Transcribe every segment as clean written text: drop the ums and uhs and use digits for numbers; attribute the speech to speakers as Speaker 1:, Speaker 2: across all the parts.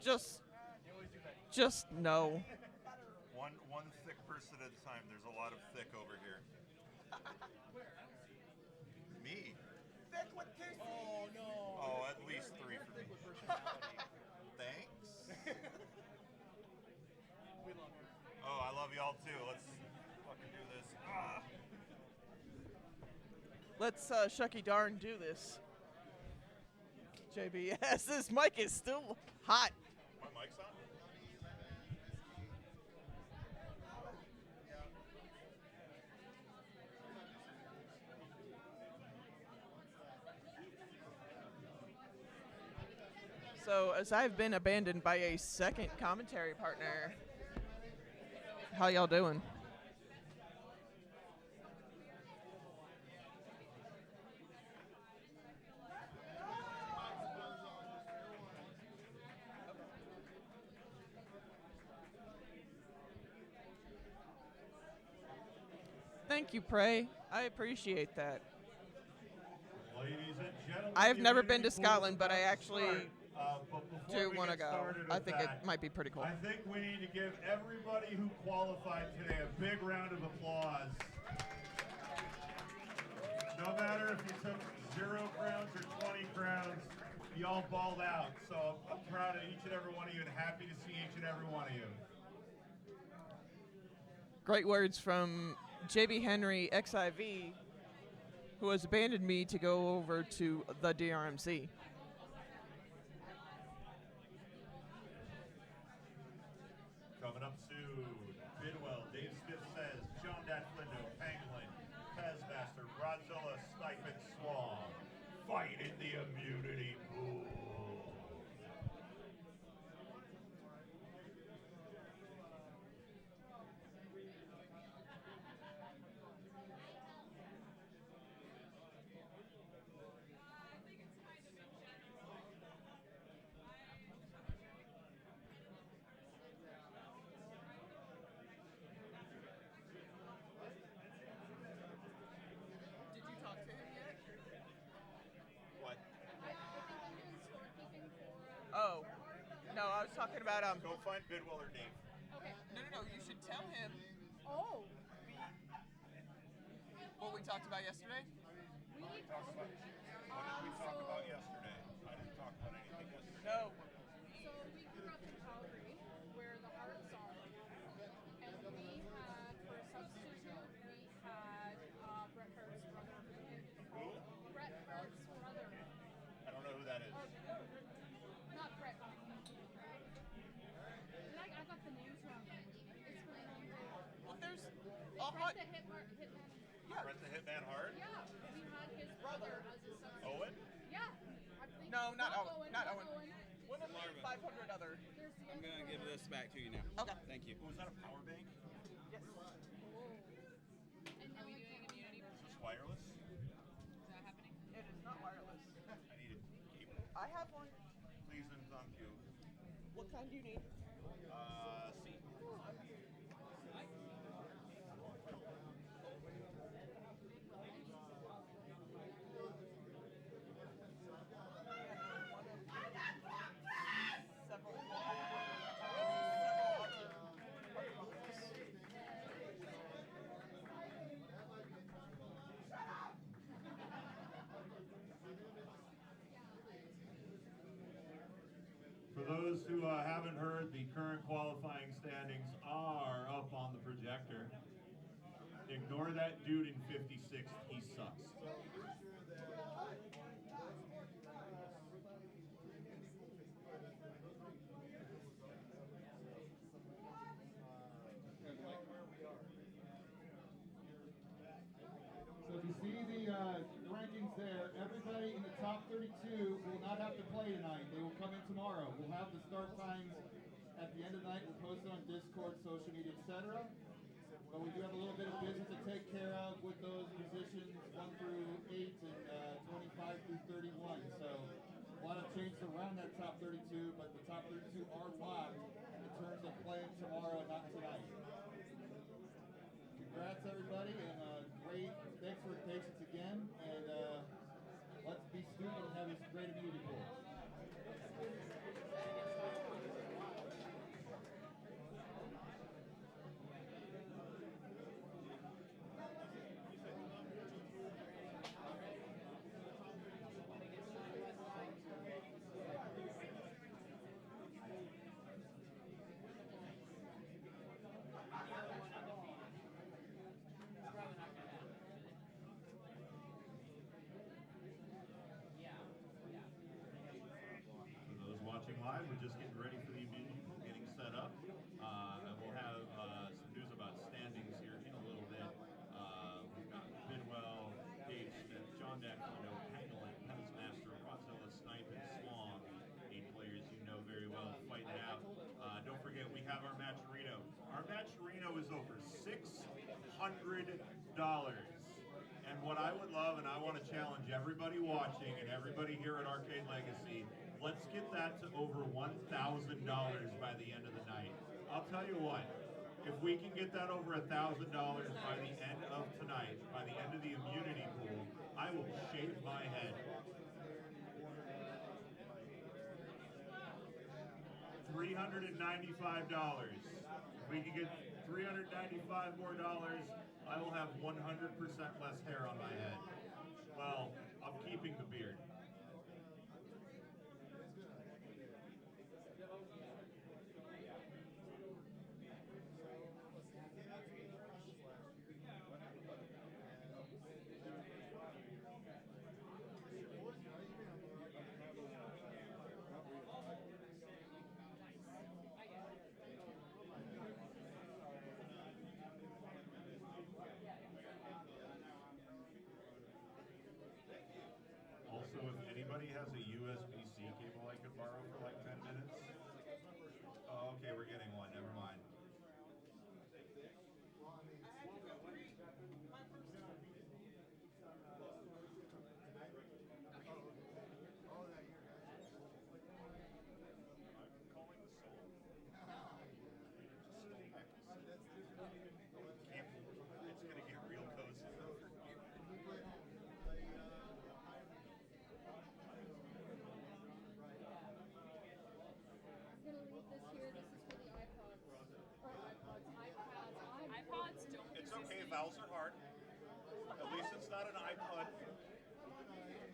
Speaker 1: Just no.
Speaker 2: One thick person at a time. There's a lot of thick over here. Me?
Speaker 1: Thick with two C's.
Speaker 3: Oh no.
Speaker 2: Oh, at least three for me. Thanks.
Speaker 3: We love you.
Speaker 2: Oh, I love y'all too. Let's fucking do this. Ah.
Speaker 1: Let's shucky darn do this. JB, yes, this mic is still hot.
Speaker 2: My mic's on?
Speaker 1: So, as I've been abandoned by a second commentary partner, how y'all doing? Thank you, Prey. I appreciate that.
Speaker 4: Ladies and gentlemen,
Speaker 1: I've
Speaker 4: the
Speaker 1: never been to
Speaker 4: immunity pool is
Speaker 1: Scotland, but I
Speaker 4: about to
Speaker 1: actually
Speaker 4: start. But before
Speaker 1: do
Speaker 4: we
Speaker 1: want to
Speaker 4: get
Speaker 1: go.
Speaker 4: started
Speaker 1: I
Speaker 4: with
Speaker 1: think it
Speaker 4: that,
Speaker 1: might be pretty cool.
Speaker 4: I think we need to give everybody who qualified today a big round of applause. No matter if you took 0 crowns or 20 crowns, you all balled out. So I'm proud of each and every one of you and happy to see each and every one of you.
Speaker 1: Great words from JB Henry XIV, who has abandoned me to go over to the DrMC.
Speaker 4: Coming up soon, Bidwell, Dave Smith Says, John Datflindo, Penguin, Pezmaster, Broadzilla, Snipe, and Swan. Fight in the immunity pool.
Speaker 1: Did you talk to him yet?
Speaker 2: What?
Speaker 1: Oh, no, I was talking about
Speaker 2: Go find Bidwell or Dave.
Speaker 5: Okay.
Speaker 1: No. You should tell him
Speaker 5: Oh.
Speaker 1: what we talked about yesterday.
Speaker 5: We need
Speaker 2: What did we talk about yesterday? I didn't talk about anything yesterday.
Speaker 1: No.
Speaker 5: So we grew up in Calgary, where the Hearts are, and we had, for a substitute, we had Bret Hart's brother.
Speaker 2: Who?
Speaker 5: Bret Hart's brother.
Speaker 2: I don't know who that is.
Speaker 5: Not Bret. I got the names wrong. It's when
Speaker 1: Well, there's a
Speaker 5: Bret
Speaker 1: hot.
Speaker 5: the Hitman.
Speaker 2: Brett the Hitman Hart?
Speaker 5: Yeah, we had his brother as a substitute.
Speaker 2: Owen?
Speaker 5: Yeah. I think
Speaker 1: No, not Owen. Not
Speaker 5: not
Speaker 1: Owen. One of the 500 other.
Speaker 5: There's the
Speaker 6: I'm
Speaker 5: other
Speaker 6: gonna
Speaker 5: one.
Speaker 6: give this back to you now.
Speaker 1: Okay.
Speaker 6: Thank you.
Speaker 2: Was that a power bank?
Speaker 1: Yes.
Speaker 5: And now we doing immunity.
Speaker 2: Is this wireless?
Speaker 5: Is that happening?
Speaker 1: It is not wireless.
Speaker 2: I need a cable.
Speaker 1: I have one.
Speaker 2: Please and thank you.
Speaker 1: What kind do you need?
Speaker 2: C.
Speaker 4: For those who haven't heard, the current qualifying standings are up on the projector. Ignore that dude in 56th, he sucks.
Speaker 7: So if you see the rankings there, everybody in the top 32 will not have to play tonight. They will come in tomorrow. We'll have the start times at the end of the night. We'll post it on Discord, social media, etc. But we do have a little bit of business to take care of with those positions 1 through 8 and 25 through 31. So a lot of changes around that top 32, but the top 32 are locked in terms of playing tomorrow, not tonight. Congrats, everybody, and great. Thanks for your patience again, and let's be stupid and have this great immunity pool.
Speaker 4: live. We're just getting ready for the immunity pool, getting set up. And we'll have some news about standings here in a little bit. We've got Bidwell, Dave Smith, John Daccino, Pangolin, Pezmaster, Rodzilla, Snipe, and Swan. 8 players you know very well fighting it out. Don't forget, we have our Matcherino. Our Matcherino is over $600. And what I would love, and I want to challenge everybody watching and everybody here at Arcade Legacy, let's get that to over $1,000 by the end of the night. I'll tell you what, if we can get that over $1,000 by the end of tonight, by the end of the immunity pool, I will shave my head. $395. If we can get $395 more, I will have 100% less hair on my head. Well, I'm keeping the beard. Also, if anybody has a USB-C cable I could borrow for like 10 minutes. Oh, okay, we're getting one. Never mind. It's gonna get real cozy.
Speaker 5: I'm gonna leave this here. This is for the iPods. Or iPads. iPods don't.
Speaker 4: It's okay, vowels are hard. At least it's not an iPod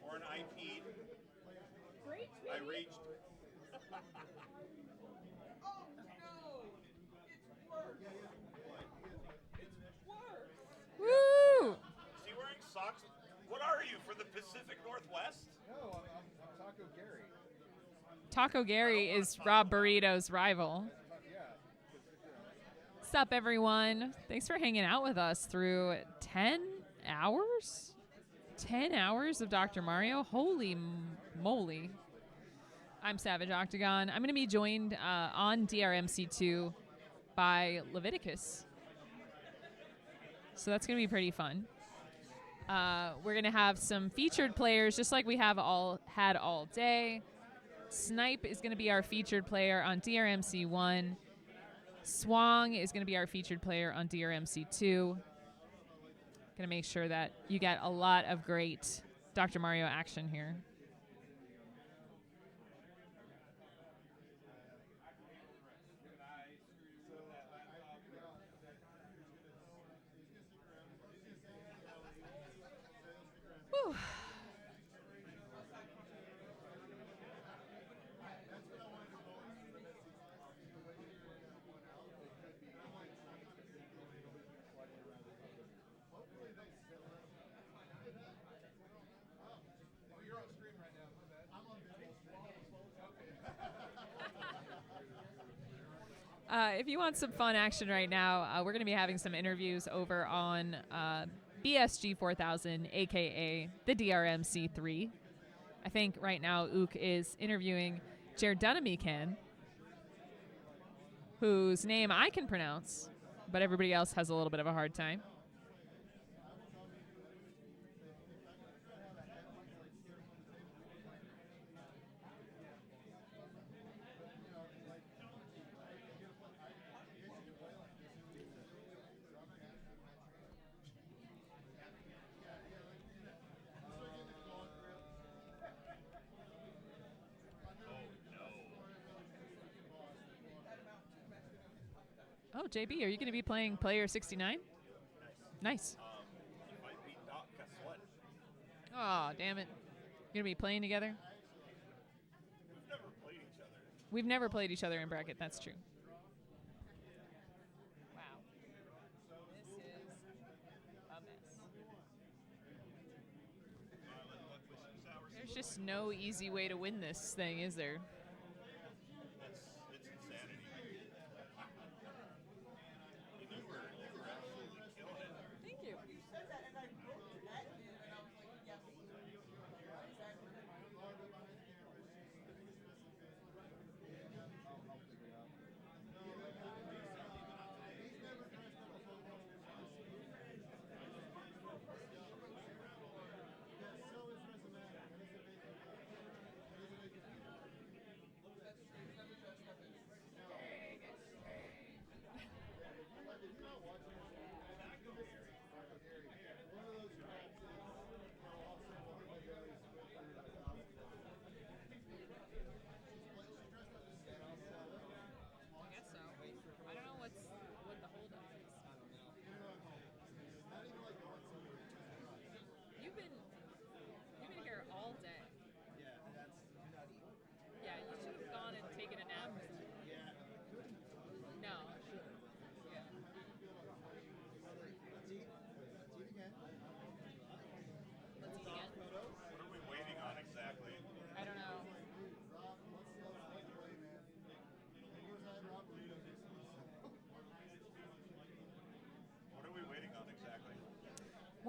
Speaker 4: or an iPad.
Speaker 5: Great.
Speaker 4: I reached.
Speaker 1: Oh no! It's worse. It's worse.
Speaker 3: Woo!
Speaker 4: Is he wearing socks? What are you, from the Pacific Northwest?
Speaker 2: No, I'm Taco Gary.
Speaker 3: Taco Gary is Rob Burrito's rival.
Speaker 2: Yeah.
Speaker 3: Sup, everyone? Thanks for hanging out with us through 10 hours? 10 hours of Dr. Mario? Holy moly. I'm Savage Octagon. I'm going to be joined on DrMC2 by Leviticus. So that's going to be pretty fun. We're going to have some featured players, just like we have had all day. Snipe is going to be our featured player on DrMC1. Swang is going to be our featured player on DrMC2. Going to make sure that you get a lot of great Dr. Mario action here. Whew. If you want some fun action right now, we're going to be having some interviews over on BSG 4000, aka the DrMC3. I think right now Ook is interviewing DrMC2SatP2, whose name I can pronounce, but everybody else has a little bit of a hard time. Oh, JB, are you going to be playing Player 69? Nice.
Speaker 4: If I beat Doc, guess what?
Speaker 3: Oh, damn it. You're going to be playing together?
Speaker 4: We've never played each other.
Speaker 3: We've never played each other in bracket. That's true. Wow. This is a mess. There's just no easy way to win this thing, is there?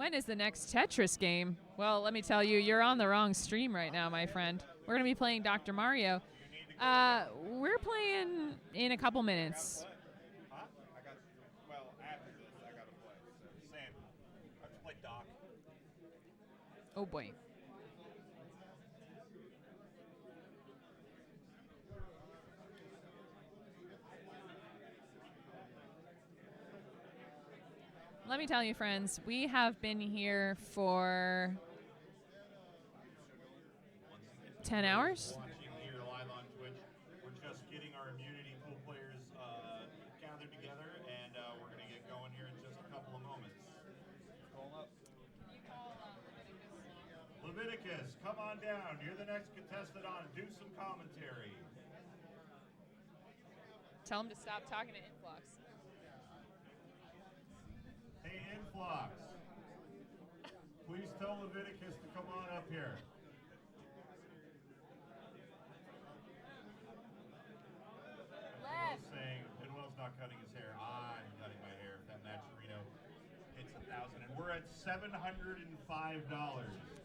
Speaker 3: When is the next Tetris game? Well, let me tell you, you're on the wrong stream right now, my friend. We're going to be playing Dr. Mario. We're playing in a couple minutes.
Speaker 2: Huh? Well, after this, I got to play. So, Sam, I have to play Doc.
Speaker 3: Oh, boy. Let me tell you, friends, we have been here for 10 hours.
Speaker 4: Watching here live on Twitch. We're just getting our immunity pool players gathered together, and we're going to get going here in just a couple of moments. Leviticus, come on down. You're the next contestant on. Do some commentary.
Speaker 3: Tell him to stop talking to Influx.
Speaker 4: Hey, Influx. Please tell Leviticus to come on up here. Bidwell's saying Bidwell's not cutting his hair. I'm cutting my hair. If that Maturino hits 1,000, and we're at $705.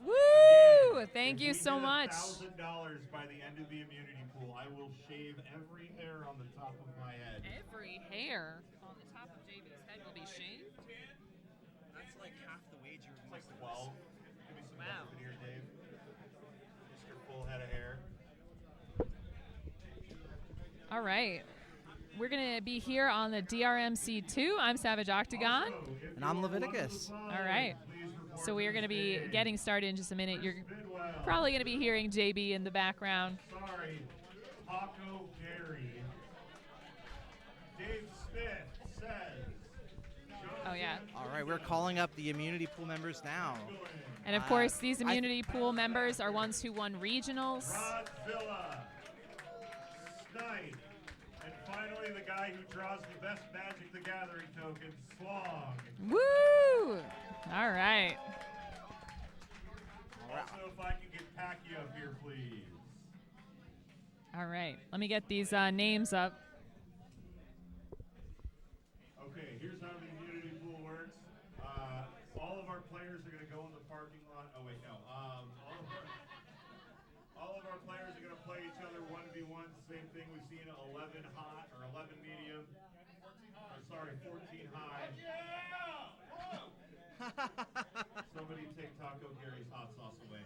Speaker 3: Woo!
Speaker 4: Again,
Speaker 3: Thank
Speaker 4: if
Speaker 3: you
Speaker 4: we
Speaker 3: so
Speaker 4: get
Speaker 3: much.
Speaker 4: $1,000 by the end of the immunity pool. I will shave every hair on the top of my head.
Speaker 3: Every hair on the top of JB's head will be shaved.
Speaker 6: That's like half the wager of
Speaker 4: It's like
Speaker 6: most of us.
Speaker 4: 12. Give me some
Speaker 3: Wow.
Speaker 4: help in here, Dave. Mr. Full head of hair.
Speaker 3: All right. We're going to be here on the DrMC2. I'm Savage Octagon.
Speaker 4: Also, if
Speaker 6: And I'm
Speaker 4: you are
Speaker 6: Leviticus.
Speaker 4: one of the
Speaker 3: All right.
Speaker 4: five, please report
Speaker 3: So we are
Speaker 4: to
Speaker 3: going to
Speaker 4: the
Speaker 3: be
Speaker 4: stage.
Speaker 3: getting started in just a minute. You're
Speaker 4: Bidwell.
Speaker 3: probably going to be hearing JB in the background.
Speaker 4: Sorry, Taco Gary. Dave Smith says.
Speaker 3: Oh, yeah.
Speaker 6: All right, we're calling up the immunity pool members now.
Speaker 3: And of
Speaker 6: Uh,
Speaker 3: course, these
Speaker 6: I-
Speaker 3: immunity pool members are ones who won regionals.
Speaker 4: Rodzilla. Snipe. And finally, the guy who draws the best Magic the Gathering tokens, Slong.
Speaker 3: Woo! All right.
Speaker 4: Also, if I can get Packy up here, please.
Speaker 3: All right. Let me get these names up.
Speaker 4: Okay, here's how the immunity pool works. All of our players are going to go in the parking lot. Oh, wait, no. All of our players are going to play each other 1v1. Same thing we've seen 11 hot or 11 medium. Or sorry, 14 high. Somebody take Taco Gary's hot sauce away.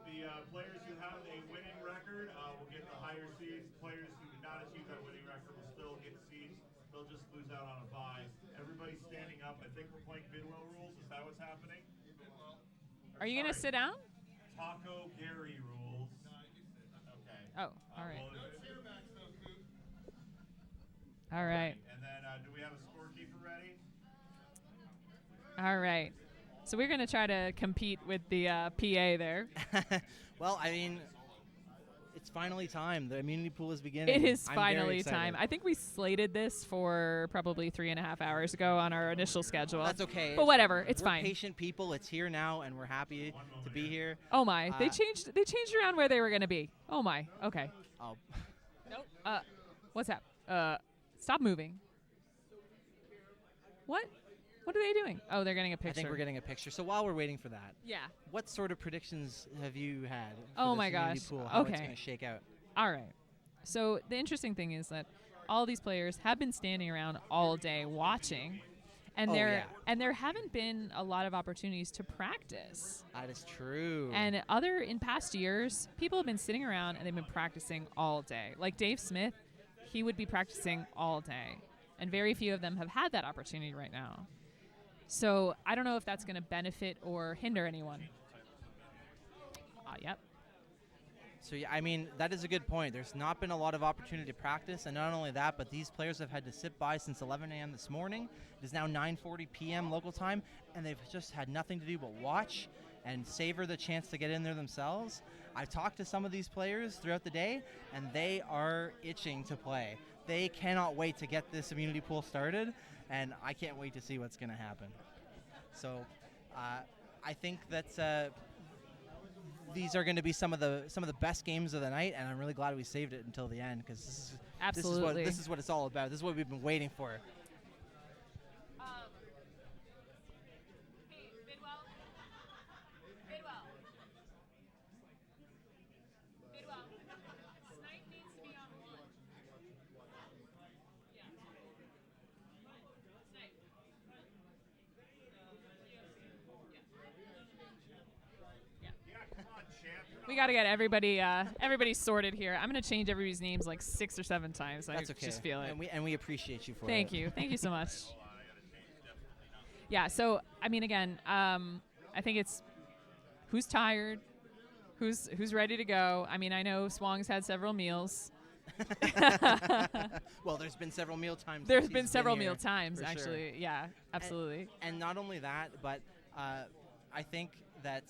Speaker 4: The players who have a winning record will get the higher seeds. Players who do not achieve that winning record will still get seeds. They'll just lose out on a bye. Everybody's standing up. I think we're playing Bidwell rules. Is that what's happening?
Speaker 3: Are you going to sit down?
Speaker 4: Taco Gary rules. Okay.
Speaker 3: Oh, all right.
Speaker 4: Well,
Speaker 3: All right.
Speaker 4: and then, do we have a scorekeeper ready?
Speaker 3: All right. So we're going to try to compete with the PA there.
Speaker 6: Well, I mean, it's finally time. The immunity pool is beginning.
Speaker 3: It is
Speaker 6: I'm very
Speaker 3: finally
Speaker 6: excited.
Speaker 3: time. I think we slated this for probably 3.5 hours ago on our initial schedule.
Speaker 6: That's okay.
Speaker 3: But whatever, it's
Speaker 6: We're
Speaker 3: fine.
Speaker 6: patient people. It's here now, and we're happy to be here.
Speaker 3: Oh my, they
Speaker 6: Uh,
Speaker 3: changed around where they were going to be. Oh my. Okay.
Speaker 6: Oh,
Speaker 3: Nope. What's that? Stop moving. What? What are they doing? Oh, they're getting a
Speaker 6: I
Speaker 3: picture.
Speaker 6: think we're getting a picture. So while we're waiting for that,
Speaker 3: Yeah.
Speaker 6: what sort of predictions have you had for
Speaker 3: Oh
Speaker 6: this
Speaker 3: my
Speaker 6: immunity
Speaker 3: gosh.
Speaker 6: pool? How it's
Speaker 3: Okay.
Speaker 6: going to shake out?
Speaker 3: All right. So the interesting thing is that all these players have been standing around all day watching, and
Speaker 6: Oh,
Speaker 3: there
Speaker 6: yeah.
Speaker 3: and there haven't been a lot of opportunities to practice.
Speaker 6: That is true.
Speaker 3: And in past years, people have been sitting around and they've been practicing all day. Like Dave Smith, he would be practicing all day, and very few of them have had that opportunity right now. So I don't know if that's going to benefit or hinder anyone. Yep.
Speaker 6: So yeah, I mean, that is a good point. There's not been a lot of opportunity to practice, and not only that, but these players have had to sit by since 11 a.m. this morning. It is now 9:40 p.m. local time, and they've just had nothing to do but watch and savor the chance to get in there themselves. I've talked to some of these players throughout the day, and they are itching to play. They cannot wait to get this immunity pool started, and I can't wait to see what's going to happen. So I think that these are going to be some of the best games of the night, and I'm really glad we saved it until the end, because
Speaker 3: Absolutely.
Speaker 6: this is what it's all about. This is what we've been waiting for.
Speaker 3: We got to get everybody sorted here. I'm going to change everybody's names like 6 or 7 times.
Speaker 6: That's
Speaker 3: I
Speaker 6: okay.
Speaker 3: just feel it.
Speaker 6: And we appreciate you for it.
Speaker 3: Thank you. Thank you so much. Yeah, so, I mean, again, I think it's who's tired, who's ready to go. I mean, I know Swong's had several meals.
Speaker 6: Well, there's been several meal times.
Speaker 3: There's
Speaker 6: since
Speaker 3: been
Speaker 6: he's
Speaker 3: several
Speaker 6: here,
Speaker 3: meal times,
Speaker 6: for
Speaker 3: actually.
Speaker 6: sure.
Speaker 3: Yeah, absolutely.
Speaker 6: And not only that, but I think that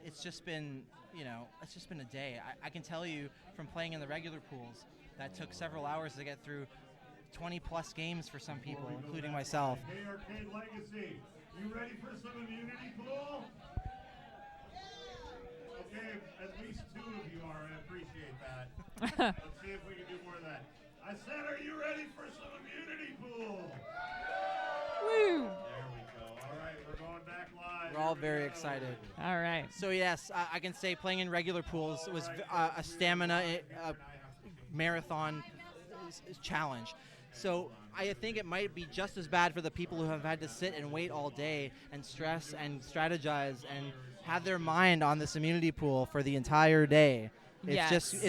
Speaker 6: it's just been, it's just been a day. I can tell you from playing in the regular pools that took several hours to get through 20-plus games for some people, including myself.
Speaker 4: Hey, Arcade Legacy, you ready for some immunity pool? Okay, at least 2 of you are. I appreciate that. Let's see if we can do more of that. I said, are you ready for some immunity pool?
Speaker 3: Woo!
Speaker 4: There we go. All right, we're going back live.
Speaker 6: We're all
Speaker 4: Here we
Speaker 6: very
Speaker 4: go.
Speaker 6: excited.
Speaker 3: All right.
Speaker 6: So yes, I can say playing in regular pools was a stamina marathon challenge. So I think it might be just as bad for the people who have had to sit and wait all day and stress and strategize and have their mind on this immunity pool for the entire day. It's
Speaker 3: Yes.
Speaker 6: just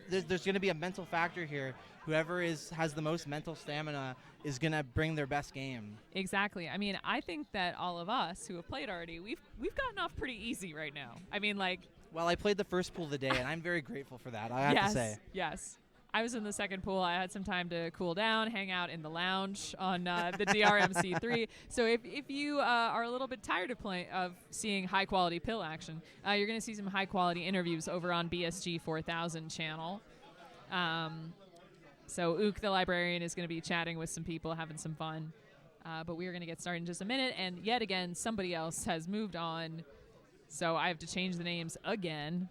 Speaker 6: there's going to be a mental factor here. Whoever has the most mental stamina is going to bring their best game.
Speaker 3: Exactly. I mean, I think that all of us who have played already, we've gotten off pretty easy right now. I mean, like.
Speaker 6: Well, I played the first pool today, and I'm very grateful for that. I have
Speaker 3: yes,
Speaker 6: to say.
Speaker 3: Yes. I was in the second pool. I had some time to cool down, hang out in the lounge on the DrMC3. So if you are a little bit tired of seeing high quality pill action, you're going to see some high quality interviews over on BSG 4000 channel. So Ook the librarian is going to be chatting with some people, having some fun. But we are going to get started in just a minute. And yet again, somebody else has moved on. So I have to change the names again.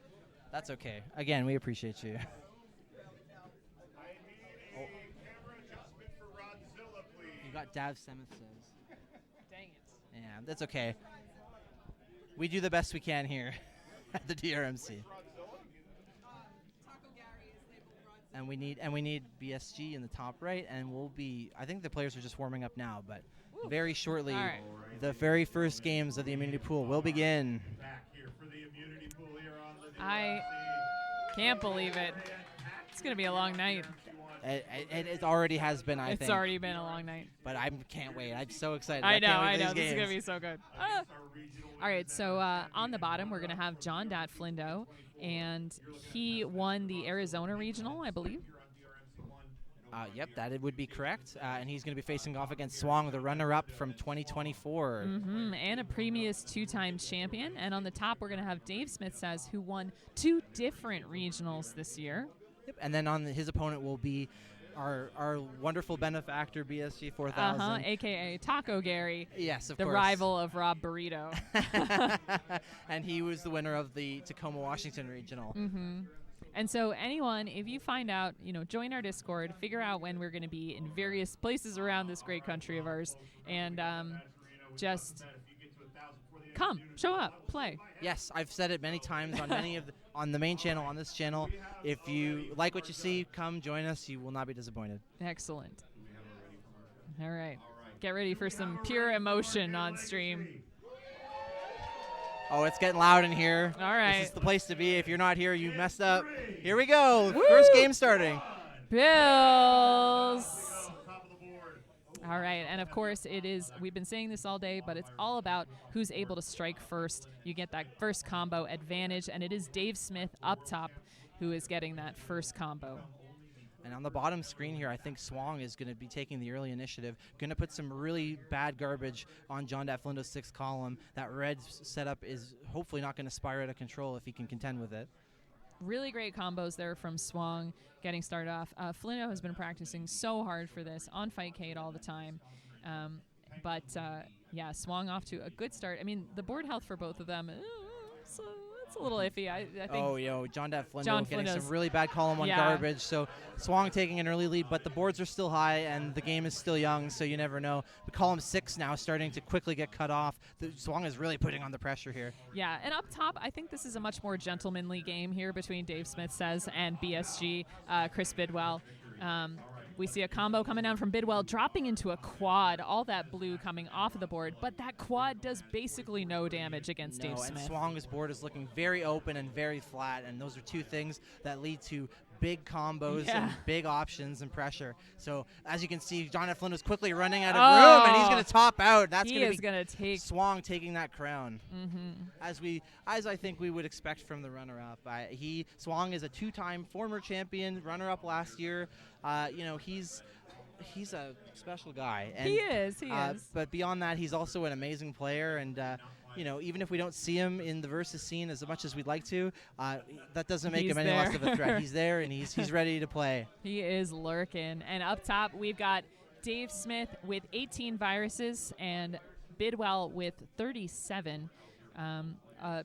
Speaker 6: That's okay. Again, we appreciate you. You got Dav Semeth says.
Speaker 3: Dang it.
Speaker 6: Yeah, that's okay. We do the best we can here at the DrMC. And we need BSG in the top right, and I think the players are just warming up now, but very shortly, the very first games of the immunity pool will begin.
Speaker 4: Back here for the immunity pool here on the
Speaker 3: I can't believe it. It's going to be a long night.
Speaker 6: It already has been, I think.
Speaker 3: It's already been a long night.
Speaker 6: But I can't wait. I'm so excited.
Speaker 3: I know.
Speaker 6: can't wait for
Speaker 3: This
Speaker 6: these
Speaker 3: is going to
Speaker 6: games.
Speaker 3: be so good. All right, so on the bottom, we're going to have John Flindo, and he won the Arizona Regional, I believe.
Speaker 6: Yep, that would be correct. And he's going to be facing off against Swong, the runner-up from 2024.
Speaker 3: And a previous 2-time champion. And on the top, we're going to have Dave Smith Says, who won 2 different regionals this year.
Speaker 6: Yep. And then his opponent will be our wonderful benefactor, BSG 4000.
Speaker 3: A.k.a. Taco Gary.
Speaker 6: Yes, of
Speaker 3: the
Speaker 6: course.
Speaker 3: rival of Rob Burrito.
Speaker 6: And he was the winner of the Tacoma, Washington Regional.
Speaker 3: And so anyone, if you find out, join our Discord, figure out when we're going to be in various places around this great country of ours, and just come, show up, play.
Speaker 6: Yes, I've said it many times on on the main channel, on this channel. If you like what you see, come join us. You will not be disappointed.
Speaker 3: Excellent. All right. Get ready for some pure emotion on stream.
Speaker 6: Oh, it's getting loud in here.
Speaker 3: All right.
Speaker 6: This is the place to be. If you're not here, you messed up. Here we go.
Speaker 3: Woo!
Speaker 6: First game starting.
Speaker 3: Bills. All right, and of course we've been saying this all day, but it's all about who's able to strike first. You get that first combo advantage, and it is Dave Smith up top who is getting that first combo.
Speaker 6: And on the bottom screen here, I think Swong is going to be taking the early initiative, going to put some really bad garbage on John Flindo's 6th column. That red setup is hopefully not going to spiral out of control if he can contend with it.
Speaker 3: Really great combos there from Swong getting started off. Flindo has been practicing so hard for this on Fightcade all the time. But Swong off to a good start. I mean, the board health for both of them, it's a little iffy. I think.
Speaker 6: John Flindo getting some really bad column on
Speaker 3: Yeah.
Speaker 6: garbage. So Swong taking an early lead, but the boards are still high and the game is still young, so you never know. But column 6 now starting to quickly get cut off. Swong is really putting on the pressure here.
Speaker 3: Yeah, and up top, I think this is a much more gentlemanly game here between Dave Smith Says and BSG, Chris Bidwell. We see a combo coming down from Bidwell, dropping into a quad, all that blue coming off of the board, but that quad does basically no damage against Dave
Speaker 6: And
Speaker 3: Smith.
Speaker 6: Swong's board is looking very open and very flat, and those are two things that lead to big combos and big options and pressure. So as you can see, John F. Flynn was quickly running out of room, and he's going to top out. That's going to be Swong taking that crown, as I think we would expect from the runner-up. Swong is a two-time former champion, runner-up last year. He's a special guy. And,
Speaker 3: he is.
Speaker 6: But beyond that, he's also an amazing player, and even if we don't see him in the versus scene as much as we'd like to, that doesn't make him any less of a threat. He's there, and he's ready to play. He
Speaker 3: is lurking. And up top, we've got Dave Smith with 18 viruses and Bidwell with 37.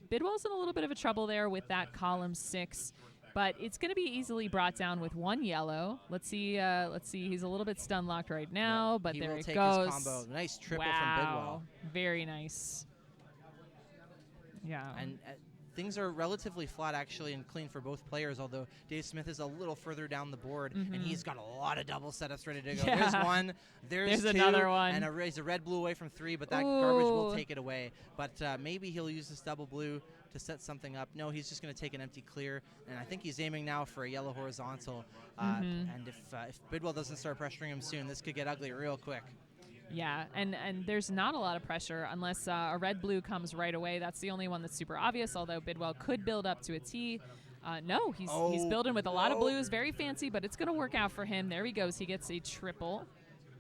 Speaker 3: Bidwell's in a little bit of a trouble there with that column 6. But it's going to be easily brought down with 1 yellow. Let's see. He's a little bit stun locked right now, but there it goes.
Speaker 6: His combo. Nice triple from Bidwell.
Speaker 3: Very nice. Yeah.
Speaker 6: And things are relatively flat, actually, and clean for both players, although Dave Smith is a little further down the board, and he's got a lot of double setups ready to go.
Speaker 3: Yeah.
Speaker 6: There's one. There's two,
Speaker 3: another one.
Speaker 6: And he's a red blue away from 3, but that garbage will take it away. But maybe he'll use this double blue to set something up. No, he's just going to take an empty clear, and I think he's aiming now for a yellow horizontal. And if Bidwell doesn't start pressuring him soon, this could get ugly real quick.
Speaker 3: Yeah, and there's not a lot of pressure unless a red-blue comes right away. That's the only one that's super obvious, although Bidwell could build up to a T. No, he's building with a lot of blues. Very fancy, but it's going to work out for him. There he goes. He gets a triple.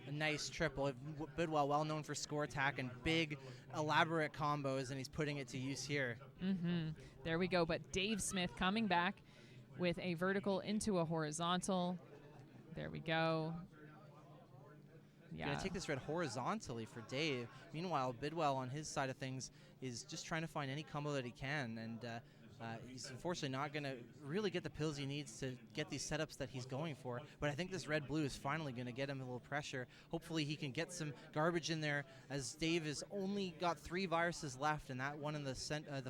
Speaker 6: A nice triple. Bidwell, well known for score attack and big, elaborate combos, and he's putting it to use here.
Speaker 3: There we go. But Dave Smith coming back with a vertical into a horizontal. There we go.
Speaker 6: Going to take this red horizontally for Dave. Meanwhile, Bidwell on his side of things is just trying to find any combo that he can, and he's unfortunately not going to really get the pills he needs to get these setups that he's going for. But I think this red-blue is finally going to get him a little pressure. Hopefully he can get some garbage in there, as Dave has only got 3 viruses left, and that one in the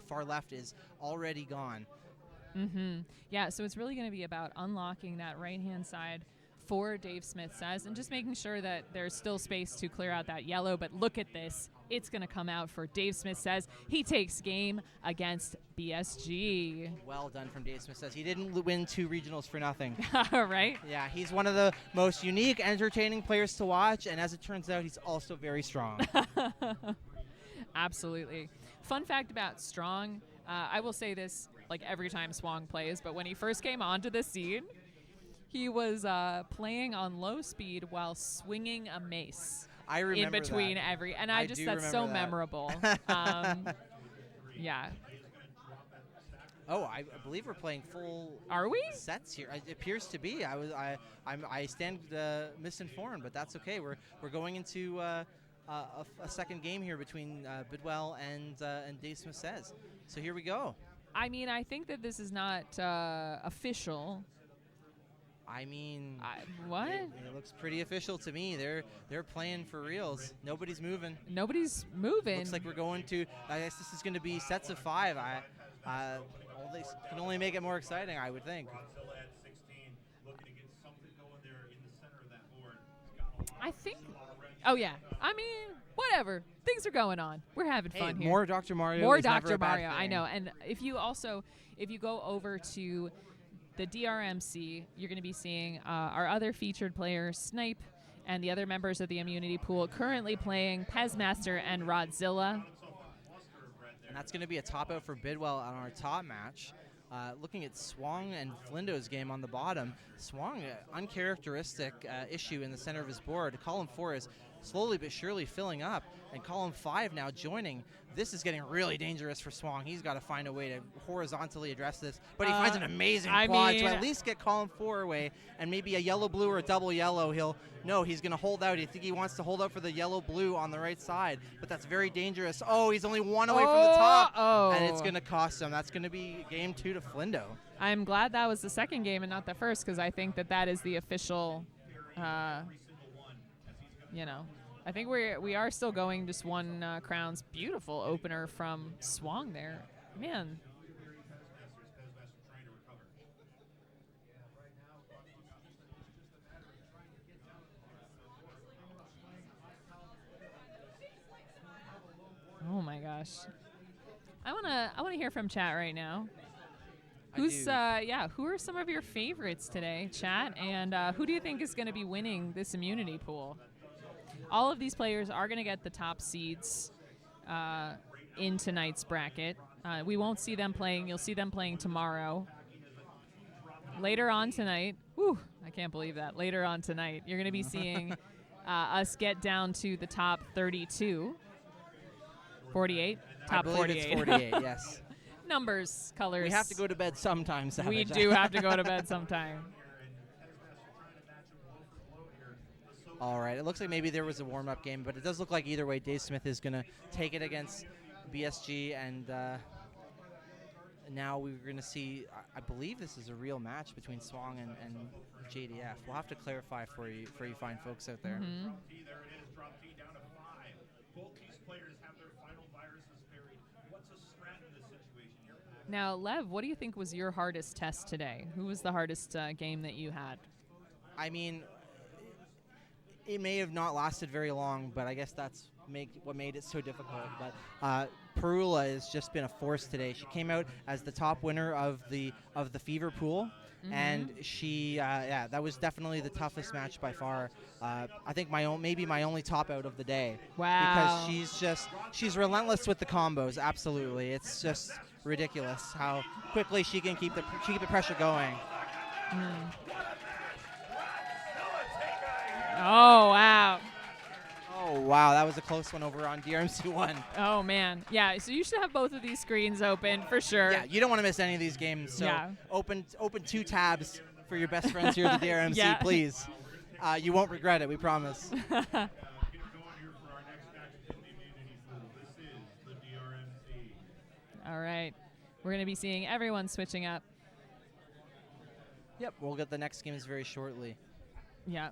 Speaker 6: far left is already gone.
Speaker 3: Yeah, so it's really going to be about unlocking that right-hand side for Dave Smith says, and just making sure that there's still space to clear out that yellow. But look at this. It's going to come out for Dave Smith says. He takes game against BSG.
Speaker 6: Well done from Dave Smith says. He didn't win 2 regionals for nothing.
Speaker 3: Right?
Speaker 6: Yeah, he's one of the most unique, entertaining players to watch, and as it turns out, he's also very strong.
Speaker 3: Absolutely. Fun fact about Strong, I will say this like every time Swong plays, but when he first came onto the scene, he was playing on low speed while swinging a mace.
Speaker 6: I remember
Speaker 3: in between
Speaker 6: that.
Speaker 3: every, and that's so memorable. Yeah.
Speaker 6: Oh, I believe we're playing full.
Speaker 3: Are we?
Speaker 6: Sets here? It appears to be. I stand misinformed, but that's okay. We're going into a second game here between Bidwell and Dave Smith says. So here we go.
Speaker 3: I mean, I think that this is not official.
Speaker 6: I mean,
Speaker 3: what?
Speaker 6: It looks pretty official to me. They're playing for reals. Nobody's moving.
Speaker 3: Nobody's moving.
Speaker 6: Looks like we're going to. I guess this is going to be sets of 5. They can only make it more exciting, I would think.
Speaker 3: I think. Oh yeah. I mean, whatever. Things are going on. We're having fun here.
Speaker 6: More Dr. Mario.
Speaker 3: More Dr. Mario. I know. And if you go over to the DrMC, you're going to be seeing our other featured players, Snipe, and the other members of the immunity pool currently playing Pezmaster and Rodzilla.
Speaker 6: And that's going to be a top out for Bidwell on our top match. Looking at Swong and Flindo's game on the bottom, Swong, uncharacteristic issue in the center of his board. Column 4 is slowly but surely filling up, and column 5 now joining. This is getting really dangerous for Swong. He's got to find a way to horizontally address this, but he finds an amazing quad to at least get column 4 away, and maybe a yellow-blue or a double yellow. He's going to hold out. I think he wants to hold out for the yellow-blue on the right side, but that's very dangerous. Oh, he's only 1 away from the top, and it's going to cost him. That's going to be game 2 to Flindo.
Speaker 3: I'm glad that was the second game and not the first, because I think that is the official, I think we are still going just 1 crowns. Beautiful opener from Swong there. Man. gosh. I wanna hear from chat right now.
Speaker 6: I
Speaker 3: Who's
Speaker 6: do.
Speaker 3: who are some of your favorites today, chat? And who do you think is going to be winning this immunity pool? All of these players are going to get the top seeds in tonight's bracket. We won't see them playing. You'll see them playing tomorrow. Later on tonight, whew, I can't believe that. Later on tonight, you're going to be seeing us get down to the top 32. 48? Top
Speaker 6: I believe
Speaker 3: 48.
Speaker 6: it's 48, yes.
Speaker 3: Numbers, colors.
Speaker 6: We have to go to bed sometime, Savage.
Speaker 3: We do have to go to bed sometime.
Speaker 6: All right. It looks like maybe there was a warm-up game, but it does look like either way Dave Smith is going to take it against BSG, and now we're going to see, I believe this is a real match between Swang and JDF. We'll have to clarify for you fine folks out there.
Speaker 3: Mm-hmm.
Speaker 4: There it is, drop T down to 5. Both these players have their final viruses buried. What's a strat in this situation?
Speaker 3: Now, Lev, what do you think was your hardest test today? Who was the hardest game that you had?
Speaker 6: I mean, it may have not lasted very long, but I guess that's what made it so difficult. But Perula has just been a force today. She came out as the top winner of the Fever Pool, and she that was definitely the toughest match by far. I think maybe my only top out of the day.
Speaker 3: Wow.
Speaker 6: Because she's relentless with the combos. Absolutely, it's just ridiculous how quickly she can keep the pressure going.
Speaker 3: Oh, wow.
Speaker 6: Oh, wow, that was a close one over on DrMC1.
Speaker 3: Oh, man. Yeah, so you should have both of these screens open for sure.
Speaker 6: Yeah, you don't want to miss any of these games. So
Speaker 3: Yeah.
Speaker 6: open 2 tabs for your best friends here at the DrMC,
Speaker 3: Yeah.
Speaker 6: please. You won't regret it, we promise.
Speaker 4: Get going here for our next match in the immunity pool. This is the DrMC.
Speaker 3: All right. We're going to be seeing everyone switching up.
Speaker 6: Yep, we'll get the next games very shortly.
Speaker 3: Yeah.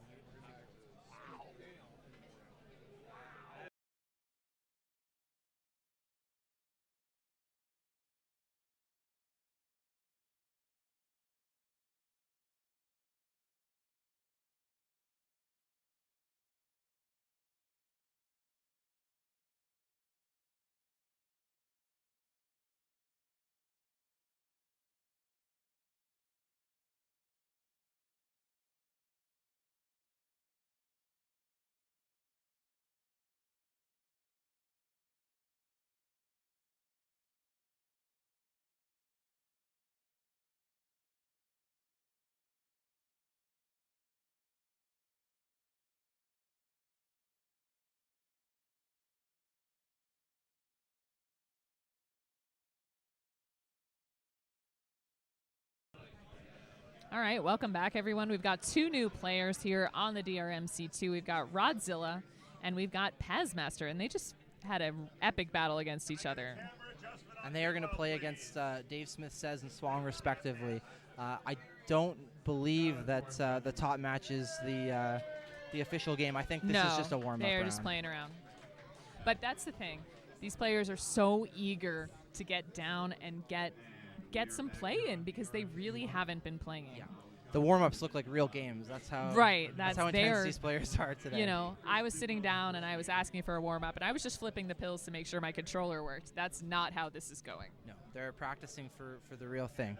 Speaker 3: All right, welcome back, everyone. We've got 2 new players here on the DrMC2. We've got Rodzilla and we've got Pazmaster, and they just had an epic battle against each other.
Speaker 6: And they are going to play against Dave Smith Says and Swang, respectively. I don't believe that the top match is the official game. I think this is just a warm-up
Speaker 3: they're
Speaker 6: round.
Speaker 3: just playing around. But that's the thing. These players are so eager to get down and get some play in because they really haven't been playing.
Speaker 6: Yeah. The warm-ups look like real games. That's how
Speaker 3: That's
Speaker 6: how intense these players are today.
Speaker 3: You know, I was sitting down and I was asking for a warm-up, and I was just flipping the pills to make sure my controller worked. That's not how this is going.
Speaker 6: No, they're practicing for the real thing.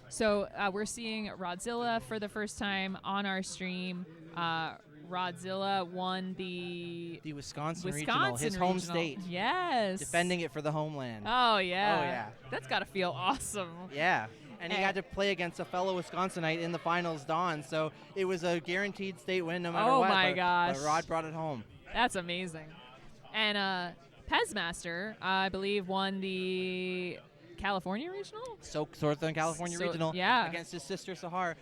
Speaker 3: So we're seeing Rodzilla for the first time on our stream. Rodzilla won the
Speaker 6: Wisconsin Regional, his home
Speaker 3: Regional.
Speaker 6: state.
Speaker 3: Yes.
Speaker 6: Defending it for the homeland.
Speaker 3: Oh, yeah.
Speaker 6: Oh, yeah.
Speaker 3: That's got to feel awesome.
Speaker 6: Yeah. And he had to play against a fellow Wisconsinite in the finals, Don. So it was a guaranteed state win no matter what.
Speaker 3: Oh, my gosh.
Speaker 6: But Rod brought it home.
Speaker 3: That's amazing. And Pezmaster, I believe, won the California Regional?
Speaker 6: Northern California Regional
Speaker 3: yeah.
Speaker 6: against his sister Sahar.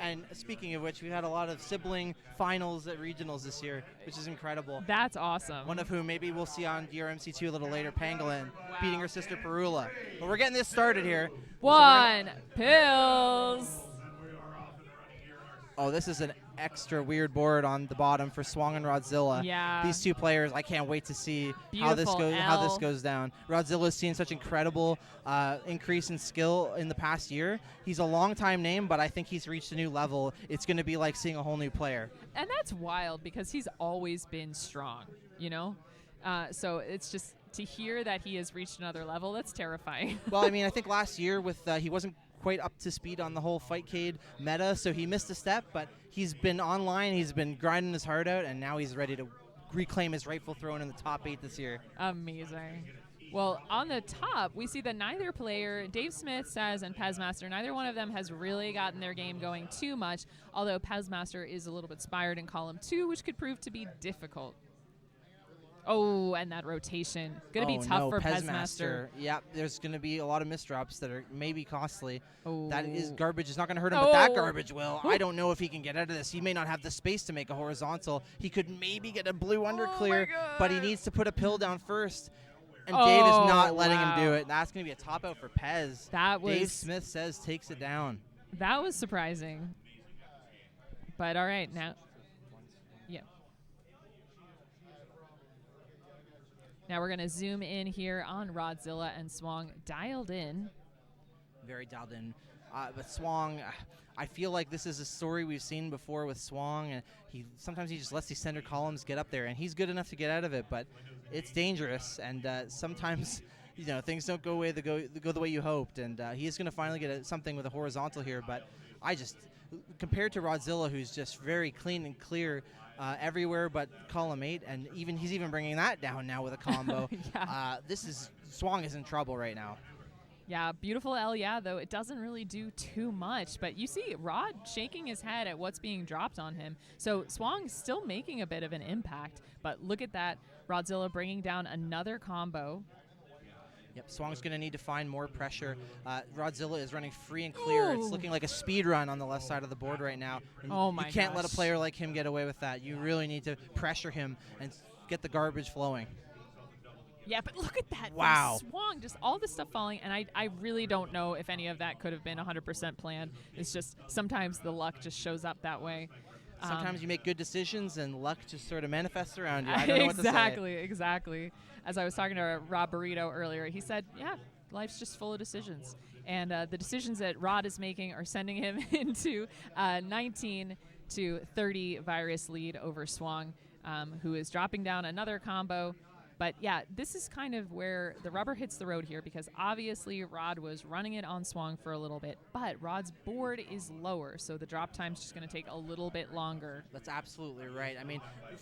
Speaker 6: And speaking of which, we've had a lot of sibling finals at regionals this year, which is incredible.
Speaker 3: That's awesome.
Speaker 6: One of whom maybe we'll see on DrMC2 a little later, Pangolin, beating her sister Perula. But we're getting this started here.
Speaker 3: One pills.
Speaker 6: Oh, this is an extra weird board on the bottom for Swang and Rodzilla.
Speaker 3: Yeah.
Speaker 6: These 2 players, I can't wait to see how this goes down. Rodzilla's seen such incredible increase in skill in the past year. He's a long-time name, but I think he's reached a new level. It's going to be like seeing a whole new player.
Speaker 3: And that's wild because he's always been strong, you know? So it's just to hear that he has reached another level, that's terrifying.
Speaker 6: Well, I mean, I think last year with he wasn't quite up to speed on the whole Fightcade meta, so he missed a step, but he's been online, he's been grinding his heart out, and now he's ready to reclaim his rightful throne in the top 8 this year.
Speaker 3: Amazing. Well, on the top, we see that neither player, Dave Smith, Saz, and Pezmaster, neither one of them has really gotten their game going too much, although Pezmaster is a little bit inspired in column 2, which could prove to be difficult. Oh, and that rotation. Going to be tough for Pezmaster.
Speaker 6: Yeah, there's going to be a lot of misdrops that are maybe costly.
Speaker 3: Oh.
Speaker 6: That is garbage. It's not going to hurt him, but that garbage will. I don't know if he can get out of this. He may not have the space to make a horizontal. He could maybe get a blue underclear, but he needs to put a pill down first. And Dave is not letting him do it. That's going to be a top out for Pez. Dave Smith says takes it down.
Speaker 3: That was surprising. But all right, now. Yeah. Now we're going to zoom in here on Rodzilla and Swang, dialed in.
Speaker 6: Very dialed in. But Swang, I feel like this is a story we've seen before with Swang. And sometimes he just lets these center columns get up there, and he's good enough to get out of it, but it's dangerous. And sometimes, things don't go the way you hoped. And he is going to finally get something with a horizontal here. But compared to Rodzilla, who's just very clean and clear everywhere but column 8, and he's even bringing that down now with a combo.
Speaker 3: Yeah.
Speaker 6: Swang is in trouble right now.
Speaker 3: Yeah, beautiful L, though it doesn't really do too much. But you see Rod shaking his head at what's being dropped on him. So Swang's still making a bit of an impact. But look at that. Rodzilla bringing down another combo.
Speaker 6: Yep, Swang's going to need to find more pressure. Rodzilla is running free and clear. It's looking like a speed run on the left side of the board right now. And you can't let a player like him get away with that. You really need to pressure him and get the garbage flowing.
Speaker 3: Yeah, but look at that.
Speaker 6: Wow.
Speaker 3: Swang, just all this stuff falling, and I really don't know if any of that could have been 100% planned. It's just sometimes the luck just shows up that way.
Speaker 6: Sometimes you make good decisions and luck just sort of manifests around you. I don't know what to say.
Speaker 3: Exactly. As I was talking to Rob Burrito earlier, he said, yeah, life's just full of decisions. And the decisions that Rod is making are sending him into 19-30 virus lead over Swang, who is dropping down another combo. But yeah, this is kind of where the rubber hits the road here, because obviously Rod was running it on Swang for a little bit, but Rod's board is lower, so the drop time's just going to take a little bit longer.
Speaker 6: That's absolutely right. I mean,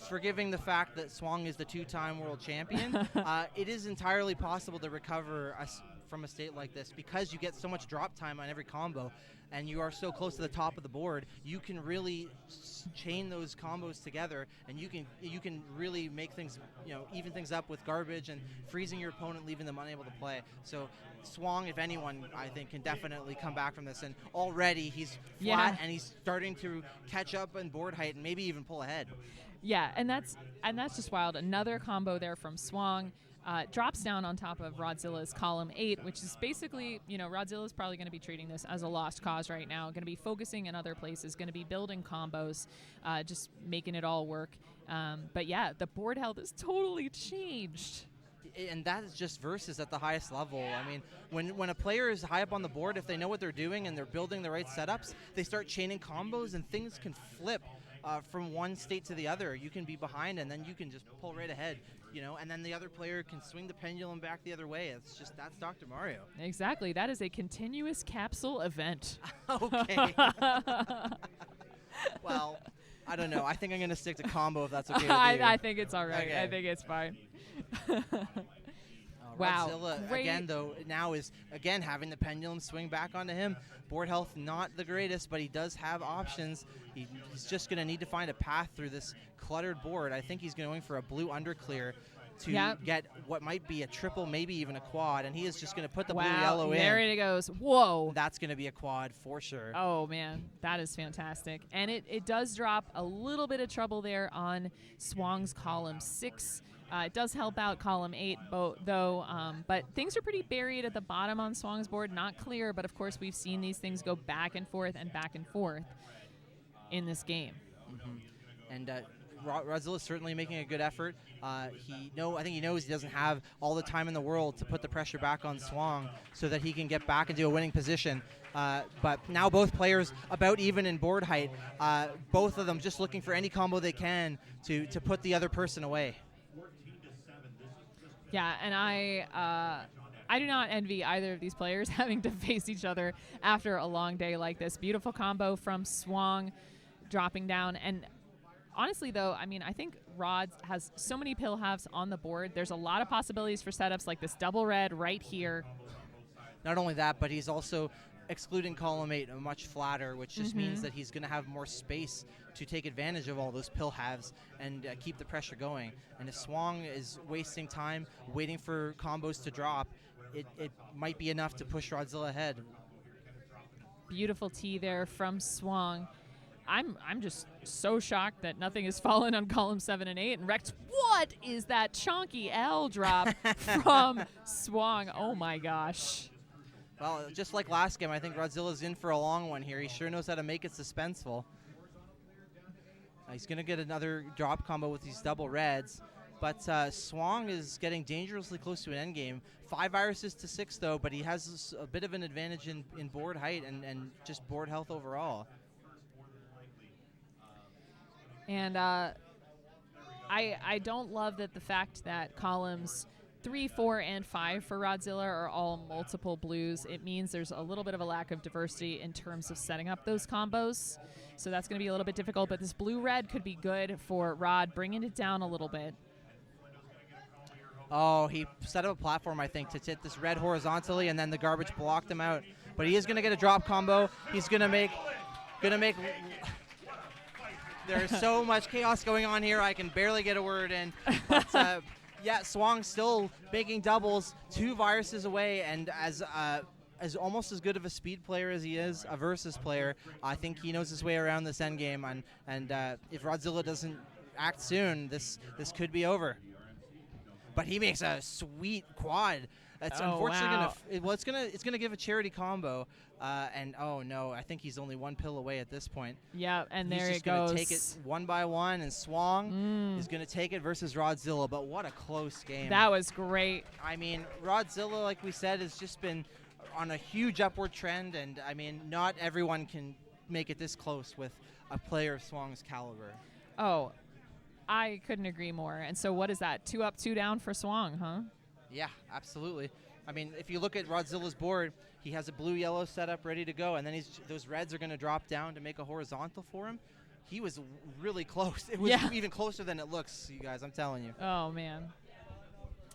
Speaker 6: forgiving the fact that Swang is the 2-time world champion, it is entirely possible to recover from a state like this because you get so much drop time on every combo. And you are so close to the top of the board, you can really chain those combos together, and you can really make things, even things up with garbage and freezing your opponent, leaving them unable to play. So Swang, if anyone, I think, can definitely come back from this. And already he's flat, and he's starting to catch up in board height and maybe even pull ahead.
Speaker 3: Yeah, and that's just wild. Another combo there from Swang. Drops down on top of Rodzilla's column 8, which is basically, Rodzilla's probably going to be treating this as a lost cause right now, going to be focusing in other places, going to be building combos, just making it all work. But yeah, the board health has totally changed.
Speaker 6: And that is just versus at the highest level. I mean, when a player is high up on the board, if they know what they're doing and they're building the right setups, they start chaining combos and things can flip from one state to the other. You can be behind and then you can just pull right ahead. And then the other player can swing the pendulum back the other way. That's Dr. Mario.
Speaker 3: Exactly. That is a continuous capsule event.
Speaker 6: Okay. Well, I don't know. I think I'm going to stick to combo if that's okay with you.
Speaker 3: I think it's all right.
Speaker 6: Okay.
Speaker 3: I think it's fine. Wow.
Speaker 6: Rodzilla,
Speaker 3: Great.
Speaker 6: again, though, now is, again, having the pendulum swing back onto him. Board health, not the greatest, but he does have options. He's just going to need to find a path through this cluttered board. I think he's going for a blue underclear to get what might be a triple, maybe even a quad, and he is just going to put the blue-yellow in.
Speaker 3: There it goes. Whoa.
Speaker 6: That's going to be a quad for sure.
Speaker 3: Oh, man. That is fantastic. And it does drop a little bit of trouble there on Swang's column 6. It does help out column 8, though, but things are pretty buried at the bottom on Swang's board, not clear, but of course we've seen these things go back and forth in this game.
Speaker 6: Mm-hmm. And Rodzilla's certainly making a good effort. I think he knows he doesn't have all the time in the world to put the pressure back on Swang so that he can get back into a winning position. But now both players about even in board height, both of them just looking for any combo they can to put the other person away.
Speaker 3: Yeah, and I do not envy either of these players having to face each other after a long day like this. Beautiful combo from Swang, dropping down. And honestly, though, I mean, I think Rod has so many pill halves on the board. There's a lot of possibilities for setups like this double red right here.
Speaker 6: Not only that, but he's also excluding column 8 much flatter, which just means that he's going to have more space to take advantage of all those pill halves and keep the pressure going. And if Swang is wasting time waiting for combos to drop, it might be enough to push Rodzilla ahead.
Speaker 3: Beautiful tee there from Swang. I'm just so shocked that nothing has fallen on column 7 and 8. And Rex, what is that chonky L drop from Swang? Oh my gosh.
Speaker 6: Well, just like last game, I think Rodzilla's in for a long one here. He sure knows how to make it suspenseful. He's going to get another drop combo with these double reds. But Swang is getting dangerously close to an endgame. 5 viruses to 6, though, but he has a bit of an advantage in board height and just board health overall.
Speaker 3: And I don't love that the fact that columns 3, 4, and 5 for Rodzilla are all multiple blues. It means there's a little bit of a lack of diversity in terms of setting up those combos. So that's going to be a little bit difficult, but this blue-red could be good for Rod, bringing it down a little bit.
Speaker 6: Oh, he set up a platform, I think, to hit this red horizontally, and then the garbage blocked him out. But he is going to get a drop combo. He's going to make. There's so much chaos going on here. I can barely get a word in. But yeah, Swang's still making doubles, 2 viruses away, and as almost as good of a speed player as he is a versus player, I think he knows his way around this endgame. And if Rodzilla doesn't act soon, this could be over. But he makes a sweet quad. That's unfortunately it's gonna give a charity combo. And oh no, I think he's only 1 pill away at this point.
Speaker 3: Yeah, and
Speaker 6: he's
Speaker 3: there
Speaker 6: just
Speaker 3: it goes.
Speaker 6: Gonna take it 1 by 1, and Swang is gonna take it versus Rodzilla. But what a close game!
Speaker 3: That was great.
Speaker 6: I mean, Rodzilla, like we said, has just been on a huge upward trend, and I mean, not everyone can make it this close with a player of Swang's caliber.
Speaker 3: Oh, I couldn't agree more. And so what is that? 2 up, 2 down for Swang, huh?
Speaker 6: Yeah, absolutely. I mean, if you look at Rodzilla's board, he has a blue-yellow setup ready to go, and then those reds are going to drop down to make a horizontal for him. He was really close. It was even closer than it looks, you guys, I'm telling you.
Speaker 3: Oh, man.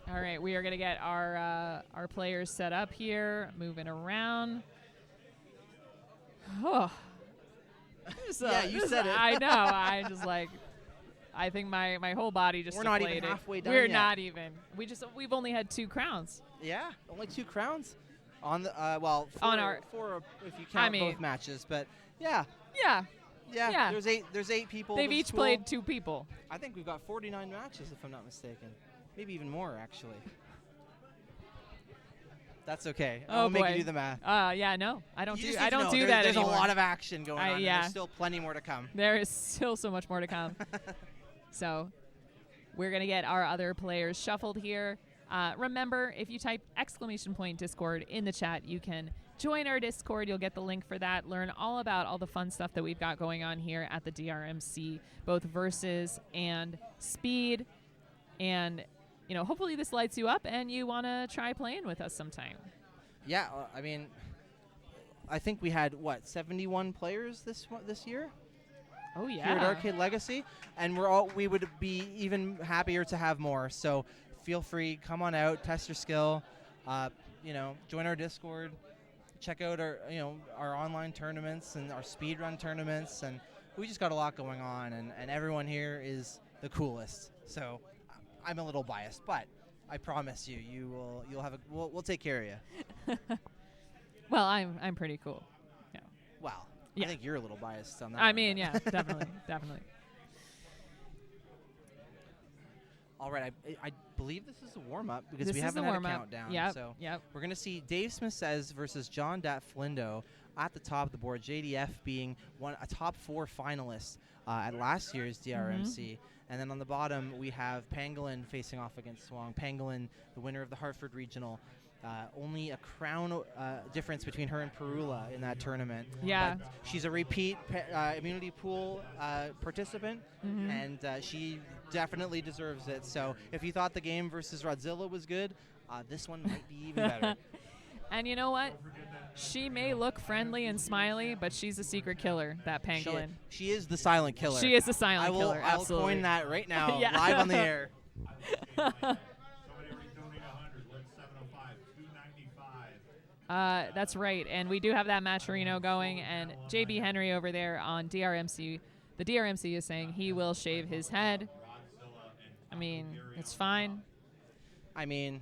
Speaker 3: All right, we are going to get our players set up here, moving around. Oh.
Speaker 6: Yeah, you said it.
Speaker 3: I know. I just like... I think my whole body just deflated.
Speaker 6: We're not even halfway done
Speaker 3: We're
Speaker 6: yet.
Speaker 3: not even. We've only had 2 crowns.
Speaker 6: Yeah, only 2 crowns on the four if you count both matches. But yeah. There's 8 people.
Speaker 3: They've each played 2 people.
Speaker 6: I think we've got 49 matches, if I'm not mistaken. Maybe even more, actually. That's okay. I'll make you do the math.
Speaker 3: Yeah, no, I don't do that
Speaker 6: There's
Speaker 3: anymore.
Speaker 6: a lot of action going on.
Speaker 3: Yeah.
Speaker 6: And there's still plenty more to come.
Speaker 3: There is still so much more to come. So we're going to get our other players shuffled here. Remember, if you type !Discord in the chat, you can join our Discord. You'll get the link for that. Learn all about all the fun stuff that we've got going on here at the DrMC, both versus and speed. And, you know, hopefully this lights you up and you want to try playing with us sometime.
Speaker 6: Yeah, I mean, I think we had, 71 players this year?
Speaker 3: Oh, yeah.
Speaker 6: Here at Arcade Legacy, and we would be even happier to have more. So feel free, come on out, test your skill, join our Discord, check out our online tournaments and our speedrun tournaments, and we just got a lot going on, and everyone here is the coolest. So I'm a little biased, but I promise you'll have we'll take care of you.
Speaker 3: Well, I'm pretty cool. Yeah.
Speaker 6: Wow.
Speaker 3: Yeah.
Speaker 6: I think you're a little biased on that.
Speaker 3: I mean, yeah, definitely.
Speaker 6: All right, I believe this is a warm-up because
Speaker 3: this
Speaker 6: we haven't had a countdown.
Speaker 3: Yep.
Speaker 6: So
Speaker 3: Yep.
Speaker 6: we're going to see Dave Smith Says versus John Dat Flindo at the top of the board, JDF being a top 4 finalist at last year's DrMC. And then on the bottom, we have Pangolin facing off against Swang. Pangolin, the winner of the Hartford Regional. Only a crown difference between her and Perula in that tournament.
Speaker 3: Yeah.
Speaker 6: But she's a repeat immunity pool participant, and she definitely deserves it. So if you thought the game versus Rodzilla was good, this one might be even better.
Speaker 3: And you know what? She may look friendly and smiley, but she's a secret killer, that pangolin.
Speaker 6: She is the silent killer.
Speaker 3: She is the silent killer,
Speaker 6: I will
Speaker 3: absolutely.
Speaker 6: coin that right now,
Speaker 3: Yeah.
Speaker 6: live on the air.
Speaker 4: Somebody already donate 100. Let's 705, 295.
Speaker 3: That's right, and we do have that Matcherino going, and JB Henry over there on DrMC, the DrMC is saying he will shave his head. I mean, it's fine.
Speaker 6: I mean,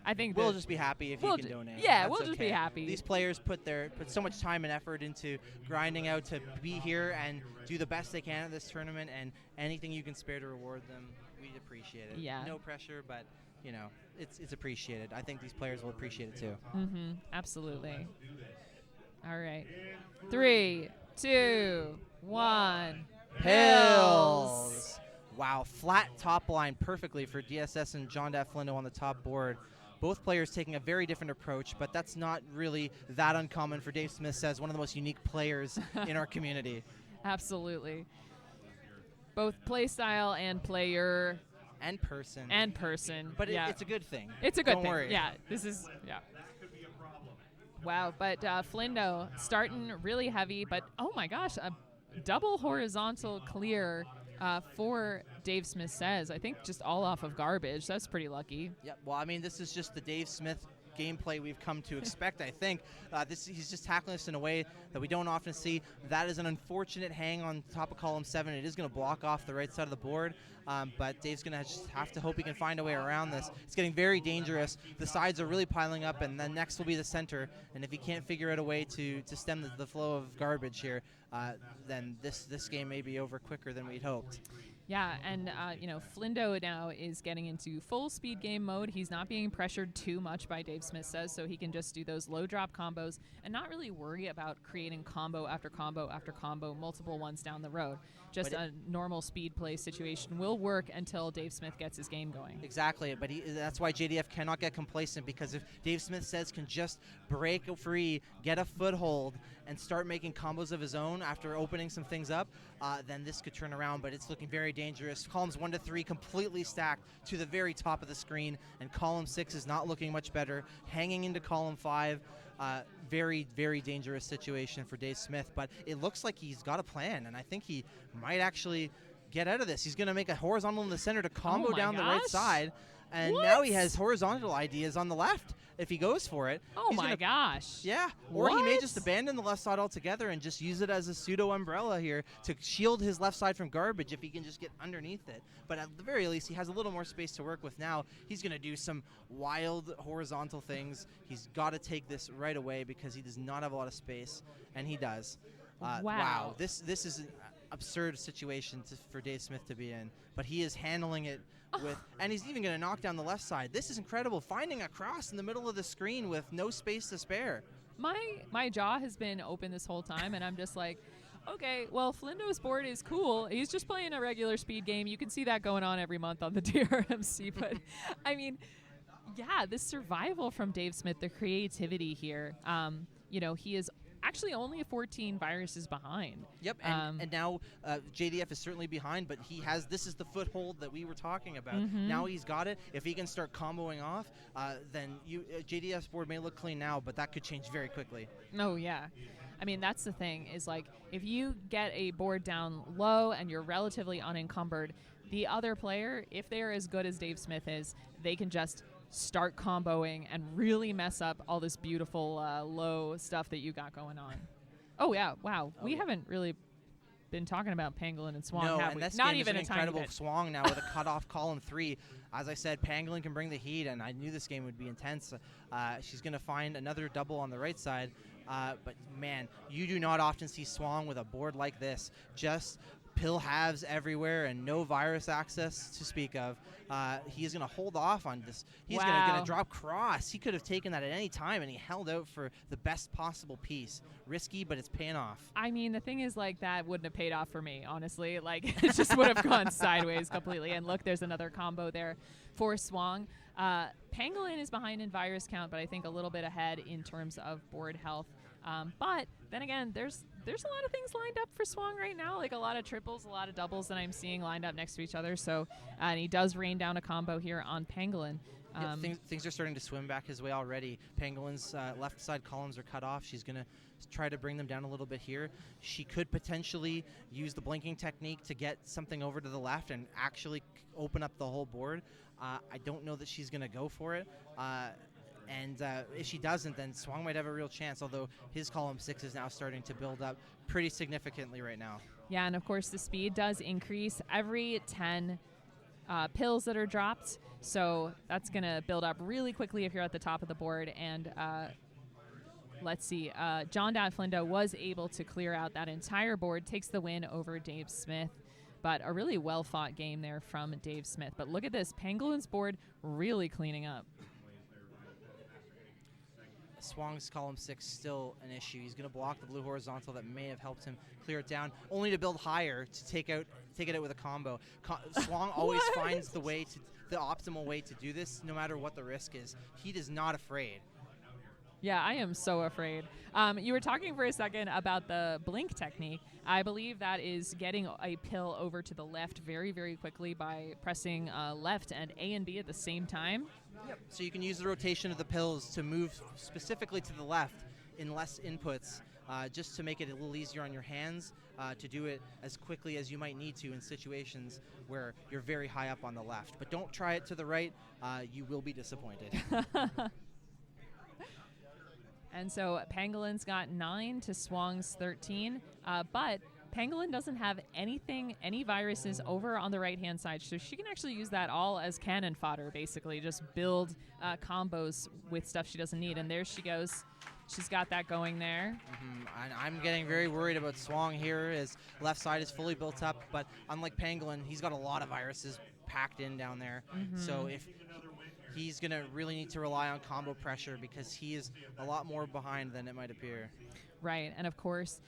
Speaker 3: I think
Speaker 6: we'll just be happy if you can donate.
Speaker 3: Yeah,
Speaker 6: That's
Speaker 3: we'll just be
Speaker 6: okay.
Speaker 3: happy.
Speaker 6: These players put so much time and effort into grinding out to be here and do the best they can at this tournament, and anything you can spare to reward them, we'd appreciate it.
Speaker 3: Yeah.
Speaker 6: No pressure, but you know, it's appreciated. I think these players will appreciate it too.
Speaker 3: Mm-hmm. Absolutely. All right. 3, 2, 1.
Speaker 6: Pills. Wow, flat top line perfectly for DSS and John Flindo on the top board. Both players taking a very different approach, but that's not really that uncommon for Dave Smith Says, one of the most unique players in our community.
Speaker 3: Absolutely. Both play style and player.
Speaker 6: And person.
Speaker 3: But
Speaker 6: yeah. It's a good thing.
Speaker 3: It's a good
Speaker 6: Don't
Speaker 3: thing.
Speaker 6: worry.
Speaker 3: Yeah, this is, yeah. Wow, but Flindo starting really heavy, but oh my gosh, a double horizontal clear for Dave Smith Says. I think just all off of garbage. That's pretty lucky.
Speaker 6: Yeah, well, I mean, this is just the Dave Smith gameplay we've come to expect, I think. He's just tackling this in a way that we don't often see. That is an unfortunate hang on top of column 7. It is going to block off the right side of the board, but Dave's going to just have to hope he can find a way around this. It's getting very dangerous. The sides are really piling up, and then next will be the center, and if he can't figure out a way to stem the flow of garbage here, then this game may be over quicker than we'd hoped.
Speaker 3: Yeah, and Flindo now is getting into full speed game mode. He's not being pressured too much by Dave Smith Says, so he can just do those low drop combos and not really worry about creating combo after combo after combo, multiple ones down the road. Just a normal speed play situation will work until Dave Smith gets his game going.
Speaker 6: Exactly, but that's why JDF cannot get complacent, because if Dave Smith Says can just break free, get a foothold, and start making combos of his own after opening some things up, then this could turn around, but it's looking very dangerous. Columns 1 to 3 completely stacked to the very top of the screen, and column 6 is not looking much better, hanging into column 5. Very, very dangerous situation for Dave Smith, but it looks like he's got a plan, and I think he might actually get out of this. He's going to make a horizontal in the center to combo down the right side, and now he has horizontal ideas on the left if he goes for it.
Speaker 3: Oh my gosh.
Speaker 6: Yeah, or he may just abandon the left side altogether and just use it as a pseudo umbrella here to shield his left side from garbage if he can just get underneath it. But at the very least, he has a little more space to work with now. He's going to do some wild horizontal things. He's got to take this right away because he does not have a lot of space, and he does. Wow. This is an absurd situation for Dave Smith to be in, but he is handling it with, and he's even going to knock down the left side. This is incredible, finding a cross in the middle of the screen with no space to spare.
Speaker 3: My jaw has been open this whole time, and I'm just like, okay, well, Flindo's board is cool. He's just playing a regular speed game. You can see that going on every month on the DrMC, but I mean, yeah, this survival from Dave Smith, the creativity here, he is actually only 14 viruses behind.
Speaker 6: Yep, and now JDF is certainly behind, but this is the foothold that we were talking about.
Speaker 3: Mm-hmm.
Speaker 6: Now he's got it. If he can start comboing off, then JDF's board may look clean now, but that could change very quickly.
Speaker 3: Oh, yeah. I mean, that's the thing, is like, if you get a board down low and you're relatively unencumbered, the other player, if they're as good as Dave Smith is, they can just start comboing and really mess up all this beautiful low stuff that you got going on. Oh yeah, wow. We haven't really been talking about Pangolin and Swang, have we?
Speaker 6: This
Speaker 3: Not
Speaker 6: game
Speaker 3: even
Speaker 6: is an
Speaker 3: a tiny
Speaker 6: incredible
Speaker 3: bit.
Speaker 6: Swang now with a cutoff column 3. As I said, Pangolin can bring the heat, and I knew this game would be intense. She's going to find another double on the right side, but man, you do not often see Swang with a board like this. Just pill halves everywhere and no virus access to speak of. He's going to hold off on this. He's going to drop cross. He could have taken that at any time, and he held out for the best possible piece. Risky, but it's paying off.
Speaker 3: I mean, the thing is, like, that wouldn't have paid off for me, honestly. Like, it just would have gone sideways completely. And look, there's another combo there for Swang. Pangolin is behind in virus count, but I think a little bit ahead in terms of board health. But then again, there's there's a lot of things lined up for Swang right now, like a lot of triples, a lot of doubles that I'm seeing lined up next to each other. So, and he does rain down a combo here on Pangolin.
Speaker 6: Yeah, things are starting to swim back his way already. Pangolin's left side columns are cut off. She's going to try to bring them down a little bit here. She could potentially use the blinking technique to get something over to the left and actually open up the whole board. I don't know that she's going to go for it. And if she doesn't, then Swang might have a real chance, although his column 6 is now starting to build up pretty significantly right now.
Speaker 3: Yeah, and of course the speed does increase every 10 pills that are dropped. So that's going to build up really quickly if you're at the top of the board. And let's see, John Dad Flindo was able to clear out that entire board, takes the win over Dave Smith. But a really well-fought game there from Dave Smith. But look at this, Pangolin's board really cleaning up.
Speaker 6: Swang's column 6 still an issue. He's going to block the blue horizontal that may have helped him clear it down, only to build higher to take it out with a combo. Swang always finds the optimal way to do this, no matter what the risk is. He is not afraid.
Speaker 3: Yeah, I am so afraid. You were talking for a second about the blink technique. I believe that is getting a pill over to the left very, very quickly by pressing left and A and B at the same time.
Speaker 6: Yep. So you can use the rotation of the pills to move specifically to the left in less inputs, just to make it a little easier on your hands, to do it as quickly as you might need to in situations where you're very high up on the left. But don't try it to the right. You will be disappointed.
Speaker 3: And so Pangolin's got 9 to Swang's 13, but Pangolin doesn't have any viruses over on the right-hand side, so she can actually use that all as cannon fodder, basically, just build combos with stuff she doesn't need. And there she goes. She's got that going there.
Speaker 6: And I'm getting very worried about Swang here. His left side is fully built up, but unlike Pangolin, he's got a lot of viruses packed in down there. So if he's going to really need to rely on combo pressure because he is a lot more behind than it might appear.
Speaker 3: Right, and of course,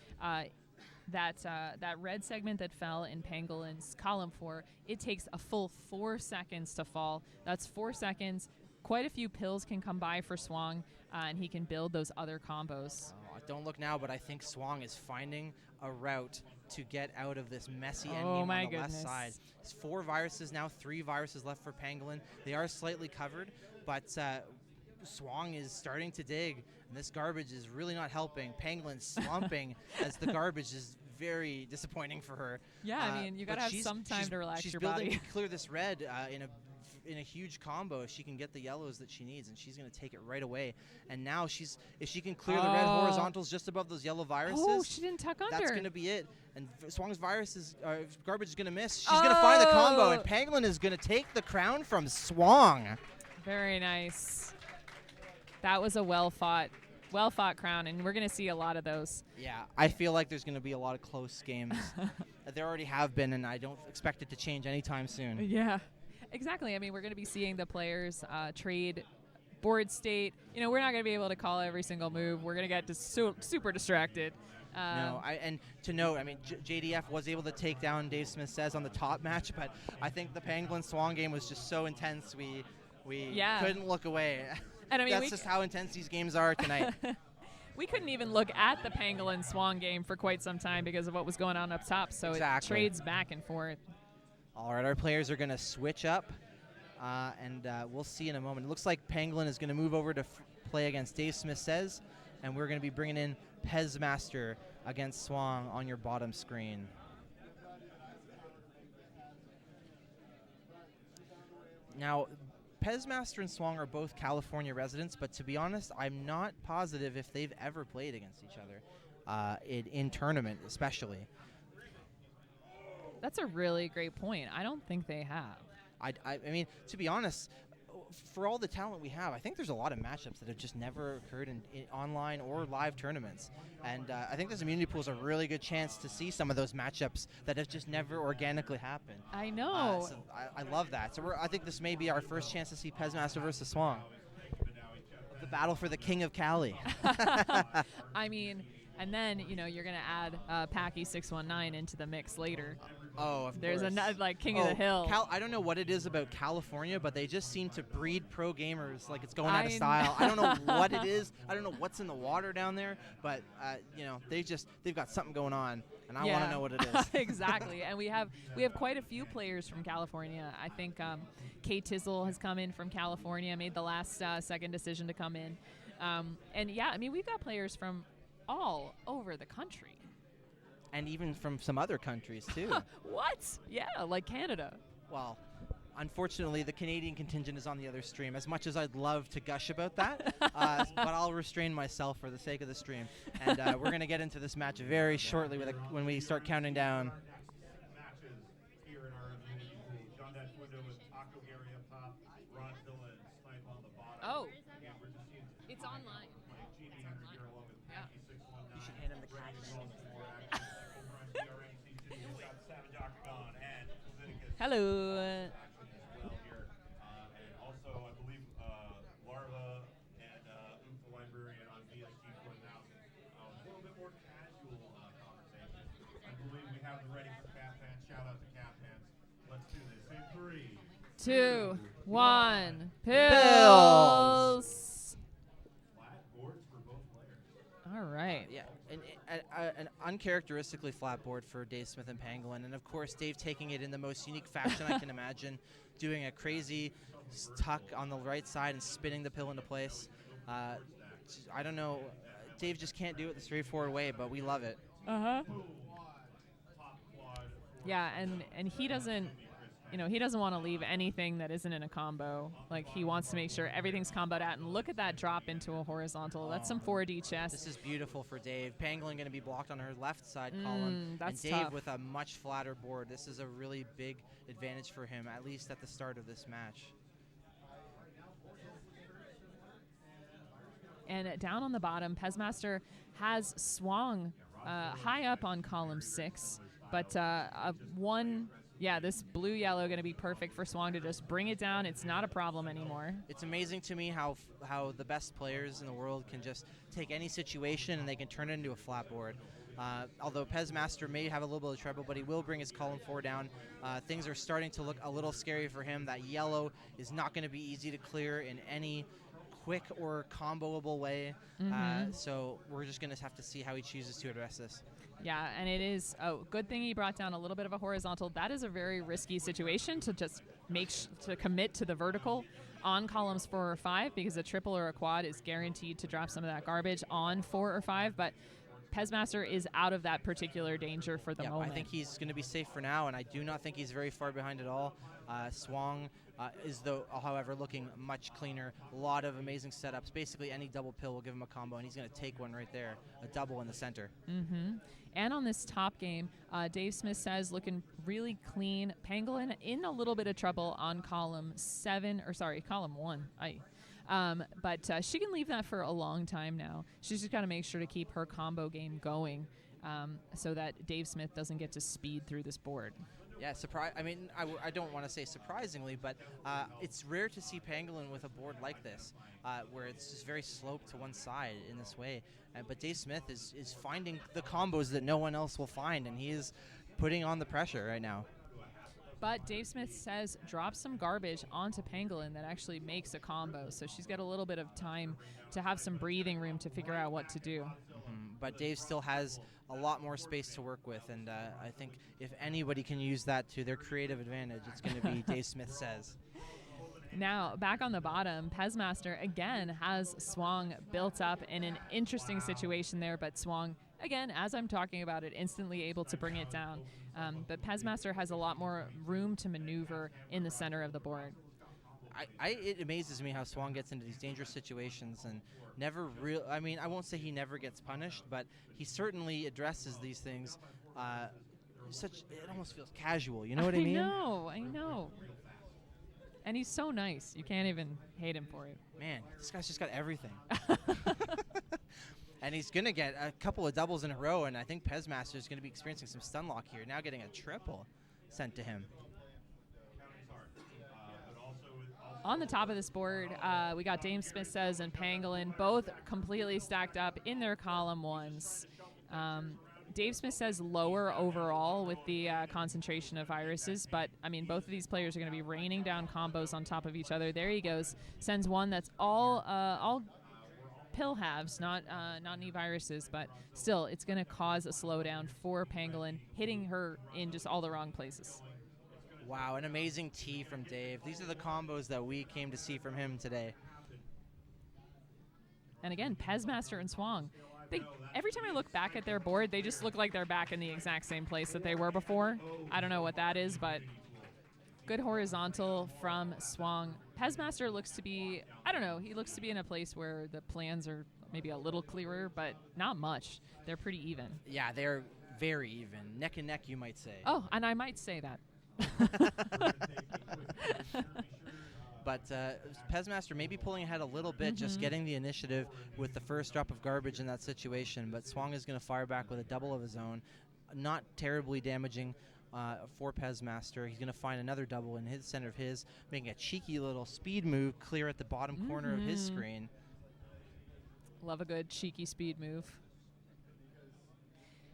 Speaker 3: that red segment that fell in Pangolin's column 4, it takes a full 4 seconds to fall. That's 4 seconds. Quite a few pills can come by for Swang, and he can build those other combos.
Speaker 6: Don't look now, but I think Swang is finding a route to get out of this messy endgame on the left side. It's 4 viruses now, 3 viruses left for Pangolin. They are slightly covered, but Swang is starting to dig, and this garbage is really not helping. Pangolin's slumping as the garbage is very disappointing for her.
Speaker 3: Yeah, I mean, you got to have some time to relax your body.
Speaker 6: She's building to clear this red in a huge combo if she can get the yellows that she needs, and she's going to take it right away. And now if she can clear the red horizontals just above those yellow viruses,
Speaker 3: oh, she didn't tuck under.
Speaker 6: That's going to be it. And Swang's garbage is going to miss. She's going to find the combo, and Pangolin is going to take the crown from Swang.
Speaker 3: Very nice. That was a well-fought crown, and we're going to see a lot of those.
Speaker 6: Yeah, I feel like there's going to be a lot of close games. There already have been, and I don't expect it to change anytime soon.
Speaker 3: Yeah. Exactly. I mean, we're going to be seeing the players trade board state. You know, we're not going to be able to call every single move. We're going to get super distracted.
Speaker 6: And to note, I mean, JDF was able to take down Dave Smith Says on the top match, but I think the Pangolin Swang game was just so intense we couldn't look away.
Speaker 3: And I mean,
Speaker 6: that's just how intense these games are tonight.
Speaker 3: We couldn't even look at the Pangolin Swang game for quite some time because of what was going on up top. So It trades back and forth.
Speaker 6: All right, our players are going to switch up, and we'll see in a moment. It looks like Pangolin is going to move over to play against Dave Smith Says, and we're going to be bringing in Pez Master against Swang on your bottom screen. Now, Pez Master and Swang are both California residents, but to be honest, I'm not positive if they've ever played against each other, in tournament especially.
Speaker 3: That's a really great point. I don't think they have.
Speaker 6: I mean, to be honest, for all the talent we have, I think there's a lot of matchups that have just never occurred in online or live tournaments. And I think this immunity pool is a really good chance to see some of those matchups that have just never organically happened.
Speaker 3: I know.
Speaker 6: So I love that. So I think this may be our first chance to see Pezmaster versus Swang. The battle for the King of Cali.
Speaker 3: I mean, And then, you're going to add Packy 619 into the mix later.
Speaker 6: Oh, of
Speaker 3: There's
Speaker 6: course.
Speaker 3: another, like, King of the Hill.
Speaker 6: I don't know what it is about California, but they just seem to breed pro gamers like it's going out of style. I don't know what it is. I don't know what's in the water down there, but, they've got something going on, and I want to know what it is.
Speaker 3: Exactly. And we have quite a few players from California. I think Kate Tizzle has come in from California, made the last second decision to come in. And, yeah, I mean, we've got players from all over the country.
Speaker 6: And even from some other countries, too.
Speaker 3: What? Yeah, like Canada.
Speaker 6: Well, unfortunately, the Canadian contingent is on the other stream, as much as I'd love to gush about that. But I'll restrain myself for the sake of the stream. And we're going to get into this match very shortly when we start counting down.
Speaker 4: Matches here in our immunity pool. John Datflindo with Taco Gary up top, Rodzilla and Snipe on the bottom.
Speaker 3: Oh.
Speaker 4: Again, we're just seeing
Speaker 3: It's online.
Speaker 4: playing Genie Henry here along with Packy 619.
Speaker 6: You should hand him the
Speaker 4: Ready
Speaker 6: cash.
Speaker 4: to roll some more action. Over on DrMC2, we've got Savage Octagon and Leviticus.
Speaker 3: Hello.
Speaker 4: Action as well here. And also, I believe Larva and Oop the Librarian on VSG 4000. A little bit more casual conversation. I believe we have the ready for Cap Pants. Shout out to Cap Pants. Let's do this in 3,
Speaker 3: 2, 1. Pills.
Speaker 4: flat boards for both players.
Speaker 3: All right.
Speaker 6: Yeah, an uncharacteristically flat board for Dave Smith and Pangolin, and of course Dave taking it in the most unique fashion I can imagine, doing a crazy tuck on the right side and spinning the pill into place. I don't know, Dave just can't do it the straightforward way, but we love it.
Speaker 3: Yeah, and he doesn't, he doesn't want to leave anything that isn't in a combo. Like, he wants to make sure everything's comboed out. And look at that drop into a horizontal. That's some 4D chess.
Speaker 6: This is beautiful for Dave. Pangolin going to be blocked on her left side column,
Speaker 3: that's
Speaker 6: and Dave
Speaker 3: tough.
Speaker 6: with a much flatter board. This is a really big advantage for him, at least at the start of this match.
Speaker 3: And down on the bottom, Pezmaster has swung high up on column 6, but this blue-yellow going to be perfect for Swang to just bring it down. It's not a problem anymore.
Speaker 6: It's amazing to me how the best players in the world can just take any situation and they can turn it into a flat board. Although Pezmaster may have a little bit of trouble, but he will bring his column 4 down. Things are starting to look a little scary for him. That yellow is not going to be easy to clear in any quick or comboable way. So we're just going to have to see how he chooses to address this.
Speaker 3: Yeah, and it is a good thing he brought down a little bit of a horizontal. That is a very risky situation to just to commit to the vertical on columns 4 or 5, because a triple or a quad is guaranteed to drop some of that garbage on 4 or 5. But Pezmaster is out of that particular danger for the moment.
Speaker 6: I think he's going to be safe for now, and I do not think he's very far behind at all. Swang is, however, looking much cleaner. A lot of amazing setups. Basically, any double pill will give him a combo, and he's going to take one right there, a double in the center.
Speaker 3: And on this top game, Dave Smith says looking really clean. Pangolin in a little bit of trouble on column 1. But she can leave that for a long time now. She's just got to make sure to keep her combo game going so that Dave Smith doesn't get to speed through this board.
Speaker 6: Yeah, I don't want to say surprisingly, but it's rare to see Pangolin with a board like this, where it's just very sloped to one side in this way. But Dave Smith is finding the combos that no one else will find, and he is putting on the pressure right now.
Speaker 3: But Dave Smith says drop some garbage onto Pangolin that actually makes a combo, so she's got a little bit of time to have some breathing room to figure out what to do.
Speaker 6: But Dave still has a lot more space to work with, and I think if anybody can use that to their creative advantage, it's going to be Dave Smith says.
Speaker 3: Now, back on the bottom, Pezmaster again has Swang built up in an interesting situation there, but Swang, again, as I'm talking about it, instantly able to bring it down. But Pezmaster has a lot more room to maneuver in the center of the board.
Speaker 6: It amazes me how Swang gets into these dangerous situations and never I won't say he never gets punished, but he certainly addresses these things. It almost feels casual, you know what I mean?
Speaker 3: I know. And he's so nice. You can't even hate him for it.
Speaker 6: Man, this guy's just got everything. And he's going to get a couple of doubles in a row, and I think Pezmaster is going to be experiencing some stun lock here, now getting a triple sent to him.
Speaker 3: On the top of this board, we got Dave Smith says and Pangolin both completely stacked up in their column 1s. Dave Smith says lower overall with the concentration of viruses, but I mean both of these players are going to be raining down combos on top of each other. There he goes, sends one that's all pill halves, not any viruses, but still it's going to cause a slowdown for Pangolin, hitting her in just all the wrong places.
Speaker 6: Wow, an amazing tee from Dave. These are the combos that we came to see from him today.
Speaker 3: And again, Pezmaster and Swang. Every time I look back at their board, they just look like they're back in the exact same place that they were before. I don't know what that is, but good horizontal from Swang. Pezmaster looks to be, I don't know, he looks to be in a place where the plans are maybe a little clearer, but not much. They're pretty even.
Speaker 6: Yeah, they're very even. Neck and neck, you might say.
Speaker 3: Oh, and I might say that.
Speaker 6: But Pezmaster maybe pulling ahead a little bit, just getting the initiative with the first drop of garbage in that situation. But Swang is going to fire back with a double of his own. Not terribly damaging for Pezmaster. He's going to find another double in his center of his, making a cheeky little speed move clear at the bottom corner of his screen.
Speaker 3: Love a good cheeky speed move.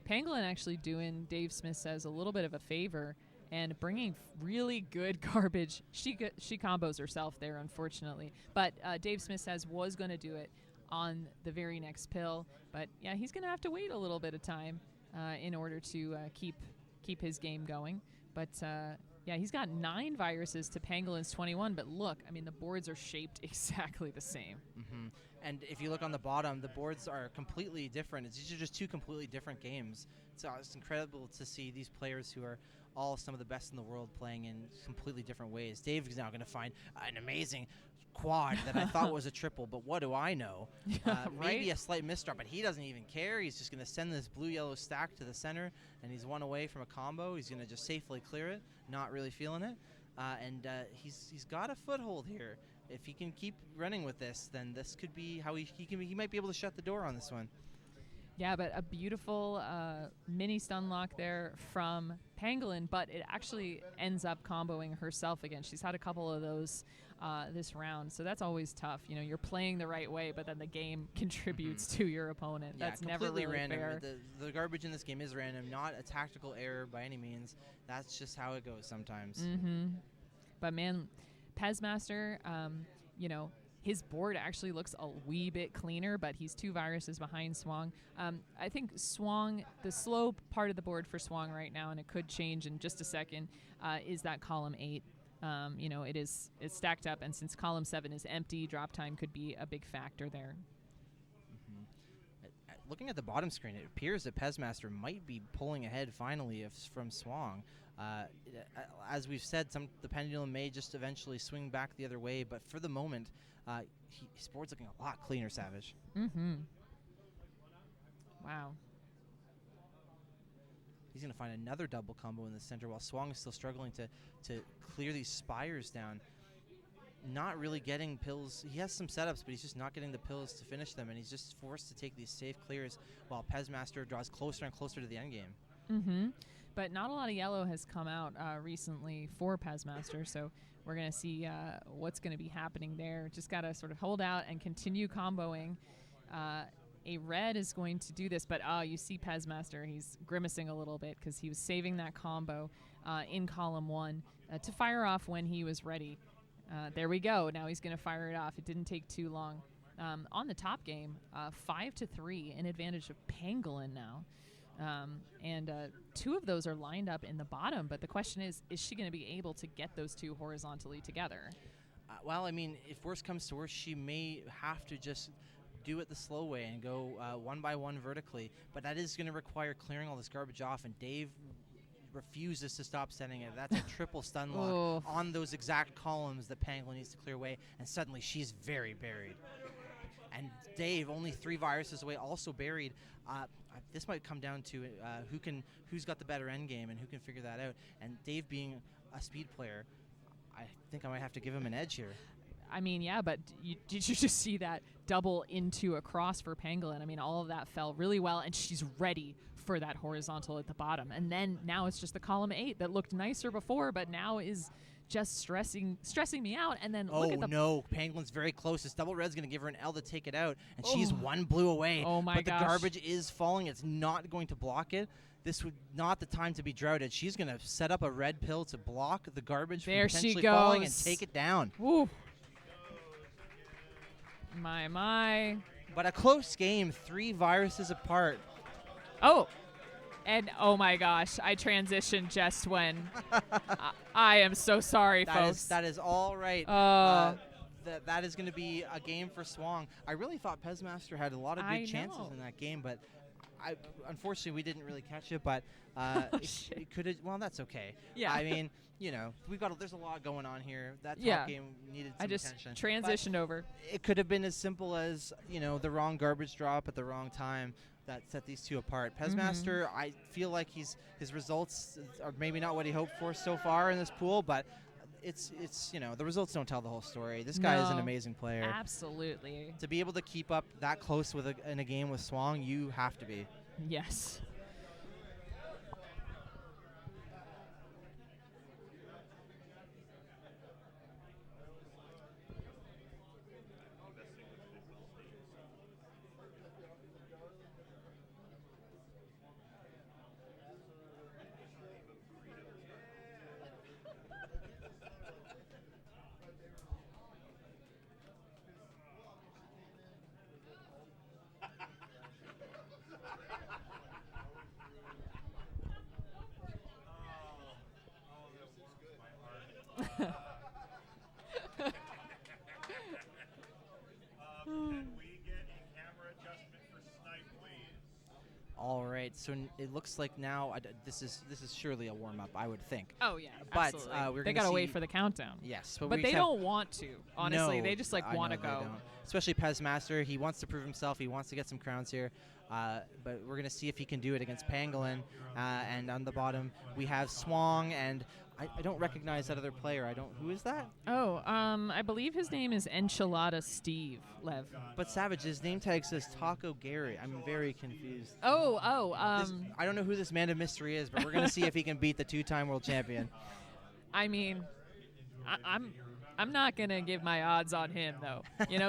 Speaker 3: Pangolin actually doing, Dave Smith says, a little bit of a favor and bringing really good garbage. She combos herself there, unfortunately. But Dave Smith says was going to do it on the very next pill. But, yeah, he's going to have to wait a little bit of time in order to keep his game going. But, yeah, he's got 9 viruses to Pangolin's 21. But, look, I mean, the boards are shaped exactly the same.
Speaker 6: And if you look on the bottom, the boards are completely different. These are just 2 completely different games. So it's incredible to see these players who are all some of the best in the world playing in completely different ways. Dave is now going to find an amazing quad that I thought was a triple, but what do I know? Maybe a slight misdrop, but he doesn't even care. He's just going to send this blue-yellow stack to the center, and he's one away from a combo. He's going to just safely clear it, not really feeling it. And he's got a foothold here. If he can keep running with this, then this could be how he might be able to shut the door on this one.
Speaker 3: Yeah, but a beautiful mini stun lock there from Pangolin, but it actually ends up comboing herself again. She's had a couple of those this round, so that's always tough. You know, you're playing the right way, but then the game contributes to your opponent.
Speaker 6: Yeah,
Speaker 3: that's never really
Speaker 6: random.
Speaker 3: fair.
Speaker 6: The garbage in this game is random, not a tactical error by any means. That's just how it goes sometimes.
Speaker 3: But man, Pezmaster, you know, his board actually looks a wee bit cleaner, but he's 2 viruses behind Swang. I think Swang, the slow part of the board for Swang right now, and it could change in just a second, is that column 8. You know, it's stacked up, and since column 7 is empty, drop time could be a big factor there.
Speaker 6: Looking at the bottom screen, it appears that Pezmaster might be pulling ahead finally from Swang. As we've said, the pendulum may just eventually swing back the other way, but for the moment, his board's looking a lot cleaner, Savage.
Speaker 3: Wow.
Speaker 6: He's going to find another double combo in the center while Swang is still struggling to clear these spires down. Not really getting pills. He has some setups, but he's just not getting the pills to finish them, and he's just forced to take these safe clears while Pezmaster draws closer and closer to the end game.
Speaker 3: But not a lot of yellow has come out recently for Pezmaster, so we're going to see what's going to be happening there. Just got to sort of hold out and continue comboing. A red is going to do this, but you see Pezmaster, he's grimacing a little bit because he was saving that combo in column 1 to fire off when he was ready. There we go. Now he's going to fire it off. It didn't take too long. On the top game, 5-3 in advantage of Pangolin now. And 2 of those are lined up in the bottom, but the question is she going to be able to get those 2 horizontally together?
Speaker 6: Well, I mean, if worse comes to worse, she may have to just do it the slow way and go 1 by 1 vertically, but that is going to require clearing all this garbage off, and Dave refuses to stop sending it. That's a triple stun lock on those exact columns that Pangolin needs to clear away, and suddenly she's very buried. And Dave, only 3 viruses away, also buried. This might come down to who's got the better end game and who can figure that out. And Dave being a speed player, I think I might have to give him an edge here.
Speaker 3: I mean, yeah, but did you just see that double into a cross for Pangolin? I mean, all of that fell really well, and she's ready for that horizontal at the bottom. And then now it's just the column 8 that looked nicer before, but now is just stressing me out. And then
Speaker 6: Oh,
Speaker 3: look at the
Speaker 6: no. Pangolin's very close. This double red's going to give her an L to take it out, and she's
Speaker 3: Oh.
Speaker 6: 1 blue away.
Speaker 3: Oh, my
Speaker 6: But
Speaker 3: gosh.
Speaker 6: the garbage is falling. It's not going to block it. This would not the time to be droughted. She's going to set up a red pill to block the garbage
Speaker 3: There
Speaker 6: from
Speaker 3: she
Speaker 6: potentially falling and
Speaker 3: goes.
Speaker 6: take it down.
Speaker 3: Woo. My.
Speaker 6: But a close game, 3 viruses apart.
Speaker 3: Oh. And oh my gosh, I transitioned just when. I am so sorry, folks.
Speaker 6: That is all right.
Speaker 3: Oh.
Speaker 6: That is going to be a game for Swang. I really thought Pezmaster had a lot of
Speaker 3: I
Speaker 6: good chances
Speaker 3: know.
Speaker 6: in that game, but unfortunately we didn't really catch it. But
Speaker 3: Shit.
Speaker 6: it could have. Well, that's okay.
Speaker 3: Yeah.
Speaker 6: I mean, there's a lot going on here. That top
Speaker 3: Yeah.
Speaker 6: game needed
Speaker 3: I
Speaker 6: some
Speaker 3: just
Speaker 6: attention.
Speaker 3: transitioned over.
Speaker 6: It could have been as simple as the wrong garbage drop at the wrong time that set these two apart. Pezmaster, I feel like his results are maybe not what he hoped for so far in this pool, but it's the results don't tell the whole story. This guy is an
Speaker 3: No.
Speaker 6: amazing player.
Speaker 3: Absolutely.
Speaker 6: To be able to keep up that close in a game with Swang, you have to be.
Speaker 3: Yes.
Speaker 4: Can we get a camera adjustment for Snipe, please?
Speaker 6: All right, so it looks like now this is surely a warm up, I would think.
Speaker 3: Oh yeah,
Speaker 6: But,
Speaker 3: absolutely.
Speaker 6: we're
Speaker 3: they
Speaker 6: gonna
Speaker 3: gotta wait
Speaker 6: see-
Speaker 3: for the countdown.
Speaker 6: Yes,
Speaker 3: But
Speaker 6: we
Speaker 3: they
Speaker 6: have-
Speaker 3: don't want to. Honestly,
Speaker 6: No,
Speaker 3: they just
Speaker 6: I
Speaker 3: want to
Speaker 6: know they
Speaker 3: go.
Speaker 6: don't. Especially Pezmaster, he wants to prove himself. He wants to get some crowns here. But we're gonna see if he can do it against Pangolin. And on the bottom we have Swang, and I don't recognize that other player. Who is that?
Speaker 3: Oh, I believe his name is Enchilada Steve Lev.
Speaker 6: But Savage, his name tag says Taco Gary. I'm very confused. I don't know who this man of mystery is, but we're gonna see if he can beat the 2-time world champion.
Speaker 3: I mean, I'm not gonna give my odds on him though.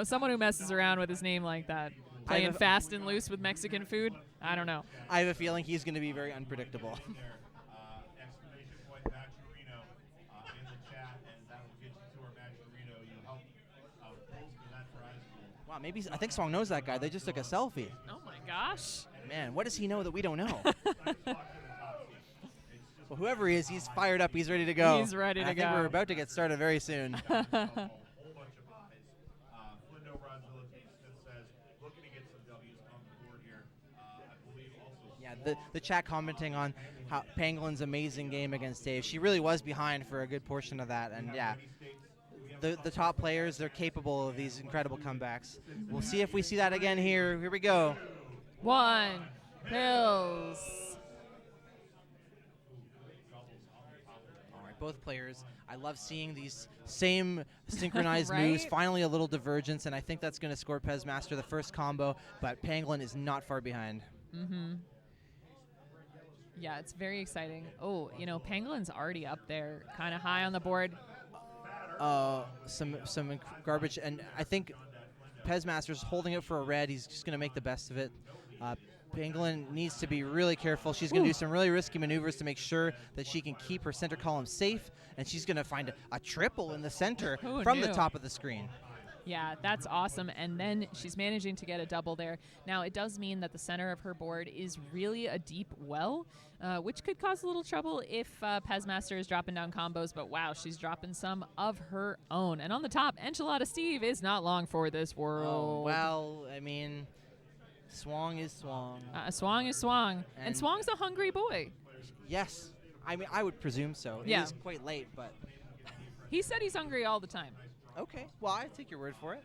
Speaker 3: Someone who messes around with his name like that, playing
Speaker 6: have a-
Speaker 3: fast and loose with Mexican food. I don't know.
Speaker 6: I have a feeling he's gonna be very unpredictable.
Speaker 4: Exclamation point Matcherino in the chat, and that will get you to our Matcherino. You help bolster that prize pool.
Speaker 6: Wow, maybe I think Swang knows that guy. They just took a selfie.
Speaker 3: Oh my gosh.
Speaker 6: Man, what does he know that we don't know? Well, whoever he is, he's fired up. He's ready to go.
Speaker 3: He's ready
Speaker 6: And
Speaker 3: to
Speaker 6: I think
Speaker 3: go.
Speaker 6: we're about to get started very soon.
Speaker 4: A whole bunch of buys. Flindo Rodzilla Team Smith says, looking to get some W's on the board here. I believe also.
Speaker 6: Yeah, the chat commenting on how Pangolin's amazing game against Dave. She really was behind for a good portion of that, and yeah, the top players, they're capable of these incredible comebacks. We'll see if we see that again here. Here we go.
Speaker 3: 1 pills.
Speaker 6: All right, both players. I love seeing these same synchronized
Speaker 3: Right?
Speaker 6: moves. Finally, a little divergence, and I think that's going to score Pezmaster the first combo, but Pangolin is not far behind.
Speaker 3: Mm-hmm. Yeah, it's very exciting. Oh, Pangolin's already up there, kind of high on the board.
Speaker 6: Some garbage, and I think Pezmaster's holding it for a red. He's just going to make the best of it. Pangolin needs to be really careful. She's going to do some really risky maneuvers to make sure that she can keep her center column safe, and she's going to find a triple in the center
Speaker 3: Who
Speaker 6: from the
Speaker 3: knew?
Speaker 6: top of the screen.
Speaker 3: Yeah, that's awesome. And then she's managing to get a double there. Now, it does mean that the center of her board is really a deep well, which could cause a little trouble if Pezmaster is dropping down combos. But wow, she's dropping some of her own. And on the top, Enchilada Steve is not long for this world.
Speaker 6: Oh, well, I mean, Swang is Swang.
Speaker 3: Swang is Swang. And
Speaker 6: And-
Speaker 3: Swang's a hungry boy.
Speaker 6: Yes. I mean, I would presume so.
Speaker 3: Yeah.
Speaker 6: It is quite late, but
Speaker 3: He said he's hungry all the time.
Speaker 6: okay. Well, I take your word for it.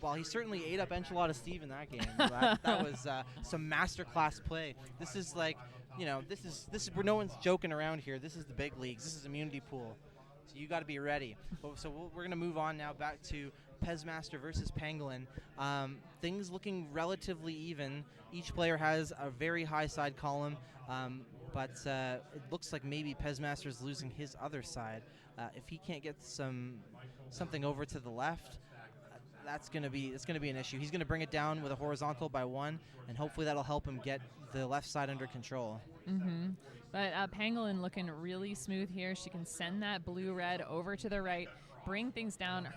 Speaker 6: Well, he certainly ate up Enchilada Steve in that game. that was some masterclass play. This is like, this is where no one's joking around here. This is the big leagues. This is immunity pool. So you got to be ready. So we're going to move on now back to Pezmaster versus Pangolin. Things looking relatively even. Each player has a very high side column. but it looks like maybe Pezmaster's losing his other side. If he can't get something over to the left, that's going to be an issue. He's going to bring it down with a horizontal by 1, and hopefully that'll help him get the left side under control.
Speaker 3: Mm-hmm. But Pangolin looking really smooth here. She can send that blue-red over to the right, bring things down.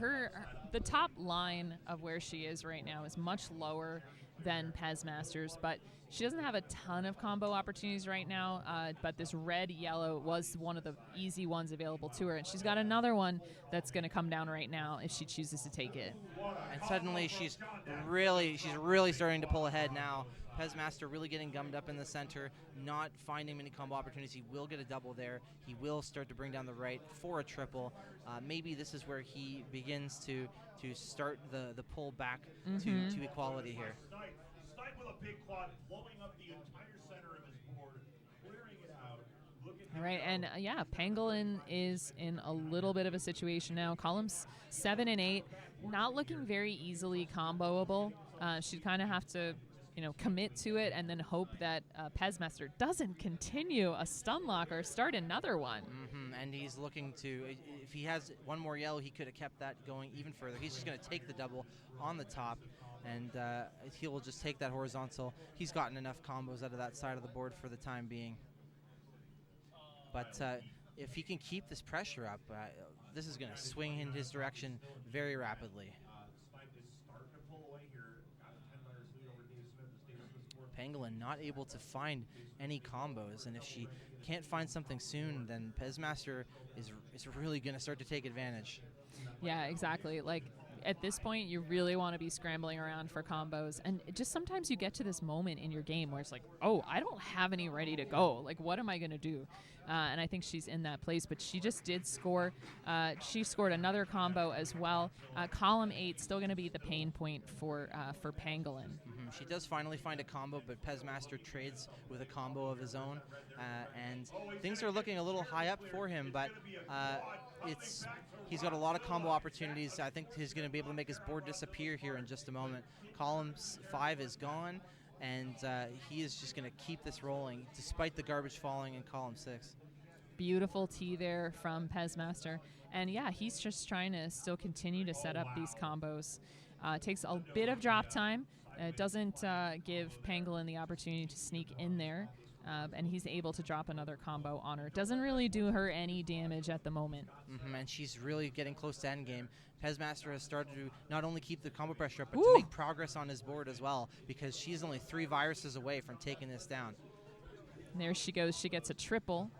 Speaker 3: The top line of where she is right now is much lower than Pezmaster's, but she doesn't have a ton of combo opportunities right now, but this red-yellow was one of the easy ones available to her, and she's got another one that's going to come down right now if she chooses to take it.
Speaker 6: And suddenly she's really starting to pull ahead now. Pezmaster really getting gummed up in the center, not finding many combo opportunities. He will get a double there. He will start to bring down the right for a triple. Maybe this is where he begins to start the pull back to equality here.
Speaker 4: Snipe with a big quad, blowing up the entire center of his board, clearing it out.
Speaker 3: All right, and Pangolin is in a little bit of a situation now. Columns 7 and 8, not looking very easily comboable. She'd kind of have to, commit to it and then hope that Pezmaster doesn't continue a stun lock or start another one.
Speaker 6: And he's looking to, if he has one more yellow, he could have kept that going even further. He's just going to take the double on the top, and he will just take that horizontal. He's gotten enough combos out of that side of the board for the time being. But if he can keep this pressure up, this is going to swing in his direction very rapidly. Pangolin not able to find any combos, and if she can't find something soon, then Pezmaster is really going to start to take advantage.
Speaker 3: Yeah, exactly. Like, at this point, you really want to be scrambling around for combos, and just sometimes you get to this moment in your game where it's like, oh, I don't have any ready to go. Like, what am I going to do? And I think she's in that place, but she just did score. She scored another combo as well. Column 8 still going to be the pain point for Pangolin.
Speaker 6: She does finally find a combo, but Pezmaster trades with a combo of his own, and things are looking a little high up for him, but he's got a lot of combo opportunities. I think he's going to be able to make his board disappear here in just a moment. Column 5 is gone, and he is just going to keep this rolling despite the garbage falling in column 6.
Speaker 3: Beautiful tee there from Pezmaster, and he's just trying to still continue to set up these combos. Takes a bit of drop time. It doesn't give Pangolin the opportunity to sneak in there, and he's able to drop another combo on her. Doesn't really do her any damage at the moment.
Speaker 6: And she's really getting close to endgame. Pezmaster has started to not only keep the combo pressure up, but to make progress on his board as well, because she's only 3 viruses away from taking this down.
Speaker 3: And there she goes. She gets a triple.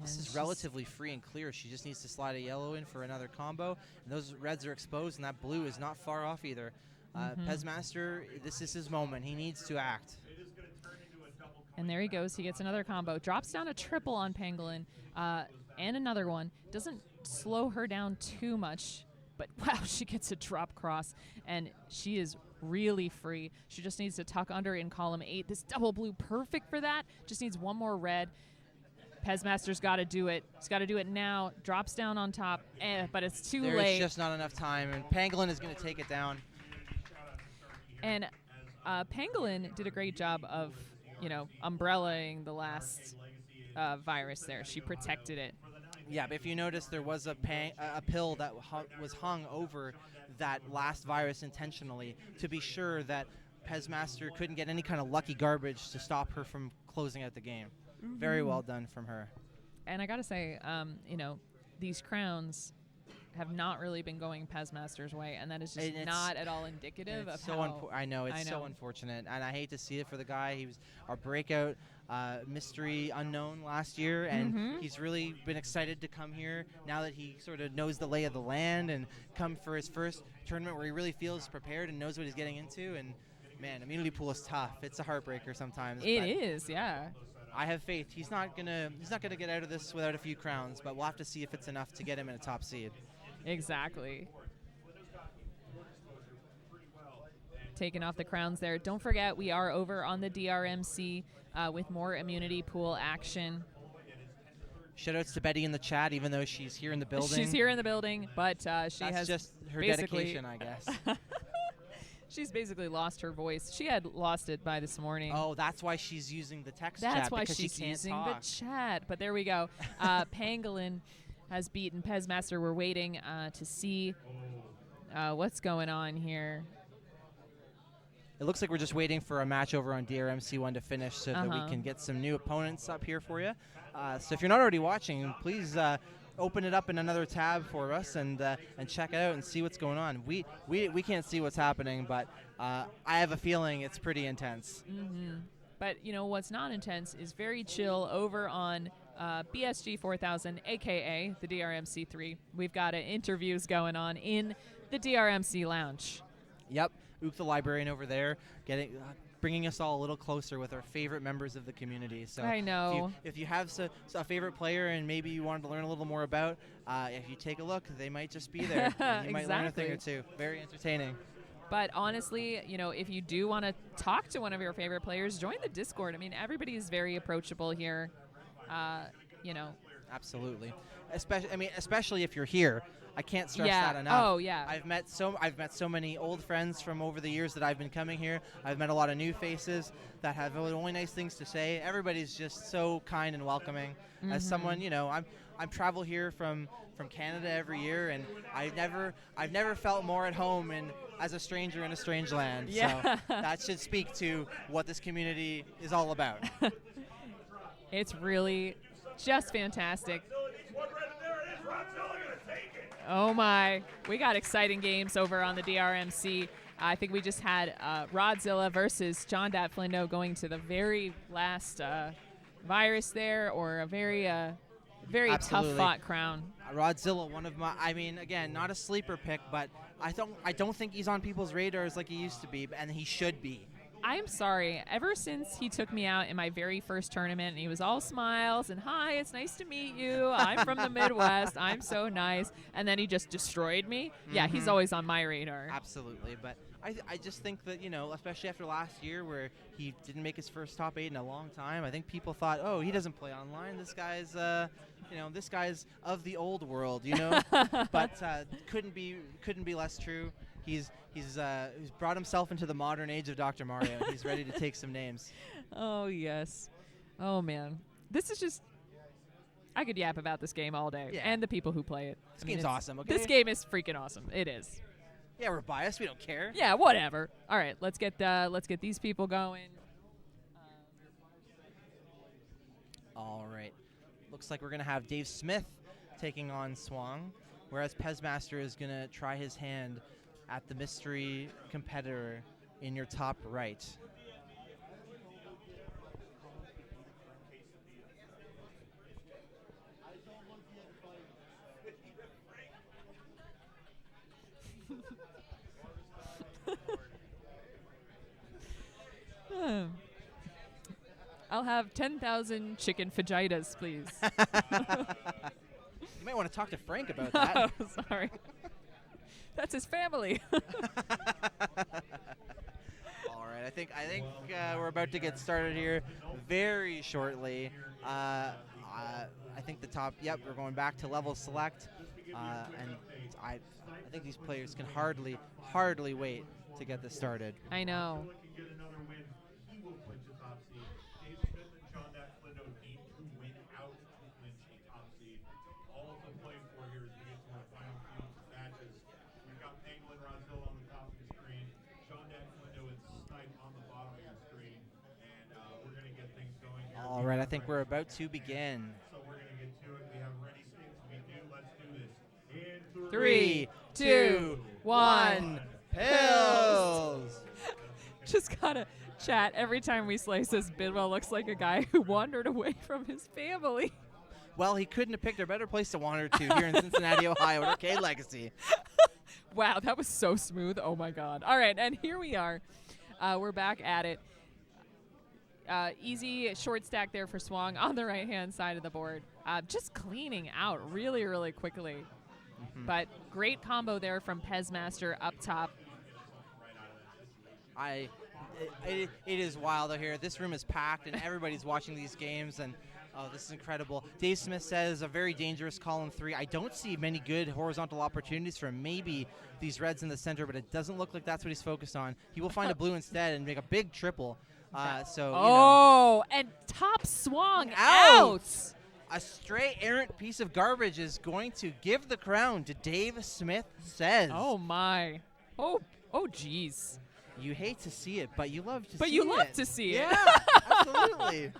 Speaker 6: This is relatively free and clear. She just needs to slide a yellow in for another combo, and those reds are exposed, and that blue is not far off either. Pezmaster, this is his moment. He needs to act.
Speaker 3: And there he goes. He gets another combo. Drops down a triple on Pangolin, and another one. Doesn't slow her down too much, but wow, she gets a drop cross, and she is really free. She just needs to tuck under in column 8. This double blue, perfect for that. Just needs one more red. Pezmaster's got to do it. He's got to do it now. Drops down on top, but it's too late.
Speaker 6: There's just not enough time, and Pangolin is going to take it down.
Speaker 3: And Pangolin did a great job of, umbrellaing the last virus there. She protected it.
Speaker 6: Yeah, but if you notice, there was a pill that was hung over that last virus intentionally to be sure that Pezmaster couldn't get any kind of lucky garbage to stop her from closing out the game. Very well done from her.
Speaker 3: And I got to say, these crowns have not really been going Pezmaster's way, and that is just not at all indicative of how...
Speaker 6: I know, it's so unfortunate, and I hate to see it for the guy. He was our breakout mystery unknown last year, and he's really been excited to come here now that he sort of knows the lay of the land and come for his first tournament where he really feels prepared and knows what he's getting into. And man, immunity pool is tough. It's a heartbreaker sometimes.
Speaker 3: It is, yeah.
Speaker 6: I have faith. He's not gonna get out of this without a few crowns, but we'll have to see if it's enough to get him in a top seed.
Speaker 3: Exactly. Taking off the crowns there. Don't forget, we are over on the DrMC with more immunity pool action.
Speaker 6: Shoutouts to Betty in the chat, even though she's here in the building.
Speaker 3: She's here in the building, but she has
Speaker 6: just her
Speaker 3: basically
Speaker 6: dedication, I guess.
Speaker 3: She's basically lost her voice. She had lost it by this morning.
Speaker 6: Oh, that's why she's using the text chat.
Speaker 3: That's why
Speaker 6: because
Speaker 3: she's
Speaker 6: she can't
Speaker 3: using
Speaker 6: talk.
Speaker 3: the chat. But there we go. Pangolin has beaten Pezmaster. We're waiting to see what's going on here.
Speaker 6: It looks like we're just waiting for a match over on DrMC1 to finish so that we can get some new opponents up here for you. So if you're not already watching, please open it up in another tab for us and check it out and see what's going on. We can't see what's happening, but I have a feeling it's pretty intense.
Speaker 3: But, you know, what's not intense is very chill over on BSG 4000, a.k.a. the DrMC3. We've got interviews going on in the DrMC lounge.
Speaker 6: Yep. Ook the librarian over there bringing us all a little closer with our favorite members of the community. So
Speaker 3: I know.
Speaker 6: If you have a favorite player and maybe you wanted to learn a little more about, if you take a look, they might just be there. And you might learn a thing or two. Very entertaining.
Speaker 3: But honestly, you know, if you do want to talk to one of your favorite players, join the Discord. I mean, everybody is very approachable here. You know.
Speaker 6: Absolutely. Especially if you're here. I can't stress that enough.
Speaker 3: Oh, yeah.
Speaker 6: I've met so many old friends from over the years that I've been coming here. I've met a lot of new faces that have only nice things to say. Everybody's just so kind and welcoming. As someone, you know, I'm travel here from Canada every year, and I've never felt more at home as a stranger in a strange land.
Speaker 3: Yeah.
Speaker 6: So that should speak to what this community is all about.
Speaker 3: It's really just fantastic. Oh my, we got exciting games over on the DrMC. I think we just had Rodzilla versus John Dat Flindo going to the very last virus there, or a very tough fought crown.
Speaker 6: Rodzilla, one of my, I mean, again, not a sleeper pick, but I don't think he's on people's radars like he used to be, and he should be.
Speaker 3: I'm sorry. Ever since he took me out in my very first tournament, and he was all smiles and, hi, it's nice to meet you. I'm from the Midwest. I'm so nice. And then he just destroyed me. Yeah, he's always on my radar.
Speaker 6: Absolutely. But I just think that, you know, especially after last year where he didn't make his first top 8 in a long time, I think people thought, oh, he doesn't play online. This guy's, this guy's of the old world, you know. But couldn't be less true. He's brought himself into the modern age of Dr. Mario. He's ready to take some names.
Speaker 3: Oh, yes. Oh, man. This is just... I could yap about this game all day.
Speaker 6: Yeah.
Speaker 3: And the people who play it.
Speaker 6: This game's awesome, okay?
Speaker 3: This game is freaking awesome. It is.
Speaker 6: Yeah, we're biased. We don't care.
Speaker 3: Yeah, whatever. All right, let's get these people going.
Speaker 6: All right. Looks like we're going to have Dave Smith taking on Swang, whereas Pezmaster is going to try his hand at the mystery competitor in your top right.
Speaker 3: I'll have 10,000 chicken fajitas, please.
Speaker 6: You might want to talk to Frank about that.
Speaker 3: Oh, sorry. That's his family.
Speaker 6: All right, I think we're about to get started here very shortly. I think the top. Yep, we're going back to level select, and I think these players can hardly wait to get this started.
Speaker 3: I know.
Speaker 6: All right, I think we're about to begin.
Speaker 4: So we're going to get to it. We have ready sticks. We do. Let's do this. In
Speaker 3: 3, 2, 1.
Speaker 6: Pills!
Speaker 3: Just gotta chat. Every time we slice this, Bidwell looks like a guy who wandered away from his family.
Speaker 6: Well, he couldn't have picked a better place to wander to here in Cincinnati, Ohio at Arcade Legacy.
Speaker 3: Wow, that was so smooth. Oh, my God. All right, and here we are. We're back at it. Easy short stack there for Swang on the right-hand side of the board. Just cleaning out really, really quickly. But great combo there from Pezmaster up top.
Speaker 6: It is wild out here. This room is packed, and everybody's watching these games, and oh, this is incredible. Dave Smith says a very dangerous column 3. I don't see many good horizontal opportunities for maybe these reds in the center, but it doesn't look like that's what he's focused on. He will find a blue instead and make a big triple.
Speaker 3: And top swung out.
Speaker 6: A stray errant piece of garbage is going to give the crown to Dave Smith Says.
Speaker 3: Oh my. Oh geez.
Speaker 6: You hate to see it, but you love to see it.
Speaker 3: But you love to see it.
Speaker 6: Yeah, absolutely.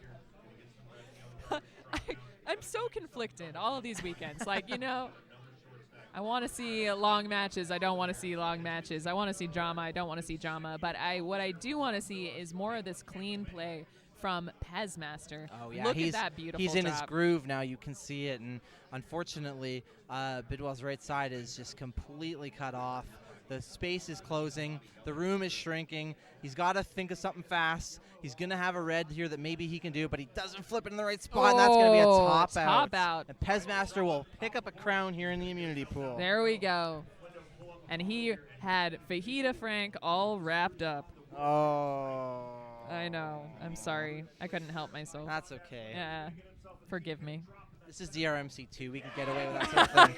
Speaker 3: I'm so conflicted all of these weekends. Like, I want to see long matches. I don't want to see long matches. I want to see drama. I don't want to see drama. But what I do want to see is more of this clean play from Pezmaster.
Speaker 6: Oh, yeah.
Speaker 3: Look at that beautiful
Speaker 6: He's in
Speaker 3: drop.
Speaker 6: his groove now. You can see it. And unfortunately, Bidwell's right side is just completely cut off. The space is closing. The room is shrinking. He's got to think of something fast. He's going to have a red here that maybe he can do, but he doesn't flip it in the right spot, and that's going to be a top out. And Pezmaster will pick up a crown here in the immunity pool.
Speaker 3: There we go. And he had Fajita Frank all wrapped up.
Speaker 6: Oh.
Speaker 3: I know. I'm sorry. I couldn't help myself.
Speaker 6: That's okay.
Speaker 3: Yeah. Forgive me.
Speaker 6: This is DrMC2. We can get away with that sort of thing.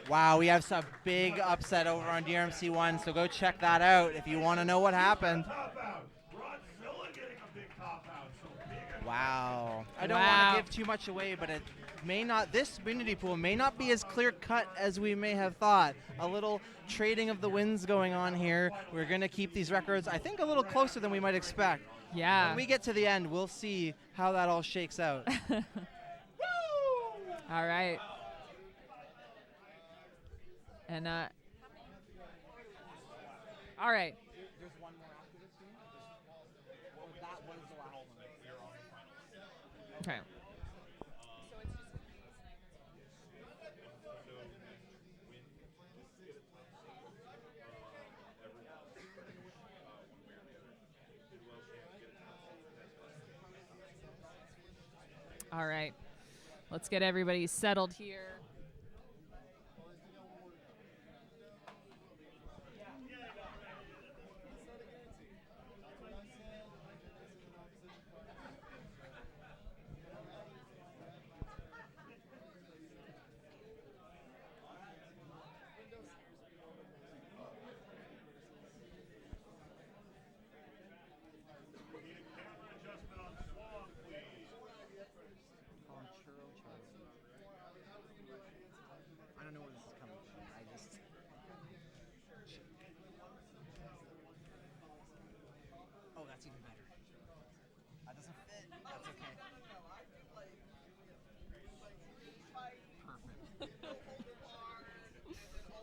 Speaker 6: Wow, we have some big upset over on DrMC1, so go check that out if you want to know what happened. Wow. I don't want to give too much away, but this immunity pool may not be as clear cut as we may have thought. A little trading of the wins going on here. We're going to keep these records, I think, a little closer than we might expect.
Speaker 3: Yeah.
Speaker 6: When we get to the end, we'll see how that all shakes out.
Speaker 3: All right. And all right.
Speaker 6: There's one more after this game? That one is the last one.
Speaker 3: Okay. All right. Let's get everybody settled here.
Speaker 6: I don't know where this is coming from. Oh, that's even better. That doesn't fit. That's okay.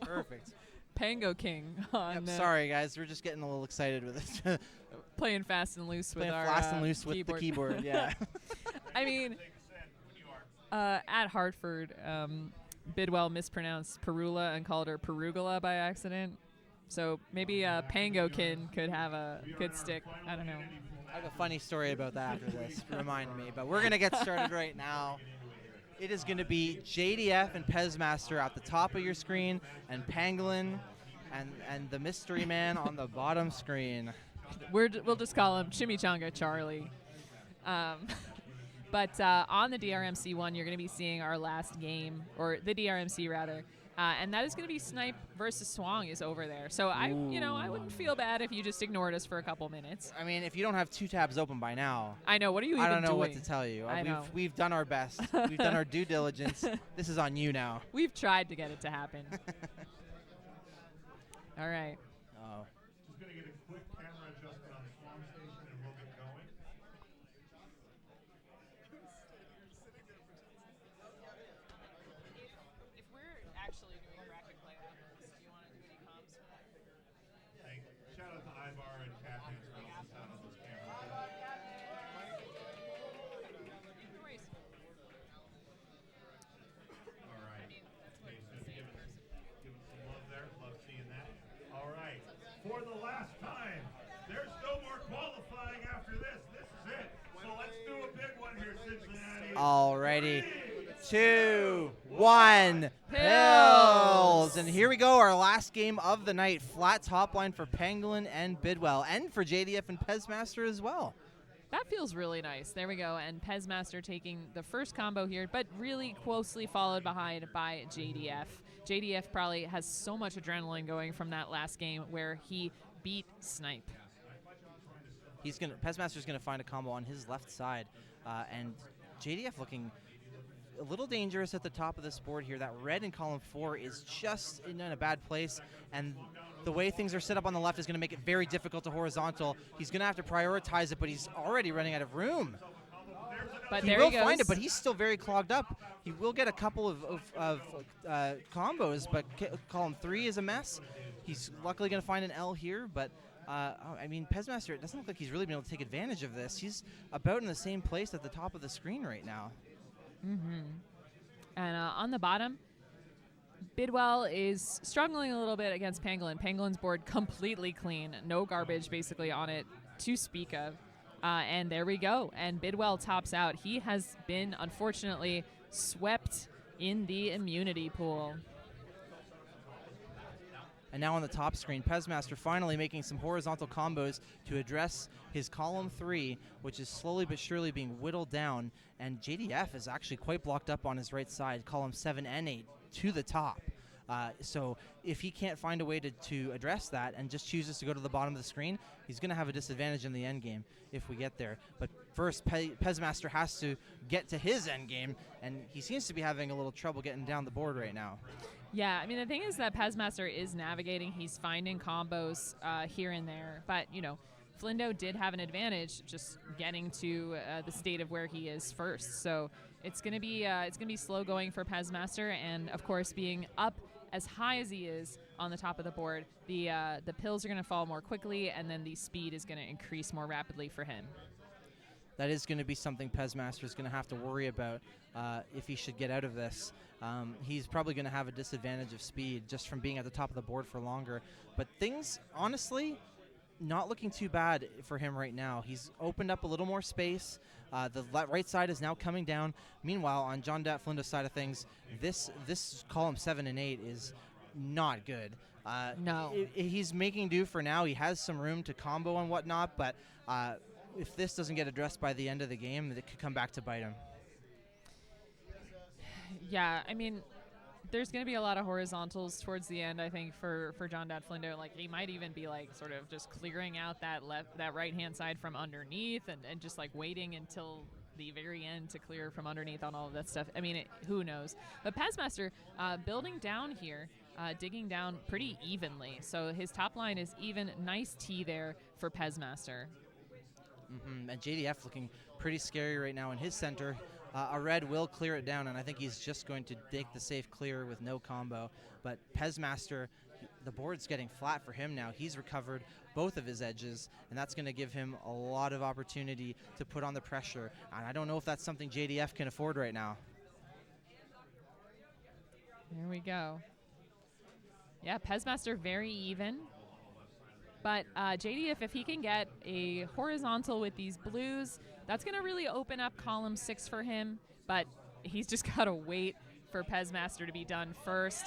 Speaker 6: Perfect.
Speaker 3: Pango King on.
Speaker 6: Sorry, guys. We're just getting a little excited with this.
Speaker 3: Playing fast and loose with our
Speaker 6: fast and loose with
Speaker 3: keyboard.
Speaker 6: the keyboard. Yeah.
Speaker 3: I mean, at Hartford, Bidwell mispronounced Perula and called her Perugula by accident. So maybe Pango King could have a good stick. I don't know.
Speaker 6: I have a funny story about that after this. Remind me. But we're going to get started right now. It is going to be JDF and Pezmaster at the top of your screen, and Pangolin and the mystery man on the bottom screen.
Speaker 3: We'll just call him Chimichanga Charlie. But on the DrMC1, you're going to be seeing our last game, or the DrMC rather, and that is going to be Snipe versus Swang is over there. So I wouldn't feel bad if you just ignored us for a couple minutes.
Speaker 6: I mean, if you don't have 2 tabs open by now,
Speaker 3: I know. What are you even doing?
Speaker 6: I don't know what to tell you.
Speaker 3: I know.
Speaker 6: We've done our best. We've done our due diligence. This is on you now.
Speaker 3: We've tried to get it to happen. All right.
Speaker 6: Oh.
Speaker 4: Just going to get a quick camera adjustment on the Swang station and we'll get going.
Speaker 3: If we're actually doing bracket play after this, do you want to do any comps for that?
Speaker 4: Shout out to Ibar and Captain as well as out on those cameras. All right. Okay, so give it some love there. Love seeing that. All right. For the last time, there's no more qualifying after this. This is it. So let's do a big one here, Cincinnati.
Speaker 6: Alrighty. 2, 1. Pills. And here we go, our last game of the night. Flat top line for Pangolin and Bidwell, and for JDF and Pezmaster as well.
Speaker 3: That feels really nice. There we go. And Pezmaster taking the first combo here, but really closely followed behind by JDF. JDF probably has so much adrenaline going from that last game where he beat Snipe.
Speaker 6: Pezmaster's gonna find a combo on his left side, and JDF looking a little dangerous at the top of this board here. That red in column 4 is just in a bad place, and the way things are set up on the left is going to make it very difficult to horizontal. He's going to have to prioritize it, but he's already running out of room.
Speaker 3: But
Speaker 6: he
Speaker 3: there
Speaker 6: will
Speaker 3: he goes.
Speaker 6: find it, but he's still very clogged up. He will get a couple of combos, but column 3 is a mess. He's luckily going to find an L here, but I mean, Pezmaster, it doesn't look like he's really been able to take advantage of this. He's about in the same place at the top of the screen right now.
Speaker 3: And on the bottom, Bidwell is struggling a little bit against Pangolin. Pangolin's board completely clean. No garbage basically on it to speak of. And there we go. And Bidwell tops out. He has been, unfortunately, swept in the immunity pool.
Speaker 6: And now on the top screen, Pezmaster finally making some horizontal combos to address his column 3, which is slowly but surely being whittled down. And JDF is actually quite blocked up on his right side, column 7 and 8 to the top. So if he can't find a way to address that and just chooses to go to the bottom of the screen, he's going to have a disadvantage in the end game if we get there. But first, Pezmaster has to get to his end game, and he seems to be having a little trouble getting down the board right now.
Speaker 3: Yeah, I mean, the thing is that Pezmaster is navigating. He's finding combos here and there. But, you know, Flindo did have an advantage just getting to the state of where he is first. So it's going to be slow going for Pezmaster. And, of course, being up as high as he is on the top of the board, the pills are going to fall more quickly, and then the speed is going to increase more rapidly for him.
Speaker 6: That is going to be something Pezmaster is going to have to worry about if he should get out of this. He's probably going to have a disadvantage of speed just from being at the top of the board for longer. But things, honestly, not looking too bad for him right now. He's opened up a little more space. The right side is now coming down. Meanwhile, on John Dat Flindo's side of things, this column 7 and 8 is not good.
Speaker 3: No.
Speaker 6: He's making do for now. He has some room to combo and whatnot, but if this doesn't get addressed by the end of the game, it could come back to bite him.
Speaker 3: Yeah, I mean, there's going to be a lot of horizontals towards the end, I think, for John Dat Flindo. Like, he might even be, like, sort of just clearing out that right-hand side from underneath and just, like, waiting until the very end to clear from underneath on all of that stuff. I mean, who knows? But Pezmaster building down here, digging down pretty evenly. So his top line is even. Nice T there for Pezmaster.
Speaker 6: And JDF looking pretty scary right now in his center. A red will clear it down, and I think he's just going to take the safe clear with no combo. But Pezmaster, the board's getting flat for him now. He's recovered both of his edges, and that's going to give him a lot of opportunity to put on the pressure. And I don't know if that's something JDF can afford right now.
Speaker 3: There we go. Yeah, Pezmaster very even. But JDF, if he can get a horizontal with these blues, that's going to really open up column 6 for him. But he's just got to wait for Pezmaster to be done first.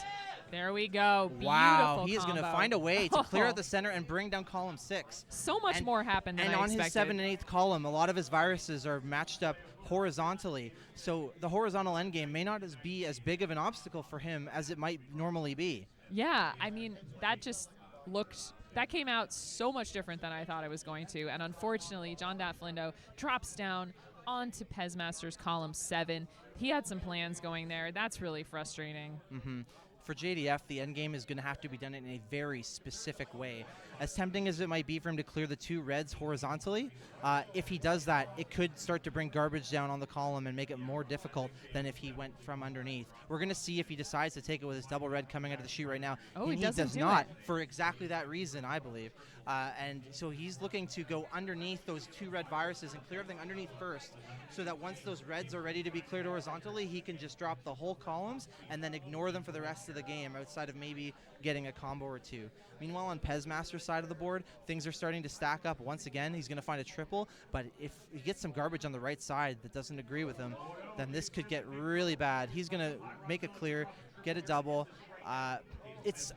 Speaker 3: There we go.
Speaker 6: Wow,
Speaker 3: Beautiful
Speaker 6: he is going to
Speaker 3: combo.
Speaker 6: find a way to clear out the center and bring down column 6.
Speaker 3: So much more happened than
Speaker 6: and
Speaker 3: I
Speaker 6: on
Speaker 3: expected.
Speaker 6: his 7 and 8th column, a lot of his viruses are matched up horizontally. So the horizontal endgame may not be as big of an obstacle for him as it might normally be.
Speaker 3: Yeah, I mean, that came out so much different than I thought it was going to. And unfortunately, John Dat Flindo drops down onto Pezmaster's column 7. He had some plans going there. That's really frustrating.
Speaker 6: For JDF, the endgame is going to have to be done in a very specific way. As tempting as it might be for him to clear the 2 reds horizontally, if he does that, it could start to bring garbage down on the column and make it more difficult than if he went from underneath. We're going to see if he decides to take it with his double red coming out of the chute right now.
Speaker 3: Oh,
Speaker 6: and
Speaker 3: he does
Speaker 6: not, for exactly that reason, I believe. And so he's looking to go underneath those 2 red viruses and clear everything underneath first, so that once those reds are ready to be cleared horizontally, he can just drop the whole columns and then ignore them for the rest of the game outside of maybe getting a combo or 2. Meanwhile, on Pezmaster's side of the board, things are starting to stack up once again. He's going to find a triple, but if he gets some garbage on the right side that doesn't agree with him, then this could get really bad. He's going to make a clear, get a double. It's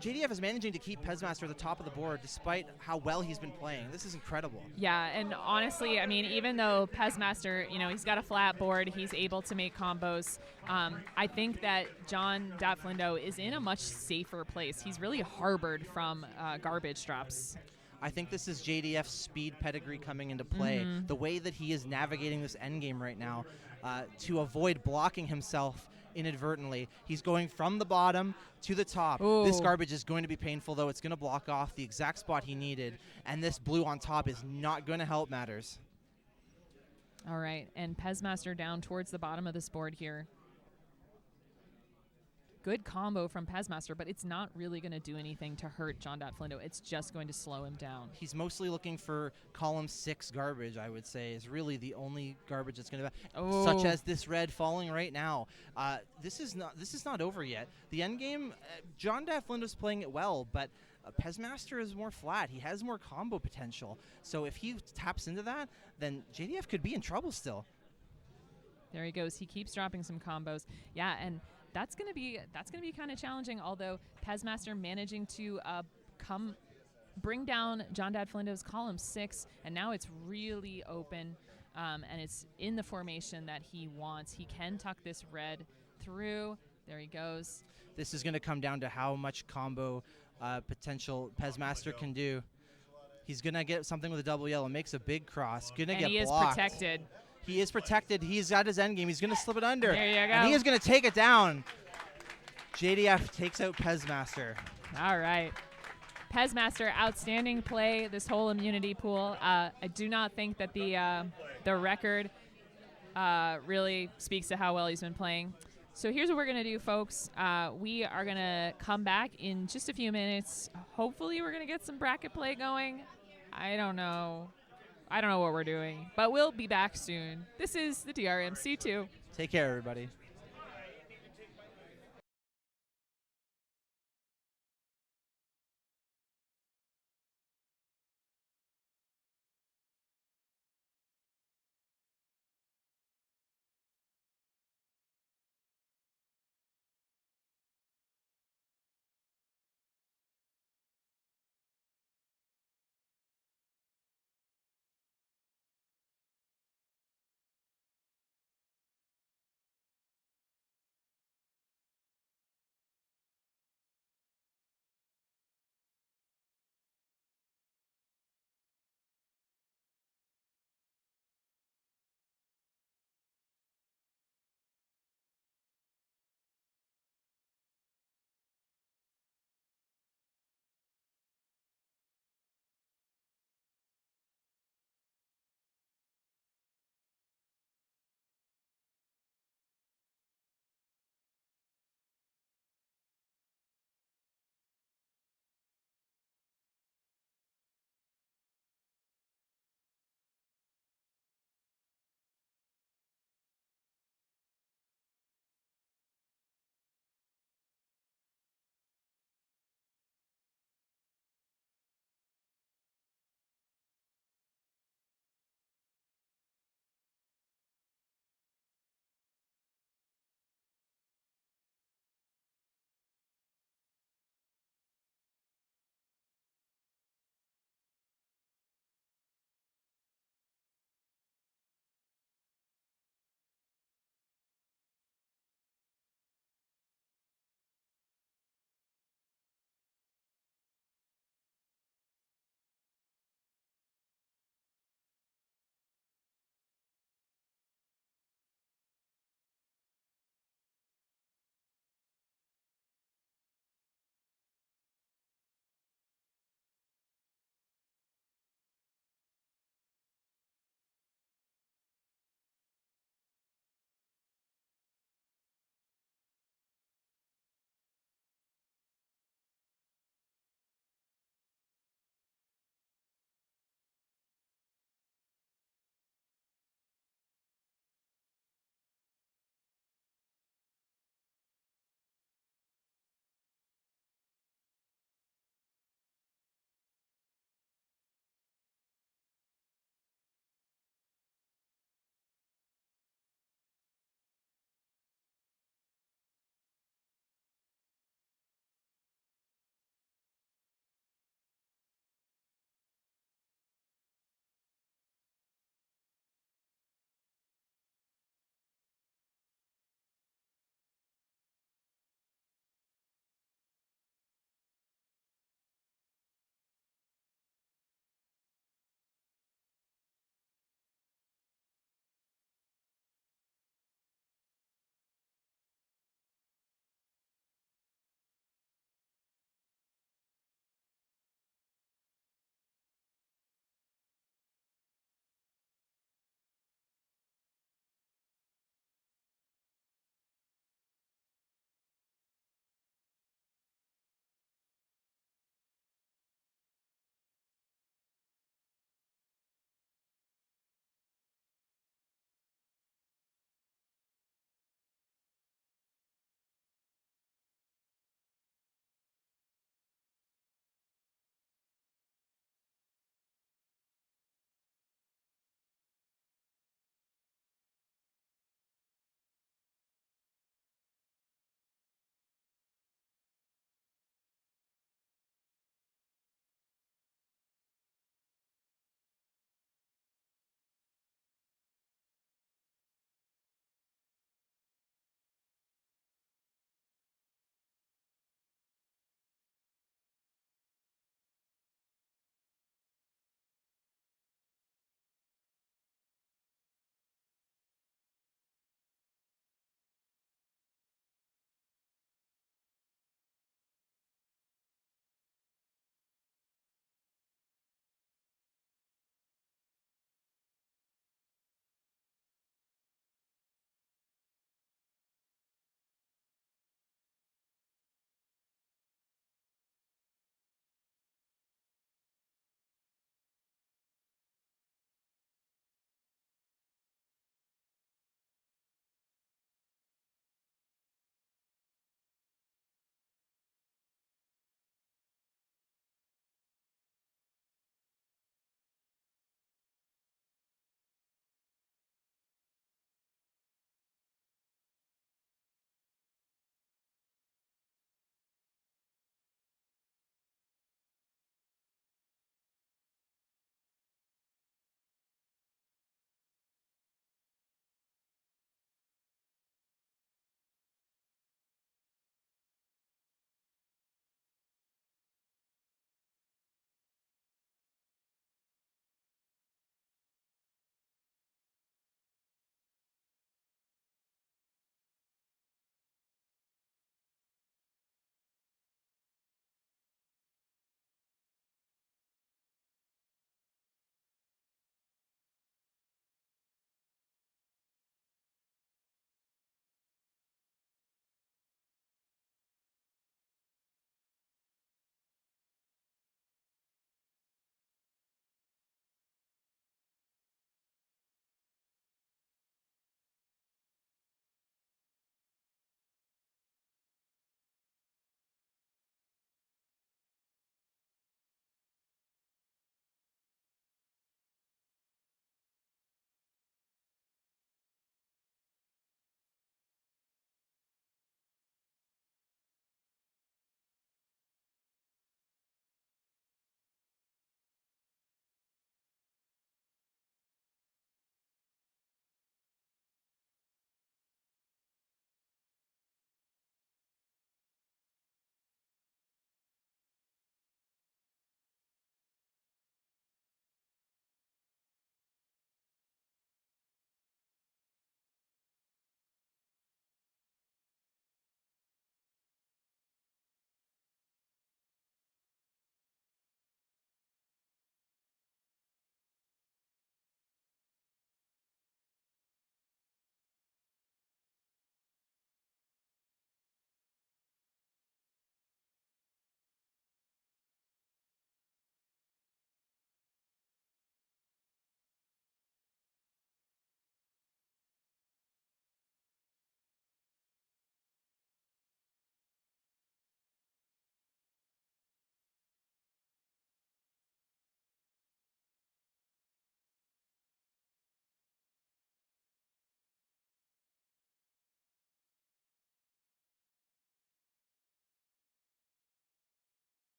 Speaker 6: JDF is managing to keep Pezmaster at the top of the board despite how well he's been playing. This is incredible.
Speaker 3: Yeah, and honestly, I mean, even though Pezmaster, he's got a flat board, he's able to make combos. I think that John Datflindo is in a much safer place. He's really harbored from garbage drops.
Speaker 6: I think this is JDF's speed pedigree coming into play. The way that he is navigating this endgame right now to avoid blocking himself inadvertently. He's going from the bottom to the top.
Speaker 3: Ooh.
Speaker 6: This garbage is going to be painful, though. It's going to block off the exact spot he needed, and this blue on top is not going to help matters.
Speaker 3: All right, and Pezmaster down towards the bottom of this board here. Good combo from Pezmaster, but it's not really going to do anything to hurt John Datflindo. It's just going to slow him down.
Speaker 6: He's mostly looking for column 6 garbage, I would say, is really the only garbage that's going to such as this red falling right now. This is not over yet. The end game, John Datflindo's playing it well, but Pezmaster is more flat. He has more combo potential. So if he taps into that, then JDF could be in trouble still.
Speaker 3: There he goes. He keeps dropping some combos. Yeah, and that's gonna be kind of challenging. Although Pezmaster managing to bring down John Datflindo's column 6, and now it's really open, and it's in the formation that he wants. He can tuck this red through. There he goes.
Speaker 6: This is going to come down to how much combo potential Pezmaster can do. He's going to get something with a double yellow. Makes a big cross. Going to get blocked.
Speaker 3: And he is protected.
Speaker 6: He is protected. He's got his endgame. He's going to slip it under.
Speaker 3: There you go.
Speaker 6: And he is going to take it down. JDF takes out Pezmaster.
Speaker 3: All right. Pezmaster, outstanding play this whole immunity pool. I do not think that the record really speaks to how well he's been playing. So here's what we're going to do, folks. We are going to come back in just a few minutes. Hopefully we're going to get some bracket play going. I don't know what we're doing, but we'll be back soon. This is the DrMC2.
Speaker 6: Take care, everybody.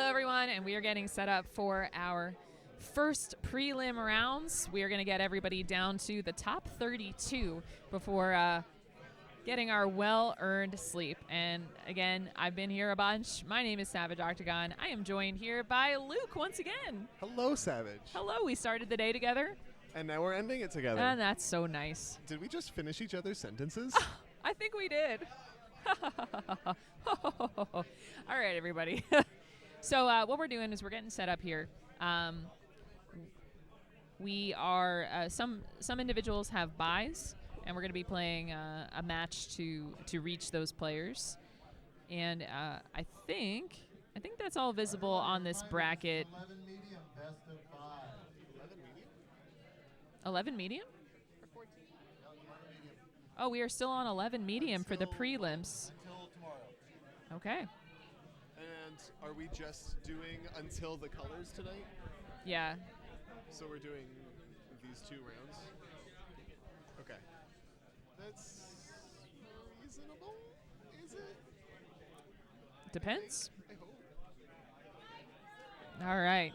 Speaker 3: everyone, and we are getting set up for our first prelim rounds. We are going to get everybody down to the top 32 before getting our well-earned sleep. And again, I've been here a bunch. My name is Savage Octagon. I am joined here by Luke once again.
Speaker 8: Hello, Savage.
Speaker 3: Hello, we started the day together.
Speaker 8: And now we're ending it together.
Speaker 3: And that's so nice.
Speaker 8: Did we just finish each other's sentences?
Speaker 3: I think we did. All right, everybody. So what we're doing is we're getting set up here. We are some individuals have buys, and we're going to be playing a match to reach those players. And I think that's all visible on this bracket.
Speaker 7: 11 medium, best of 5.
Speaker 3: 11 medium?
Speaker 5: For 14.
Speaker 3: Oh, we are still on 11 medium for the prelims.
Speaker 7: Until tomorrow.
Speaker 3: Okay.
Speaker 8: And are we just doing until the colors tonight?
Speaker 3: Yeah.
Speaker 8: So we're doing these 2 rounds? Okay. That's reasonable, is it?
Speaker 3: Depends.
Speaker 8: I hope.
Speaker 3: All right.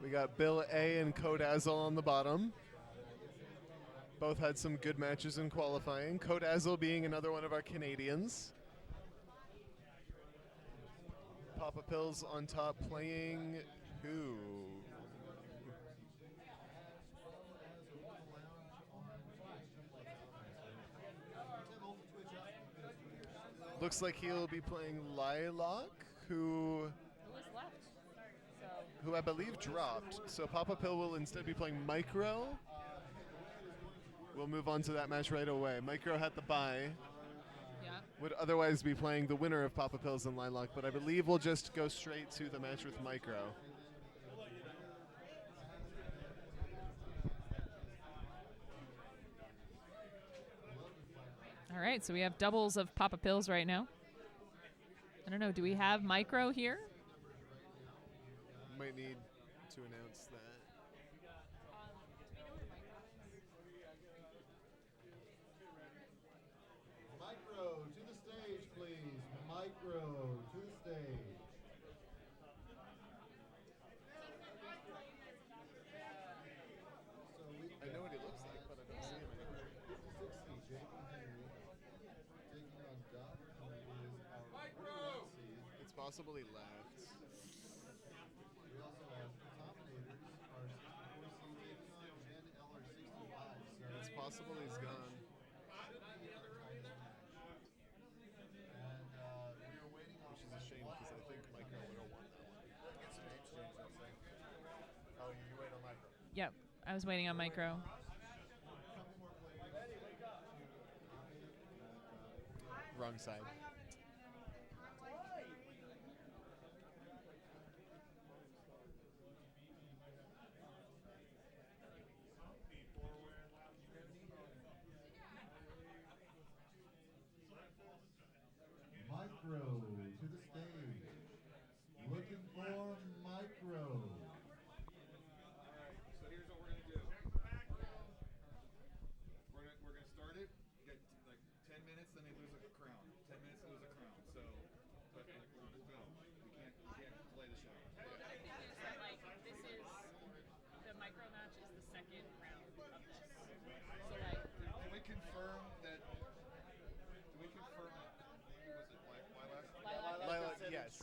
Speaker 8: We got Bill A and Kodazzle on the bottom. Both had some good matches in qualifying. Kodazzle being another one of our Canadians. Papa Pills on top playing who? Looks like he'll be playing Lilac, who I believe dropped. So Papa Pill will instead be playing Micro. We'll move on to that match right away. Micro had the bye.
Speaker 3: Yeah.
Speaker 8: Would otherwise be playing the winner of Papa Pills and Lilac, but I believe we'll just go straight to the match with Micro.
Speaker 3: All right, so we have doubles of Papa Pills right now. I don't know, do we have Micro here?
Speaker 8: Might need to announce that.
Speaker 7: Micro, to the stage, please. Micro, to the stage.
Speaker 8: I know what he looks like, but I don't see him anywhere.
Speaker 7: 56 seed, JP Henry, taking on Doc, who is our 41 seed.
Speaker 8: It's possible he left.
Speaker 7: We also have Dominators, our 64 seed, taking on Jen Eller, 65. So
Speaker 8: It's possible he's gone.
Speaker 7: And we are waiting on
Speaker 8: Which is a shame because I think Micro would have won that one.
Speaker 7: Get some names changed, I'm saying. Oh, you wait on Micro.
Speaker 3: Yep, I was waiting on Micro.
Speaker 8: Wrong side.
Speaker 7: Micro to the stage. Looking for Micro.
Speaker 2: So here's what we're gonna do. We're gonna start it. Get like 10 minutes, then they lose a crown. 10 minutes, they lose a crown. So, but like, we'll just go. We can't delay the show.
Speaker 3: I think is that like this is the Micro match is the second round of this. So like
Speaker 2: Can we confirm that? Can we confirm that? Who was it? Like Lilac?
Speaker 8: Lilac, yes.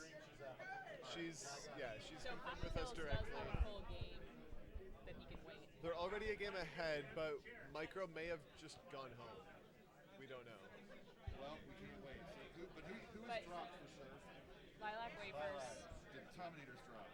Speaker 8: She's
Speaker 3: so
Speaker 8: confirmed
Speaker 3: Papa
Speaker 8: with us
Speaker 3: Pills does
Speaker 8: directly.
Speaker 3: have a full game, then he can wait.
Speaker 8: They're already a game ahead, but Micro may have just gone home. We don't know.
Speaker 2: Well, we can't wait. So who is
Speaker 3: But-
Speaker 2: dropped for sure?
Speaker 3: Lilac wafers.
Speaker 2: The Dominators dropped.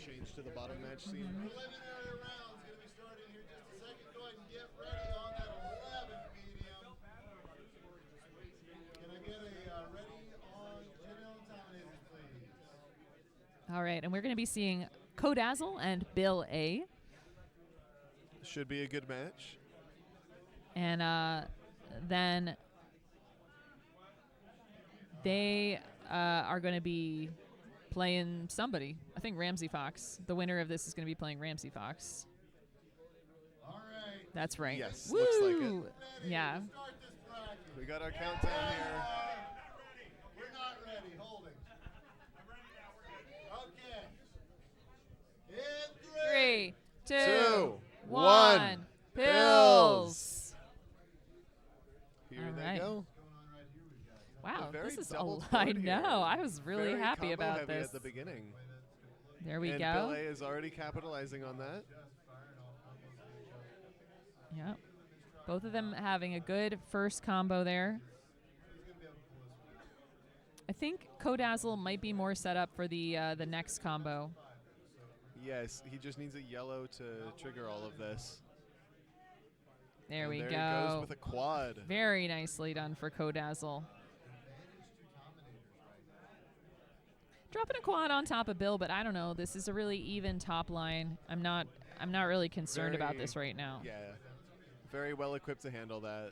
Speaker 8: change to the bottom match scene.
Speaker 7: Preliminary round's going to be starting here just a second. Go ahead and get ready on that 11 medium. Can I get a ready on general dominators, please?
Speaker 3: All right, and we're going to be seeing Kodazzle and Bill A.
Speaker 8: Should be a good match.
Speaker 3: And then they are going to be playing somebody. I think Ramsey Fox. The winner of this is going to be playing Ramsey Fox.
Speaker 7: All right.
Speaker 3: That's right.
Speaker 8: Yes,
Speaker 3: Woo!
Speaker 8: looks like it.
Speaker 3: Yeah.
Speaker 7: Start this bracket.
Speaker 8: We got our countdown here.
Speaker 7: We're not ready. Holding. Okay. In
Speaker 3: 3, 2,
Speaker 8: 2,
Speaker 3: 1.
Speaker 8: 1.
Speaker 3: Pills.
Speaker 8: Here
Speaker 3: All
Speaker 8: they
Speaker 3: right.
Speaker 8: go.
Speaker 3: Wow,
Speaker 8: A very
Speaker 3: this is
Speaker 8: double
Speaker 3: I
Speaker 8: board
Speaker 3: know.
Speaker 8: here.
Speaker 3: I was really
Speaker 8: Very
Speaker 3: happy
Speaker 8: combo
Speaker 3: about
Speaker 8: heavy
Speaker 3: this.
Speaker 8: at the beginning.
Speaker 3: There we
Speaker 8: and
Speaker 3: go.
Speaker 8: Bill A is already capitalizing on that.
Speaker 3: Yep. Both of them having a good first combo there. I think Kodazzle might be more set up for the next combo.
Speaker 8: Yes, he just needs a yellow to trigger all of this.
Speaker 3: There
Speaker 8: And
Speaker 3: we
Speaker 8: there
Speaker 3: go.
Speaker 8: He goes with a quad.
Speaker 3: Very nicely done for Kodazzle. Dropping a quad on top of Bill, but I don't know. This is a really even top line. I'm not really concerned about
Speaker 8: Very-
Speaker 3: this right now.
Speaker 8: Yeah, very well equipped to handle that.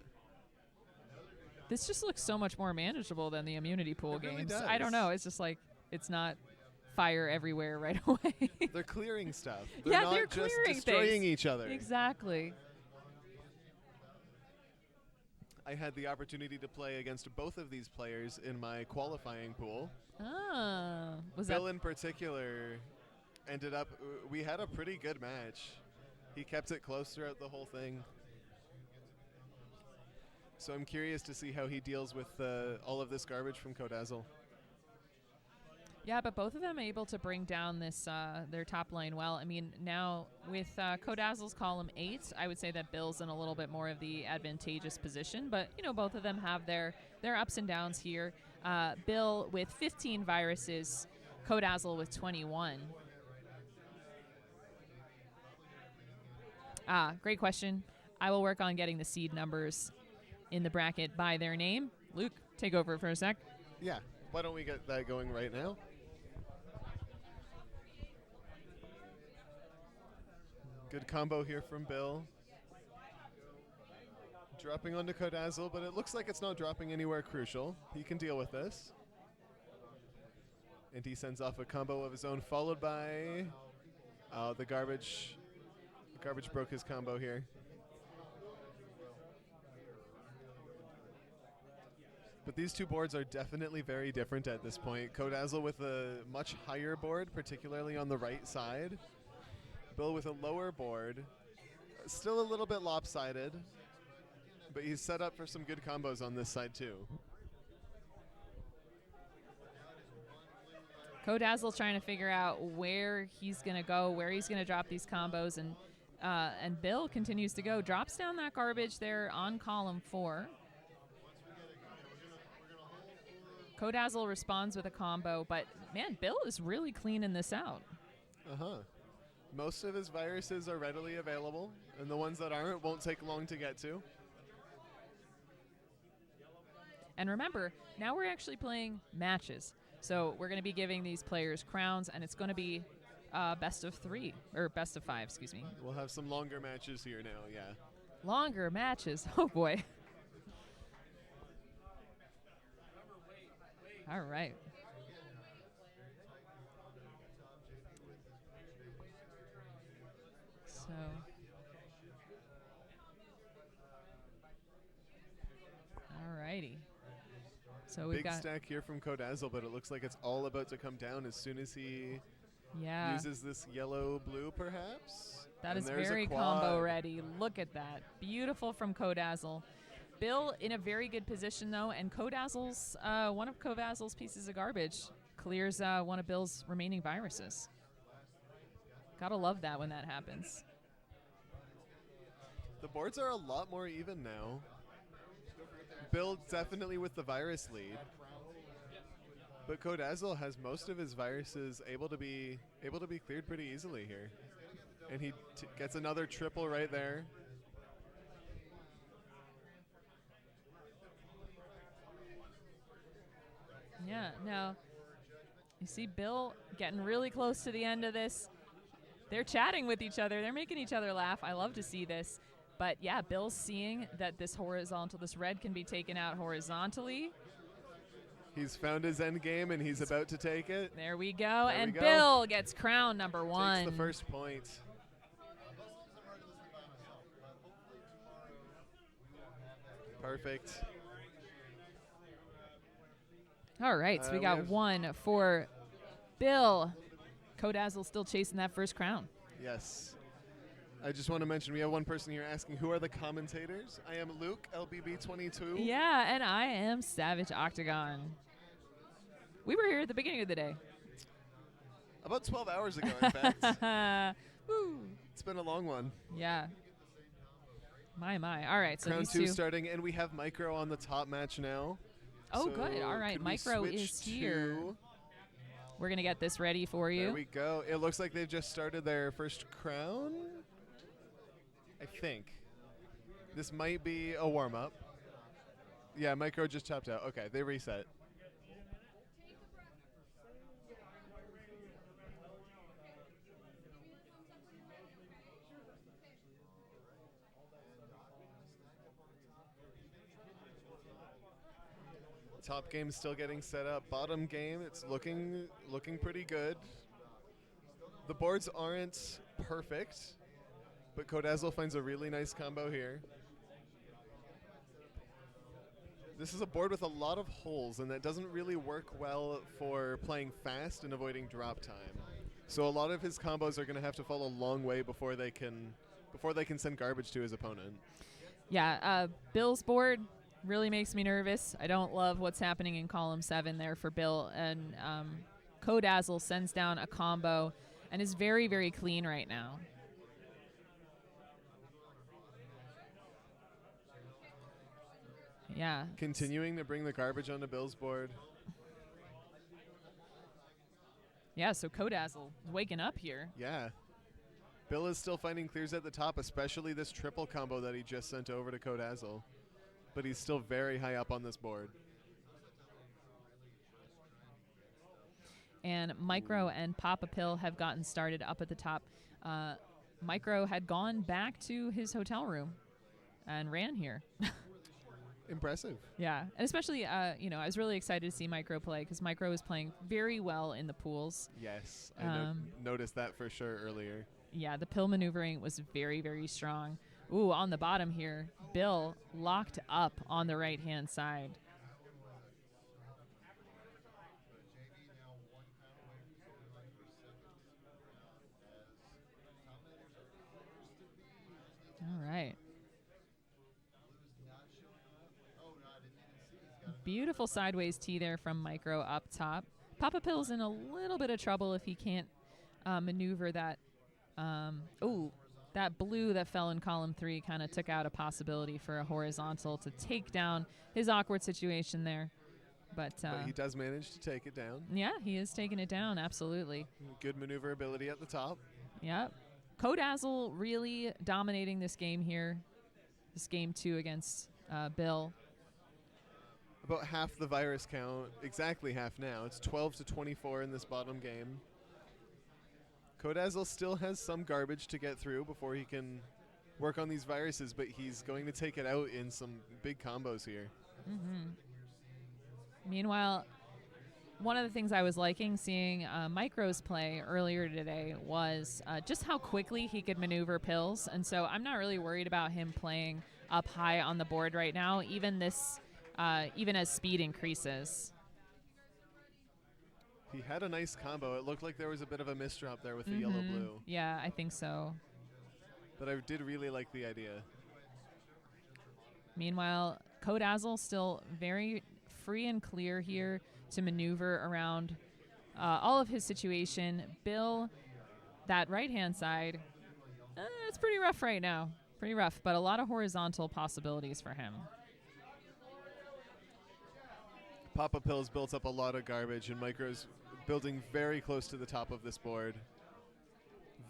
Speaker 3: This just looks so much more manageable than the immunity pool
Speaker 8: It really
Speaker 3: games.
Speaker 8: does.
Speaker 3: I don't know. It's just like it's not fire everywhere right away.
Speaker 8: They're clearing stuff. They're
Speaker 3: Yeah,
Speaker 8: not
Speaker 3: they're
Speaker 8: just
Speaker 3: clearing
Speaker 8: destroying
Speaker 3: things.
Speaker 8: each other.
Speaker 3: Exactly.
Speaker 8: I had the opportunity to play against both of these players in my qualifying pool.
Speaker 3: Ah, was
Speaker 8: Bill
Speaker 3: that
Speaker 8: in particular ended up, we had a pretty good match. He kept it close throughout the whole thing. So I'm curious to see how he deals with all of this garbage from Kodazzle.
Speaker 3: Yeah, but both of them able to bring down this their top line well. I mean, now with Kodazzle's column 8, I would say that Bill's in a little bit more of the advantageous position. But, you know, both of them have their ups and downs here. Bill with 15 viruses, Kodazzle with 21. Great question. I will work on getting the seed numbers in the bracket by their name. Luke, take over for a sec.
Speaker 8: Yeah, why don't we get that going right now? Good combo here from Bill. Dropping onto Kodazzle, but it looks like it's not dropping anywhere crucial. He can deal with this. And he sends off a combo of his own, followed by the garbage. Garbage broke his combo here. But these two boards are definitely very different at this point. Kodazzle with a much higher board, particularly on the right side. Bill with a lower board. Still a little bit lopsided, but he's set up for some good combos on this side too.
Speaker 3: Kodazzle trying to figure out where he's going to go, where he's going to drop these combos, and Bill continues to go. Drops down that garbage there on column 4. Kodazzle responds with a combo, but man, Bill is really cleaning this out.
Speaker 8: Uh-huh. Most of his viruses are readily available, and the ones that aren't won't take long to get to.
Speaker 3: And remember, now we're actually playing matches. So we're going to be giving these players crowns, and it's going to be best of 3, or best of 5, excuse me.
Speaker 8: We'll have some longer matches here now, yeah.
Speaker 3: Longer matches. Oh, boy. All right. So. All righty. So we've
Speaker 8: Big
Speaker 3: got
Speaker 8: stack here from Kodazzle, but it looks like it's all about to come down as soon as he uses this yellow-blue, perhaps.
Speaker 3: That
Speaker 8: And
Speaker 3: is
Speaker 8: there's a
Speaker 3: very
Speaker 8: quad.
Speaker 3: combo ready. Look at that. Beautiful from Kodazzle. Bill in a very good position, though, and Kodazzle's, one of Kodazzle's pieces of garbage clears one of Bill's remaining viruses. Gotta love that when that happens.
Speaker 8: The boards are a lot more even now. Bill definitely with the virus lead. But Kodazzle has most of his viruses able to be cleared pretty easily here. And he gets another triple right there.
Speaker 3: Yeah, now you see Bill getting really close to the end of this. They're chatting with each other. They're making each other laugh. I love to see this. But yeah, Bill's seeing that this red can be taken out horizontally.
Speaker 8: He's found his end game, and he's about to take it.
Speaker 3: There we go.
Speaker 8: There
Speaker 3: and
Speaker 8: we go.
Speaker 3: Bill gets crown number 1.
Speaker 8: Takes the first point. Perfect.
Speaker 3: All right, so we got 1 for Bill. Kodazzle still chasing that first crown.
Speaker 8: Yes. I just want to mention we have one person here asking who are the commentators. I am Luke, LBB22.
Speaker 3: Yeah, and I am Savage Octagon. We were here at the beginning of the day.
Speaker 8: About 12 hours ago, in fact.
Speaker 3: Woo.
Speaker 8: It's been a long one.
Speaker 3: Yeah. My. All right, so
Speaker 8: Crown
Speaker 3: these
Speaker 8: 2 starting, and we have Micro on the top match now.
Speaker 3: Oh,
Speaker 8: So
Speaker 3: good. All right,
Speaker 8: could we
Speaker 3: Micro
Speaker 8: switch
Speaker 3: is here.
Speaker 8: to-
Speaker 3: We're going to get this ready for you.
Speaker 8: There we go. It looks like they've just started their first crown. I think. This might be a warm-up. Yeah, Micro just chopped out. Okay, they reset. Top game still getting set up. Bottom game, it's looking pretty good. The boards aren't perfect, but Kodazzle finds a really nice combo here. This is a board with a lot of holes, and that doesn't really work well for playing fast and avoiding drop time. So a lot of his combos are going to have to fall a long way before they can send garbage to his opponent.
Speaker 3: Yeah, Bill's board really makes me nervous. I don't love what's happening in column 7 there for Bill. And Kodazzle sends down a combo and is very, very clean right now. Yeah.
Speaker 8: Continuing to bring the garbage onto Bill's board.
Speaker 3: Yeah, so Kodazzle is waking up here.
Speaker 8: Yeah. Bill is still finding clears at the top, especially this triple combo that he just sent over to Kodazzle. But he's still very high up on this board.
Speaker 3: And Micro and Papa Pill have gotten started up at the top. Micro had gone back to his hotel room and ran here.
Speaker 8: Impressive.
Speaker 3: Yeah, and especially, I was really excited to see Micro play because Micro was playing very well in the pools.
Speaker 8: Yes, I noticed that for sure earlier.
Speaker 3: Yeah, the pill maneuvering was very, very strong. Ooh, on the bottom here, Bill locked up on the right-hand side. All right. Beautiful sideways tee there from Micro up top. Papa Pill's in a little bit of trouble if he can't maneuver that. That blue that fell in column 3 kind of took out a possibility for a horizontal to take down his awkward situation there. But
Speaker 8: he does manage to take it down.
Speaker 3: Yeah, he is taking it down, absolutely.
Speaker 8: Good maneuverability at the top.
Speaker 3: Yep. Kodazzle really dominating this game here. This game 2 against Bill.
Speaker 8: About half the virus count, exactly half now. It's 12-24 in this bottom game. Kodazzle still has some garbage to get through before he can work on these viruses, but he's going to take it out in some big combos here.
Speaker 3: Mm-hmm. Meanwhile, one of the things I was liking seeing Micro's play earlier today was just how quickly he could maneuver pills, and so I'm not really worried about him playing up high on the board right now, even as speed increases.
Speaker 8: He had a nice combo. It looked like there was a bit of a misdrop there with the yellow-blue.
Speaker 3: Yeah, I think so.
Speaker 8: But I did really like the idea.
Speaker 3: Meanwhile, Kodazzle still very free and clear here to maneuver around all of his situation. Bill, that right-hand side, it's pretty rough right now. Pretty rough, but a lot of horizontal possibilities for him.
Speaker 8: Papa Pill's built up a lot of garbage, and Micro's building very close to the top of this board.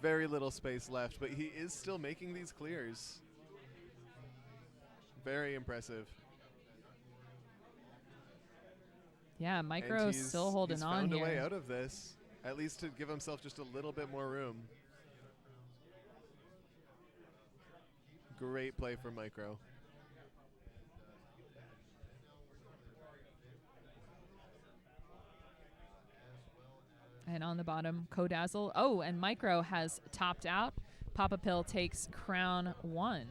Speaker 8: Very little space left, but he is still making these clears. Very impressive.
Speaker 3: Yeah, Micro
Speaker 8: And
Speaker 3: still holding
Speaker 8: he's
Speaker 3: on
Speaker 8: found
Speaker 3: here.
Speaker 8: a way out of this, at least to give himself just a little bit more room. Great play for Micro.
Speaker 3: And on the bottom, Kodazzle. Oh, and Micro has topped out. Papa Pill takes crown 1.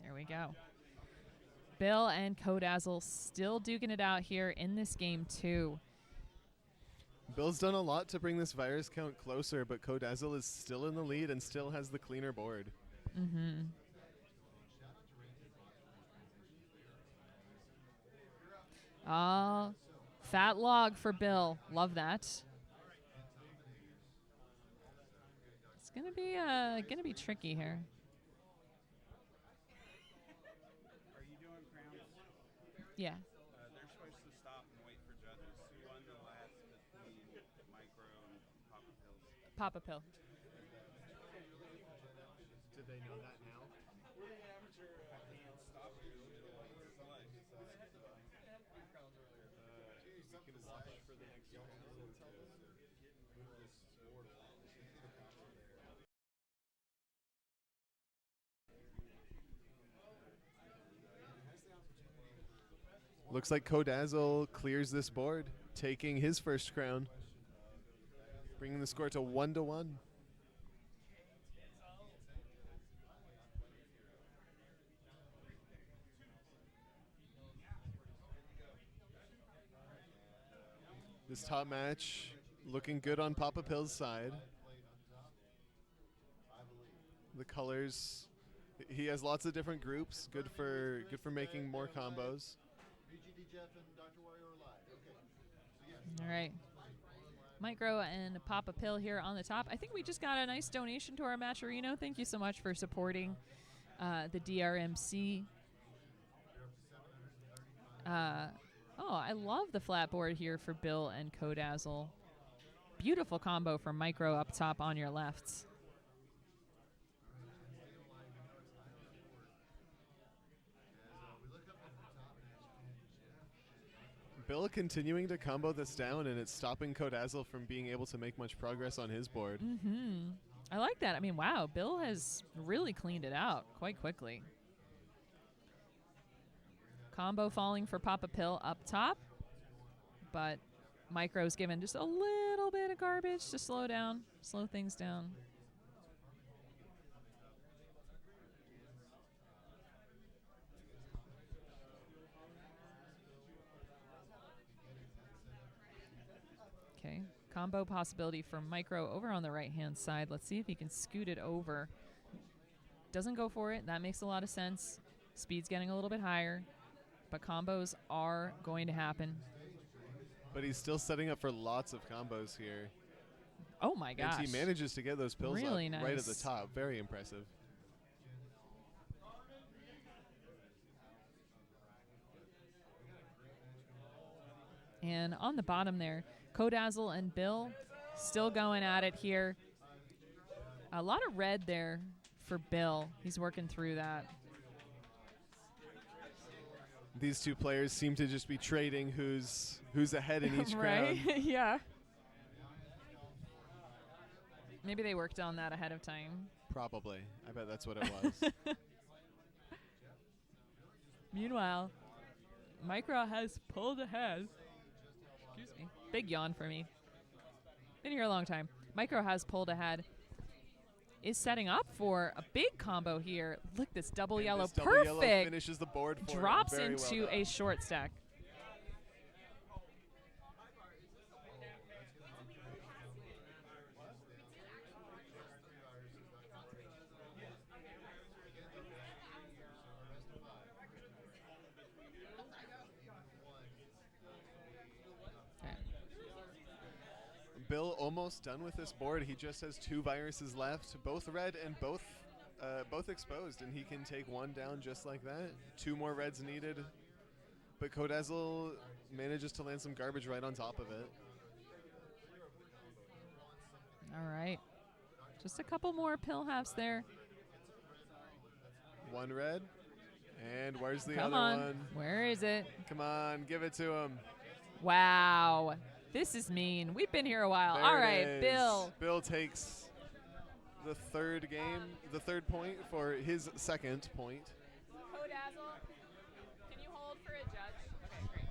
Speaker 3: There we go. Bill and Kodazzle still duking it out here in this game, too.
Speaker 8: Bill's done a lot to bring this virus count closer, but Kodazzle is still in the lead and still has the cleaner board.
Speaker 3: Mm-hmm. Fat log for Bill. Love that. It's gonna be tricky here.
Speaker 9: Are you doing crowns?
Speaker 3: Yeah.
Speaker 9: They're supposed to stop and wait for judges. Who won the last between Micro and Papa Pills?
Speaker 3: Papa Pill.
Speaker 8: Did they know that now?
Speaker 9: We're the amateur. I can't stop you in the middle of your play.
Speaker 8: We can watch for the next round. Looks like Kodazzle clears this board, taking his first crown, bringing the score to 1-1. This top match looking good on Papa Pill's side. The colors, he has lots of different groups, good for making more combos.
Speaker 3: All right. Micro and Papa Pill here on the top. I think we just got a nice donation to our Matcherino. Thank you so much for supporting the DRMC. Oh, I love the flat board here for Bill and Kodazzle. Beautiful combo from Micro up top on your left.
Speaker 8: Bill continuing to combo this down, and it's stopping Kodazzle from being able to make much progress on his board.
Speaker 3: Mm-hmm. I like that. I mean, wow, Bill has really cleaned it out quite quickly. Combo falling for Papa Pill up top, but Micro's given just a little bit of garbage to slow things down. Okay, combo possibility for Micro over on the right-hand side. Let's see if he can scoot it over. Doesn't go for it. That makes a lot of sense. Speed's getting a little bit higher, but combos are going to happen.
Speaker 8: But he's still setting up for lots of combos here.
Speaker 3: Oh my gosh.
Speaker 8: And he manages to get those pills
Speaker 3: Really
Speaker 8: up right at the
Speaker 3: nice.
Speaker 8: top. Very impressive.
Speaker 3: And on the bottom there, Kodazzle and Bill still going at it here. A lot of red there for Bill. He's working through that.
Speaker 8: These two players seem to just be trading who's ahead in each
Speaker 3: right?
Speaker 8: round.
Speaker 3: Yeah. Maybe they worked on that ahead of time.
Speaker 8: Probably. I bet that's what it was.
Speaker 3: Meanwhile, Micro has pulled ahead. Excuse me. Big yawn for me. Been here a long time. Micro has pulled ahead. Is setting up for a big combo here. Look, this double
Speaker 8: And
Speaker 3: yellow.
Speaker 8: this double
Speaker 3: Perfect.
Speaker 8: yellow finishes the board for him.
Speaker 3: Drops
Speaker 8: Very
Speaker 3: into
Speaker 8: well done.
Speaker 3: a short stack.
Speaker 8: Bill almost done with this board. He just has two viruses left, both red and both both exposed, and he can take one down just like that. 2 more reds needed, but Kodazzle manages to land some garbage right on top of it.
Speaker 3: All right. Just a couple more pill halves there.
Speaker 8: 1 red, and where's the
Speaker 3: Come
Speaker 8: other
Speaker 3: on.
Speaker 8: one?
Speaker 3: Where is it?
Speaker 8: Come on, give it to him.
Speaker 3: Wow. This is mean. We've been here a while.
Speaker 8: There
Speaker 3: All
Speaker 8: it
Speaker 3: right,
Speaker 8: is.
Speaker 3: Bill.
Speaker 8: Bill takes the third point for his second point.
Speaker 3: Kodazzle, can you hold for a judge? Okay, great.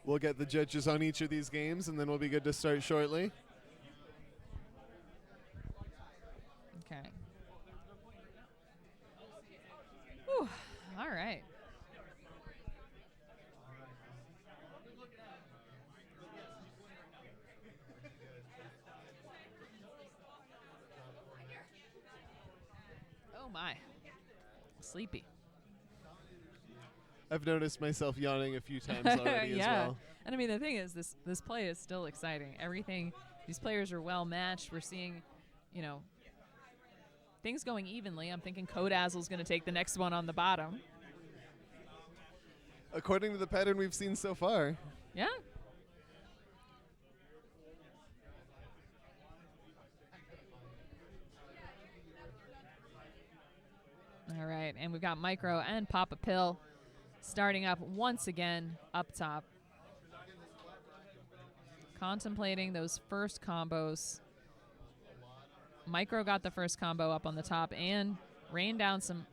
Speaker 8: We'll get the judges on each of these games, and then we'll be good to start shortly.
Speaker 3: Okay. Whew. All right. Oh my. Sleepy.
Speaker 8: I've noticed myself yawning a few times already
Speaker 3: yeah.
Speaker 8: as well.
Speaker 3: And I mean the thing is this play is still exciting. Everything, these players are well matched. We're seeing, things going evenly. I'm thinking Kodazzle's going to take the next one on the bottom.
Speaker 8: According to the pattern we've seen so far.
Speaker 3: Yeah. All right, and we've got Micro and Papa Pill starting up once again up top. Contemplating those first combos. Micro got the first combo up on the top and rained down some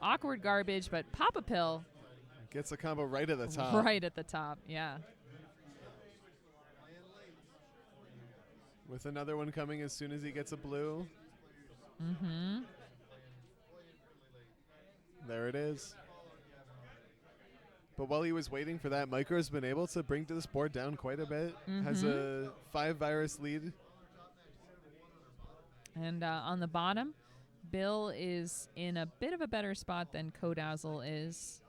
Speaker 3: awkward garbage, but Papa Pill
Speaker 8: gets a combo right at the top.
Speaker 3: Right at the top, yeah.
Speaker 8: With another one coming as soon as he gets a blue.
Speaker 3: Mm-hmm.
Speaker 8: There it is. But while he was waiting for that, Micro's been able to bring this board down quite a bit. Has a 5 virus lead.
Speaker 3: And on the bottom, Bill is in a bit of a better spot than Kodazzle is.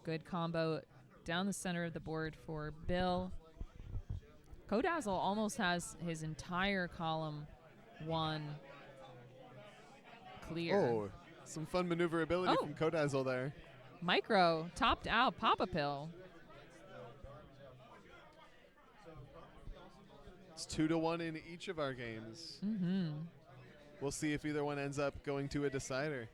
Speaker 3: Good combo down the center of the board for Bill. Kodazzle almost has his entire column 1 clear.
Speaker 8: Oh, some fun maneuverability from Kodazzle there.
Speaker 3: Micro topped out Papa Pill.
Speaker 8: It's 2-1 in each of our games.
Speaker 3: Mm-hmm.
Speaker 8: We'll see if either one ends up going to a decider.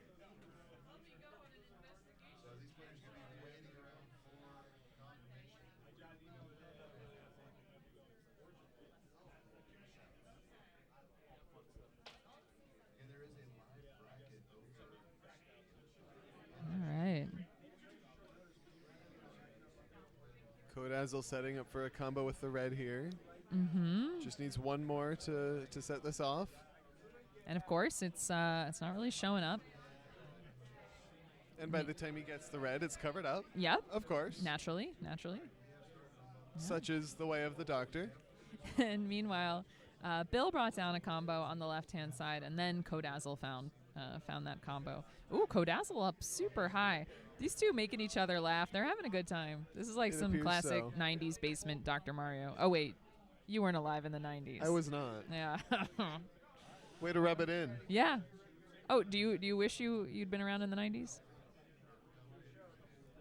Speaker 3: All right.
Speaker 8: Kodazzle setting up for a combo with the red here.
Speaker 3: Mm-hmm.
Speaker 8: Just needs one more to set this off.
Speaker 3: And of course, it's not really showing up.
Speaker 8: And by the time he gets the red, it's covered up.
Speaker 3: Yep.
Speaker 8: Of course.
Speaker 3: Naturally.
Speaker 8: Such is the way of the doctor.
Speaker 3: And meanwhile, Bill brought down a combo on the left-hand side, and then Kodazzle found that combo. Ooh, Kodazzle up super high. These two making each other laugh. They're having a good time. This is like some classic 90s basement Dr. Mario. Oh, wait. You weren't alive in the 90s.
Speaker 8: I was not.
Speaker 3: Yeah.
Speaker 8: Way to rub it in.
Speaker 3: Yeah. Oh, do you wish you'd been around in the 90s?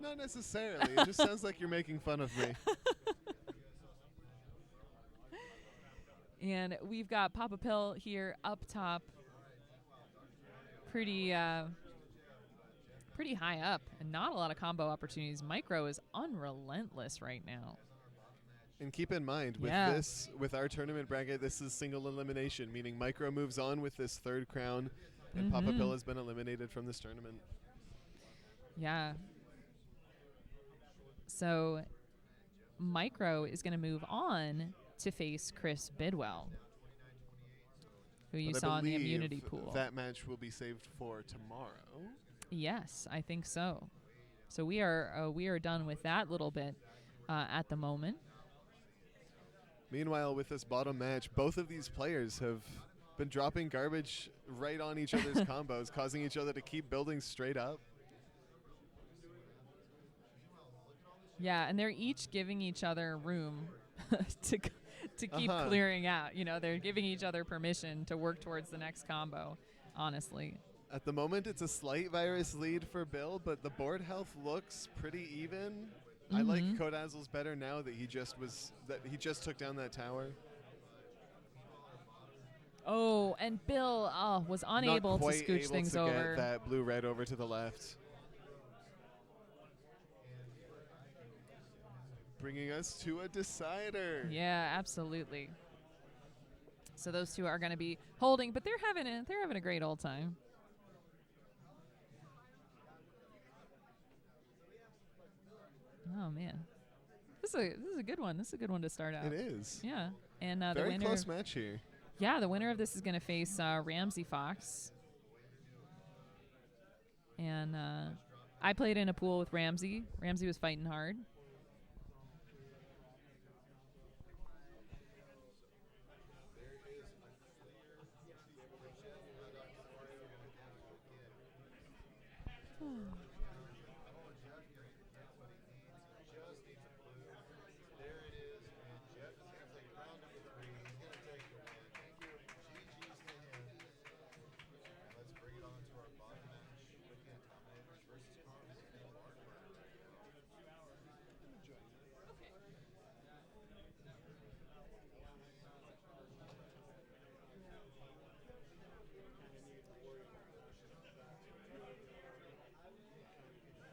Speaker 8: Not necessarily. It just sounds like you're making fun of me.
Speaker 3: And we've got Papa Pill here up top. Pretty high up, and not a lot of combo opportunities. Micro is unrelentless right now.
Speaker 8: And keep in mind, with our tournament bracket, this is single elimination, meaning Micro moves on with this third crown, and Papa Pill has been eliminated from this tournament.
Speaker 3: Yeah. So Micro is going to move on to face Chris Bidwell, who you saw in the immunity pool.
Speaker 8: That match will be saved for tomorrow.
Speaker 3: Yes, I think so. So we are done with that little bit at the moment.
Speaker 8: Meanwhile, with this bottom match, both of these players have been dropping garbage right on each other's combos, causing each other to keep building straight up.
Speaker 3: Yeah, and they're each giving each other room to keep
Speaker 8: Uh-huh.
Speaker 3: clearing out. You know, they're giving each other permission to work towards the next combo, honestly.
Speaker 8: At the moment, it's a slight virus lead for Bill, but the board health looks pretty even. I like
Speaker 3: Mhm.
Speaker 8: Kodazzle's better now that he just took down that tower.
Speaker 3: Oh, and Bill was unable
Speaker 8: Not
Speaker 3: to
Speaker 8: quite
Speaker 3: scooch
Speaker 8: able
Speaker 3: things
Speaker 8: to
Speaker 3: over.
Speaker 8: get that blue-red over to the left. Bringing us to a decider.
Speaker 3: Yeah, absolutely. So those two are going to be holding, but they're having a great old time. Oh man, this is a good one. This is a good one to start out.
Speaker 8: It is.
Speaker 3: Yeah, and the
Speaker 8: Very
Speaker 3: winner.
Speaker 8: close match here.
Speaker 3: Yeah, the winner of this is going to face Ramsey Fox. And I played in a pool with Ramsey. Ramsey was fighting hard.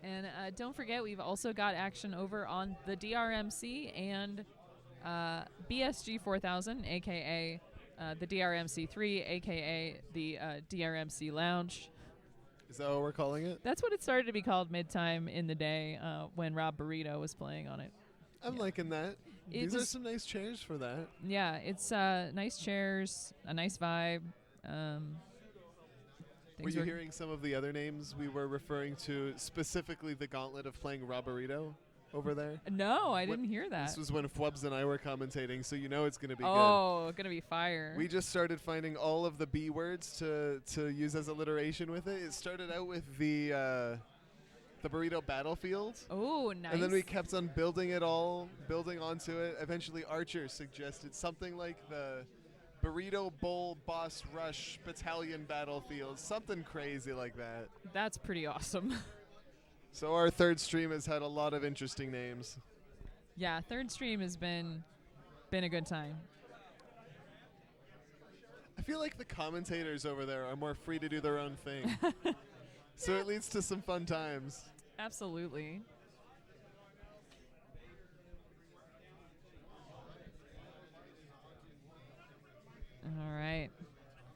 Speaker 3: And don't forget, we've also got action over on the DrMC and BSG 4000, a.k.a. The DrMC3, a.k.a. the DrMC Lounge.
Speaker 8: Is that what we're calling it?
Speaker 3: That's what it started to be called mid-time in the day when Rob Burrito was playing on it.
Speaker 8: I'm liking that.
Speaker 3: It
Speaker 8: These are
Speaker 3: was-
Speaker 8: some nice chairs for that.
Speaker 3: Yeah, it's nice chairs, a nice vibe.
Speaker 8: Were you hearing some of the other names we were referring to, specifically the gauntlet of playing Roberito over there?
Speaker 3: No, I didn't hear that.
Speaker 8: This was when Fwubs and I were commentating, so you know it's going to be
Speaker 3: Oh, gonna be fire.
Speaker 8: good. We just started finding all of the B words to use as alliteration with it. It started out with the burrito battlefield.
Speaker 3: Oh, nice.
Speaker 8: And then we kept on building onto it. Eventually Archer suggested something like the Burrito Bowl Boss Rush Battalion Battlefield, something crazy like that.
Speaker 3: That's pretty awesome.
Speaker 8: So our third stream has had a lot of interesting names.
Speaker 3: Yeah, third stream has been a good time.
Speaker 8: I feel like the commentators over there are more free to do their own thing. So it leads to some fun times.
Speaker 3: Absolutely. All right.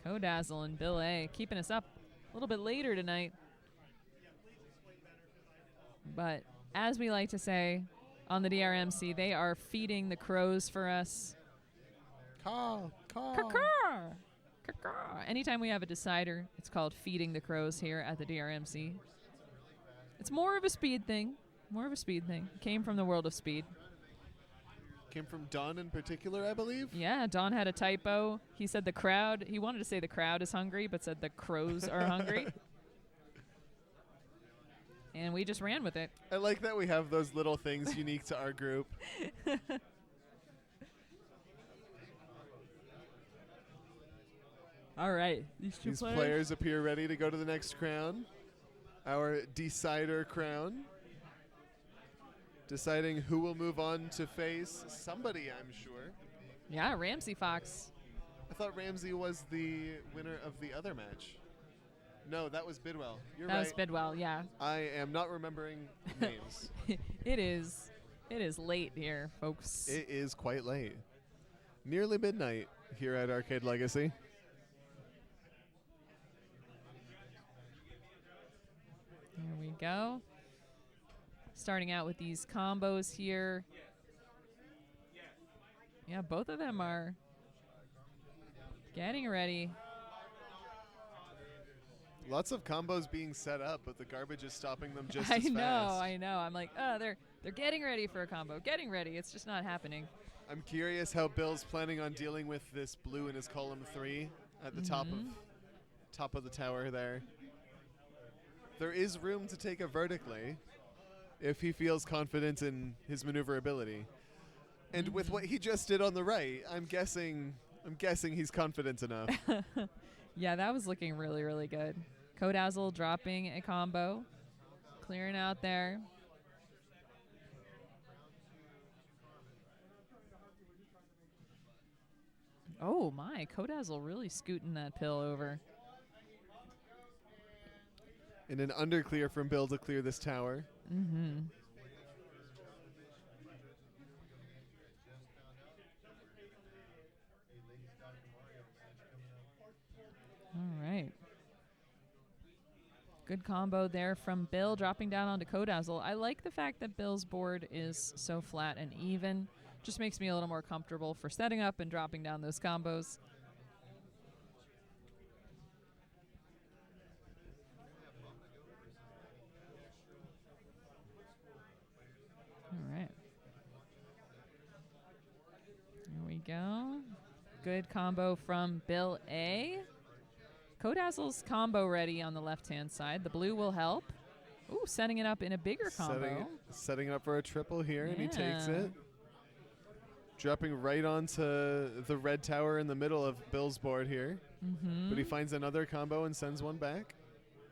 Speaker 3: Kodazzle and Bill A keeping us up a little bit later tonight. But as we like to say on the DrMC, they are feeding the crows for us.
Speaker 8: Caw.
Speaker 3: Caw-caw. Caw-caw. Anytime we have a decider, it's called feeding the crows here at the DrMC. It's more of a speed thing. Came from the world of speed.
Speaker 8: Came from Don in particular, I believe.
Speaker 3: Yeah, Don had a typo. He said the crowd, he wanted to say the crowd is hungry, but said the crows are hungry. And we just ran with it.
Speaker 8: I like that we have those little things unique to our group.
Speaker 3: All right.
Speaker 8: These players appear ready to go to the next crown. Our decider crown. Deciding who will move on to face somebody, I'm sure.
Speaker 3: Yeah, Ramsey Fox.
Speaker 8: I thought Ramsey was the winner of the other match. No, that was Bidwell. You're
Speaker 3: That
Speaker 8: right.
Speaker 3: was Bidwell, yeah.
Speaker 8: I am not remembering names.
Speaker 3: It is late here, folks.
Speaker 8: It is quite late. Nearly midnight here at Arcade Legacy.
Speaker 3: There we go. Starting out with these combos here. Yeah, both of them are getting ready.
Speaker 8: Lots of combos being set up, but the garbage is stopping them just
Speaker 3: I
Speaker 8: as fast.
Speaker 3: I know. I'm like, oh, they're getting ready for a combo. Getting ready. It's just not happening.
Speaker 8: I'm curious how Bill's planning on dealing with this blue in his column 3 at the top of the tower there. There is room to take it vertically. if he feels confident in his maneuverability. And with what he just did on the right, I'm guessing he's confident enough.
Speaker 3: Yeah, that was looking really, really good. Kodazzle dropping a combo, clearing out there. Oh my, Kodazzle really scooting that pill over.
Speaker 8: And an underclear from Bill to clear this tower.
Speaker 3: Mm-hmm. All right. Good combo there from Bill, dropping down onto Kodazzle. I like the fact that Bill's board is so flat and even. Just makes me a little more comfortable for setting up and dropping down those combos. All right. Here we go. Good combo from Bill A. Kodazzle's combo ready on the left-hand side. The blue will help. Ooh, setting it up in a bigger combo.
Speaker 8: Setting it up for a triple here, and he takes
Speaker 3: Yeah.
Speaker 8: it. Dropping right onto the red tower in the middle of Bill's board here.
Speaker 3: Mm-hmm.
Speaker 8: But he finds another combo and sends one back.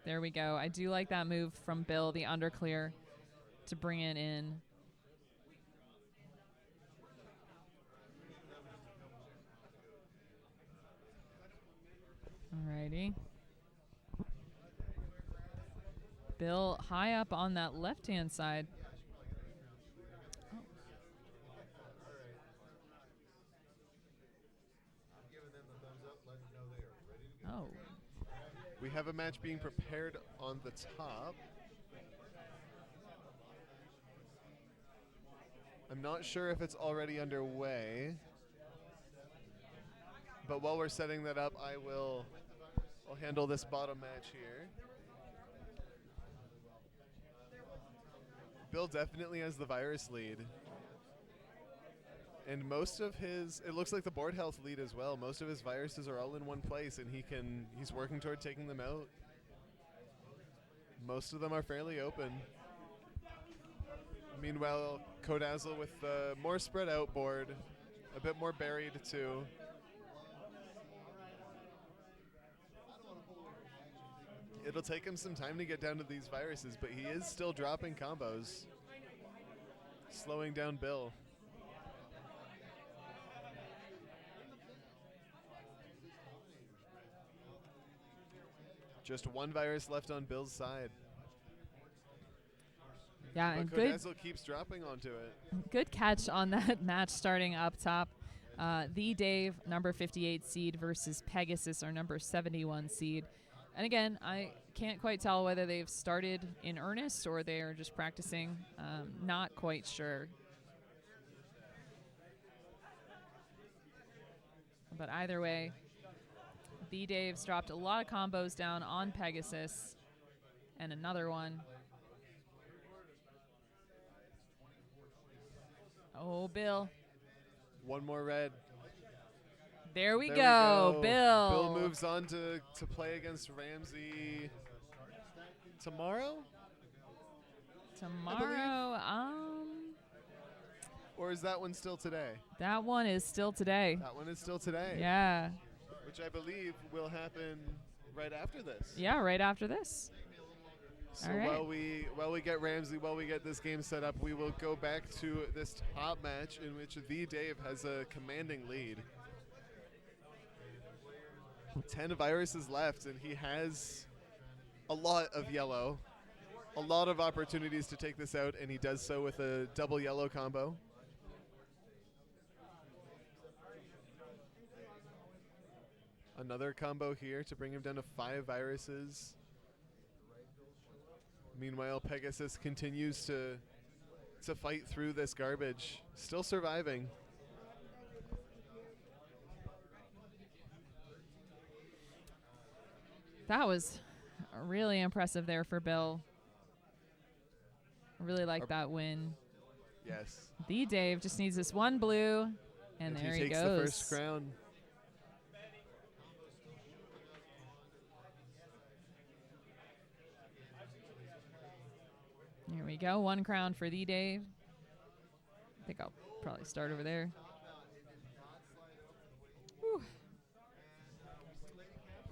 Speaker 3: There we go. I do like that move from Bill, the underclear, to bring it in. Alrighty. Bill high up on that left-hand side. Oh.
Speaker 8: We have a match being prepared on the top. I'm not sure if it's already underway. But while we're setting that up, I'll handle this bottom match here. Bill definitely has the virus lead. And most of it looks like the board health lead as well. Most of his viruses are all in one place, and he's working toward taking them out. Most of them are fairly open. Meanwhile, Kodazzle with the more spread out board, a bit more buried too. It'll take him some time to get down to these viruses, but he is still dropping combos, slowing down Bill. Just one virus left on Bill's side.
Speaker 3: Yeah,
Speaker 8: But
Speaker 3: and
Speaker 8: Kodazzle keeps dropping onto it.
Speaker 3: good catch on that match starting up top. The Dave, number 58 seed, versus Pegasus, our number 71 seed. And again, I can't quite tell whether they've started in earnest or they are just practicing. Not quite sure. But either way, the Dave's dropped a lot of combos down on Pegasus. And another one. Oh, Bill.
Speaker 8: One more red.
Speaker 3: There we
Speaker 8: There
Speaker 3: go, Bill.
Speaker 8: Bill moves on to play against Ramsey tomorrow?
Speaker 3: Tomorrow,
Speaker 8: Or is that one still today?
Speaker 3: that one is still today.
Speaker 8: That one is still today.
Speaker 3: Yeah.
Speaker 8: Which I believe will happen right after this.
Speaker 3: Yeah, right after this.
Speaker 8: So
Speaker 3: All right.
Speaker 8: while we get Ramsey, while we get this game set up, we will go back to this top match in which the Dave has a commanding lead. 10 viruses left, and he has a lot of yellow. A lot of opportunities to take this out, and he does so with a double yellow combo. Another combo here to bring him down to 5 viruses. Meanwhile, Pegasus continues to fight through this garbage, still surviving.
Speaker 3: That was really impressive there for Bill. I really like that win.
Speaker 8: Yes.
Speaker 3: The Dave just needs this one blue, and there he
Speaker 8: takes
Speaker 3: goes.
Speaker 8: the first crown.
Speaker 3: Here we you go. 1 crown for the Dave. I think I'll probably start over there. Whew.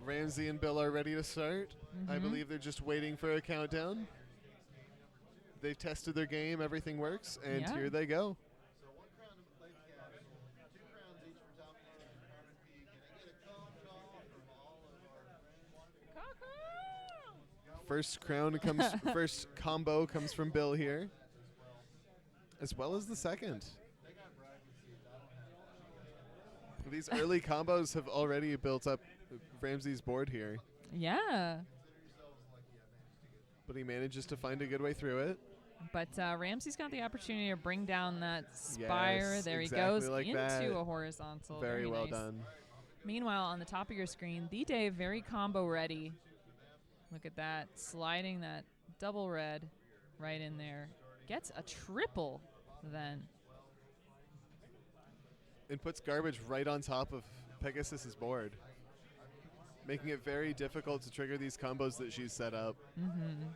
Speaker 8: Ramsey and Bill are ready to start. I
Speaker 3: Mhm.
Speaker 8: believe they're just waiting for a countdown. They've tested their game, everything works, and
Speaker 3: Yeah.
Speaker 8: here they go. First crown comes, first combo comes from Bill here, as well as the second. These early combos have already built up Ramsey's board here,
Speaker 3: Yeah.
Speaker 8: but he manages to find a good way through it.
Speaker 3: But Ramsey's got the opportunity to bring down that spire.
Speaker 8: Yes,
Speaker 3: there he
Speaker 8: exactly
Speaker 3: goes
Speaker 8: like
Speaker 3: into
Speaker 8: that.
Speaker 3: a horizontal.
Speaker 8: Very well
Speaker 3: nice.
Speaker 8: done.
Speaker 3: Meanwhile, on the top of your screen, the Dave very combo ready. Look at that, sliding that double red right in there. Gets a triple then.
Speaker 8: And puts garbage right on top of Pegasus's board, making it very difficult to trigger these combos that she's set up.
Speaker 3: Mm-hmm.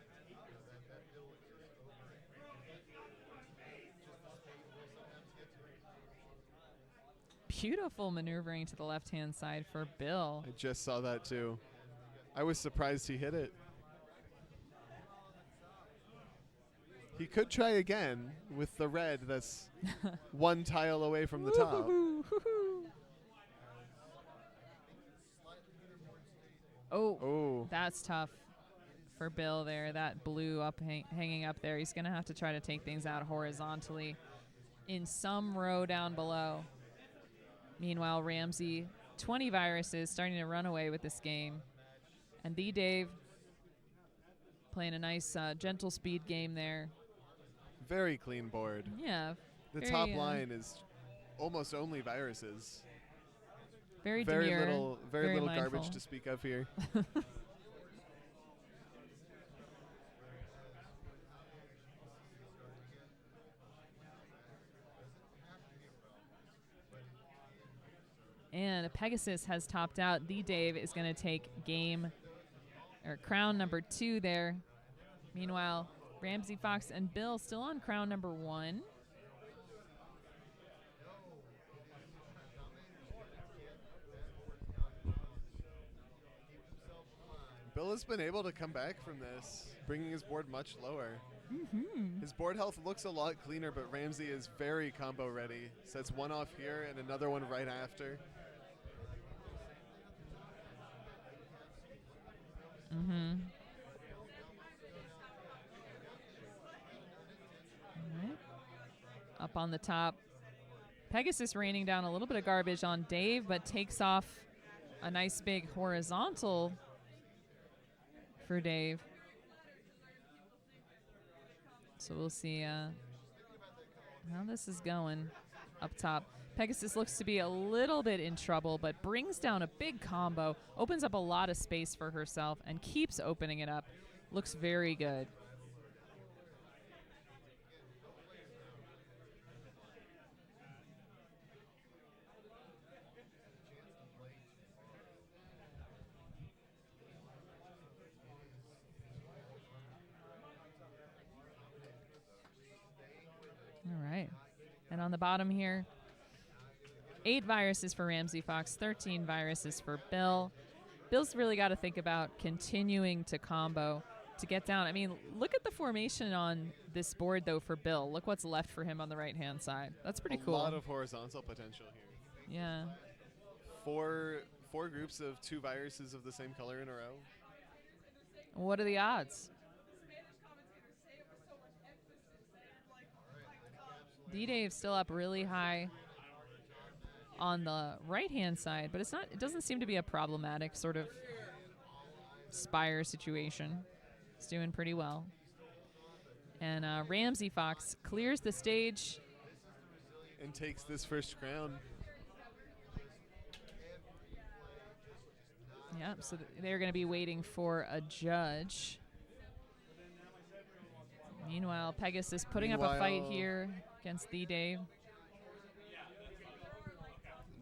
Speaker 3: Beautiful maneuvering to the left-hand side for Bill.
Speaker 8: I just saw that too. I was surprised he hit it. He could try again with the red that's 1 tile away from the top.
Speaker 3: Woo-hoo-hoo, hoo-hoo. Oh, that's tough for Bill there. That blue up hanging up there. He's going to have to try to take things out horizontally in some row down below. Meanwhile, Ramsey, 20 viruses, starting to run away with this game. And the Dave playing a nice gentle speed game there.
Speaker 8: Very clean board.
Speaker 3: Yeah.
Speaker 8: The
Speaker 3: very,
Speaker 8: top line is almost only viruses.
Speaker 3: Very
Speaker 8: very
Speaker 3: demure,
Speaker 8: little, very little
Speaker 3: mindful.
Speaker 8: garbage to speak of here.
Speaker 3: And Pegasus has topped out. The Dave is going to take crown number 2 there. Meanwhile, Ramsey, Fox, and Bill still on crown number 1.
Speaker 8: Bill has been able to come back from this, bringing his board much lower.
Speaker 3: Mm-hmm.
Speaker 8: His board health looks a lot cleaner, but Ramsey is very combo ready. Sets one off here and another one right after.
Speaker 3: Mm-hmm. All right. Up on the top. Pegasus raining down a little bit of garbage on Dave, but takes off a nice big horizontal for Dave. So we'll see how this is going up top. Pegasus looks to be a little bit in trouble, but brings down a big combo, opens up a lot of space for herself, and keeps opening it up. Looks very good. All right. And on the bottom here, 8 viruses for Ramsey Fox, 13 viruses for Bill. Bill's really got to think about continuing to combo to get down. I mean, look at the formation on this board, though, for Bill. Look what's left for him on the right-hand side. That's pretty cool.
Speaker 8: A lot of horizontal potential here.
Speaker 3: Yeah.
Speaker 8: Four groups of 2 viruses of the same color in a row.
Speaker 3: What are the odds? D-Dave's still up really high on the right-hand side, but it doesn't seem to be a problematic sort of spire situation. It's doing pretty well. And Ramsey Fox clears the stage.
Speaker 8: And takes this first crown.
Speaker 3: Yeah, so they're going to be waiting for a judge. Meanwhile, Pegasus putting up a fight here against the Dave.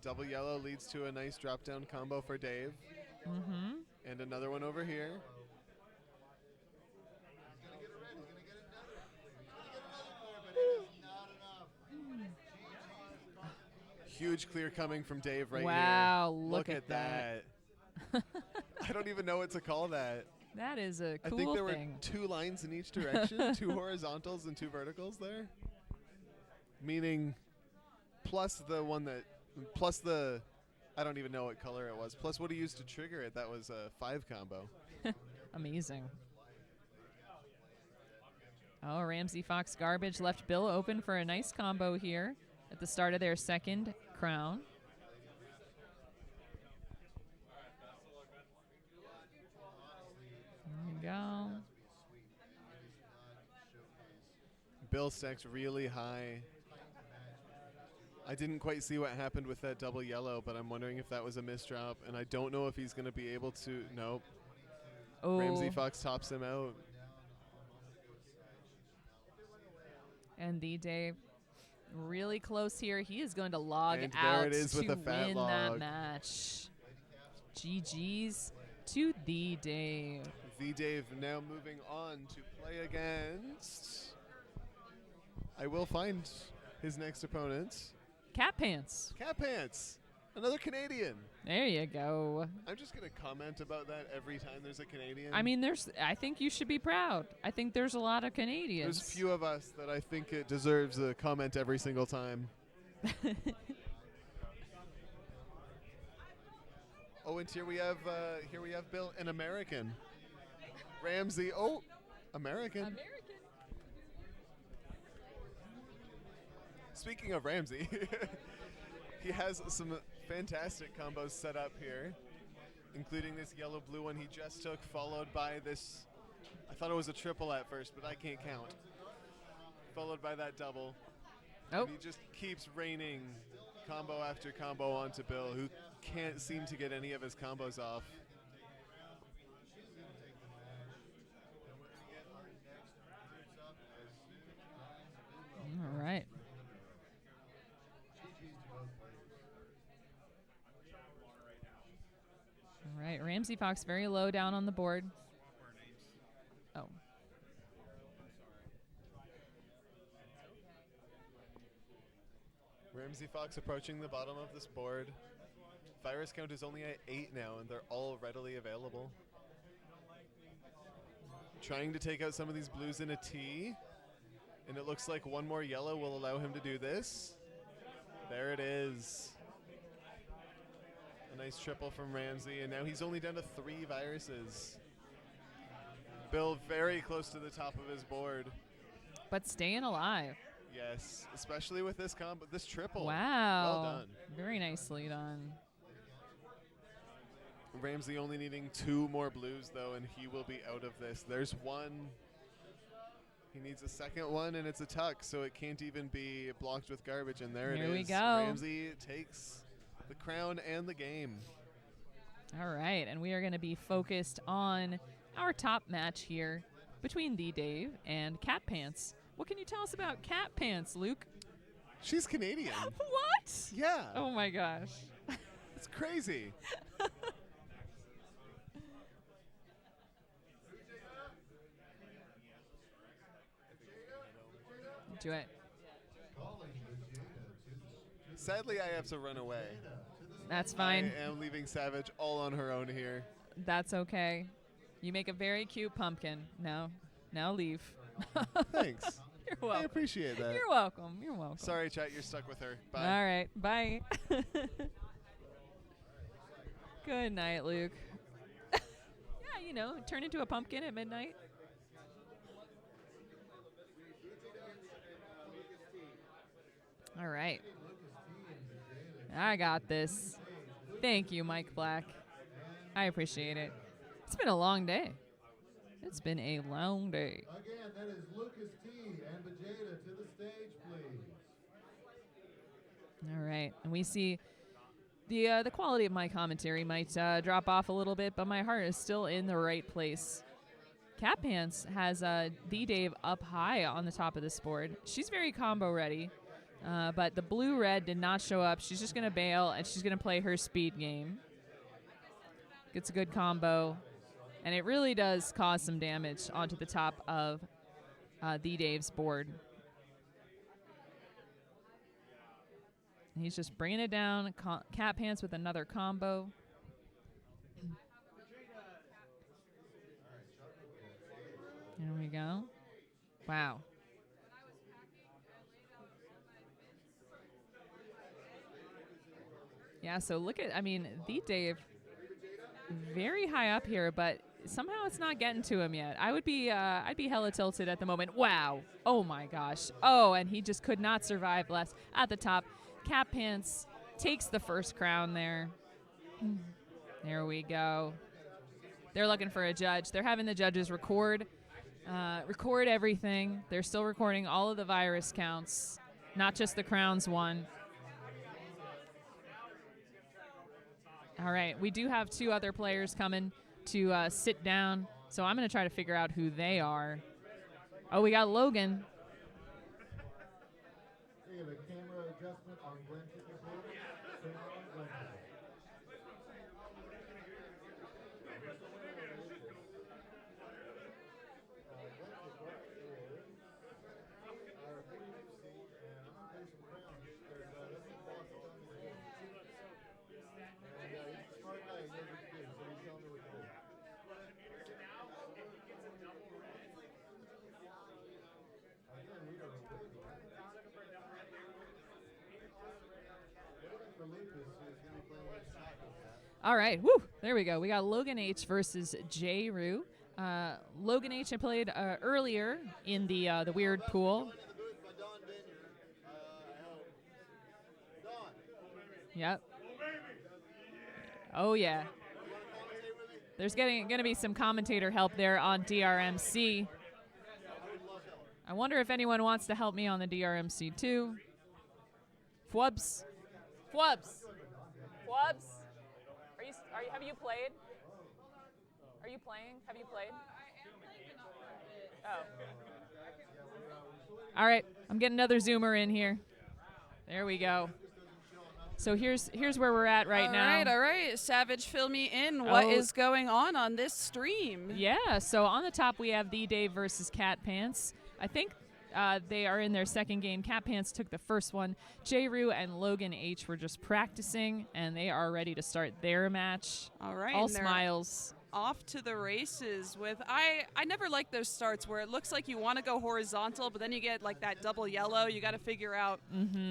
Speaker 8: Double yellow leads to a nice drop-down combo for Dave.
Speaker 3: Mm-hmm.
Speaker 8: And another one over here. Huge clear coming from Dave right here.
Speaker 3: Wow, look at
Speaker 8: that. I don't even know what to call that.
Speaker 3: That is a cool
Speaker 8: I think there
Speaker 3: thing.
Speaker 8: were 2 lines in each direction, 2 horizontals and 2 verticals there. Meaning plus the, I don't even know what color it was, plus what he used to trigger it. That was a 5 combo.
Speaker 3: Amazing. Oh, Ramsey Fox Garbage left Bill open for a nice combo here at the start of their second crown. There you go.
Speaker 8: Bill stacks really high. I didn't quite see what happened with that double yellow, but I'm wondering if that was a misdrop, and I don't know if he's going to be able to. Nope.
Speaker 3: Oh.
Speaker 8: Ramsey Fox tops him out.
Speaker 3: And the Dave really close here. He is going to log
Speaker 8: And
Speaker 3: out
Speaker 8: there it is
Speaker 3: to
Speaker 8: with a fat
Speaker 3: win
Speaker 8: log.
Speaker 3: that match. GG's to the Dave.
Speaker 8: The Dave now moving on to play against. I will find his next opponent.
Speaker 3: Cat Pants.
Speaker 8: Cat Pants, another Canadian.
Speaker 3: There you go.
Speaker 8: I'm just going to comment about that every time there's a Canadian.
Speaker 3: I mean, I think you should be proud. I think there's a lot of Canadians.
Speaker 8: There's few of us that I think it deserves a comment every single time. Oh, and here we have Bill, an American. Ramsey, American. Speaking of Ramsey, he has some fantastic combos set up here, including this yellow-blue one he just took, followed by this, I thought it was a triple at first, but I can't count, followed by that double.
Speaker 3: Oh.
Speaker 8: And he just keeps raining combo after combo onto Bill, who can't seem to get any of his combos off.
Speaker 3: All right. All right, Ramsey Fox very low down on the board. Oh.
Speaker 8: Ramsey Fox approaching the bottom of this board. Virus count is only at 8 now, and they're all readily available. Trying to take out some of these blues in a T, and it looks like one more yellow will allow him to do this. There it is. A nice triple from Ramsey, and now he's only down to 3 viruses. Bill very close to the top of his board.
Speaker 3: But staying alive.
Speaker 8: Yes, especially with this combo, this triple.
Speaker 3: Wow.
Speaker 8: Well done.
Speaker 3: Very nicely done.
Speaker 8: Ramsey only needing 2 more blues, though, and he will be out of this. There's one. He needs a second one, and it's a tuck, so it can't even be blocked with garbage, and there it is.
Speaker 3: Here we go.
Speaker 8: Ramsey takes the crown and the game.
Speaker 3: All right, and we are going to be focused on our top match here between the Dave and Cat Pants. What can you tell us about Cat Pants, Luke?
Speaker 8: She's Canadian.
Speaker 3: What?
Speaker 8: Yeah.
Speaker 3: Oh my gosh.
Speaker 8: It's crazy.
Speaker 3: Do it.
Speaker 8: Sadly, I have to run away.
Speaker 3: That's fine.
Speaker 8: I am leaving Savage all on her own here.
Speaker 3: That's okay. You make a very cute pumpkin. Now leave.
Speaker 8: Thanks.
Speaker 3: You're welcome.
Speaker 8: I appreciate that.
Speaker 3: You're welcome. You're welcome.
Speaker 8: Sorry, chat, you're stuck with her. Bye.
Speaker 3: All right. Bye. Good night, Luke. Yeah, turn into a pumpkin at midnight. All right. I got this. Thank you, Mike Black. I appreciate it. It's been a long day. It's been a long day.
Speaker 7: Again, that is Lucas T. and Vegeta to the stage, please.
Speaker 3: All right. And we see the quality of my commentary might drop off a little bit, but my heart is still in the right place. Cat Pants has the Dave up high on the top of this board. She's very combo ready, but the blue-red did not show up. She's just going to bail, and she's going to play her speed game. Gets a good combo, and it really does cause some damage onto the top of the Dave's board. He's just bringing it down. Cat Pants with another combo. There we go. Wow. Yeah, so look at, I mean, the Dave, very high up here, but somehow it's not getting to him yet. I'd be hella tilted at the moment. Wow. Oh my gosh. Oh, and he just could not survive less at the top. Cat Pants takes the first crown there. There we go. They're looking for a judge. They're having the judges record everything. They're still recording all of the virus counts, not just the crowns won. All right, we do have 2 other players coming to sit down, so I'm going to try to figure out who they are. Oh, we got Logan.
Speaker 7: Hey, the camera adjustment on Glenn Ticketboard. Turn on Glenn.
Speaker 3: All right, woo, there we go. We got Logan H versus J. Rue. Logan H. I played earlier in the weird pool. Yep. Oh yeah. There's going to be some commentator help there on DrMC. I wonder if anyone wants to help me on the DrMC2. Fwubs. Fwubs. Fwubs. Have you played? Are you playing? Have you played? Oh. All right, I'm getting another zoomer in here. There we go. So here's where we're at right now.
Speaker 10: All right. Savage, fill me in. What is going on this stream?
Speaker 3: Yeah, so on the top we have The Dave versus Cat Pants. I think they are in their second game. Cat Pants took the first one. J. Rue and Logan H were just practicing, and they are ready to start their match.
Speaker 10: All right.
Speaker 3: All smiles.
Speaker 10: Off to the races with I never like those starts where it looks like you want to go horizontal, but then you get like that double yellow. You got to figure out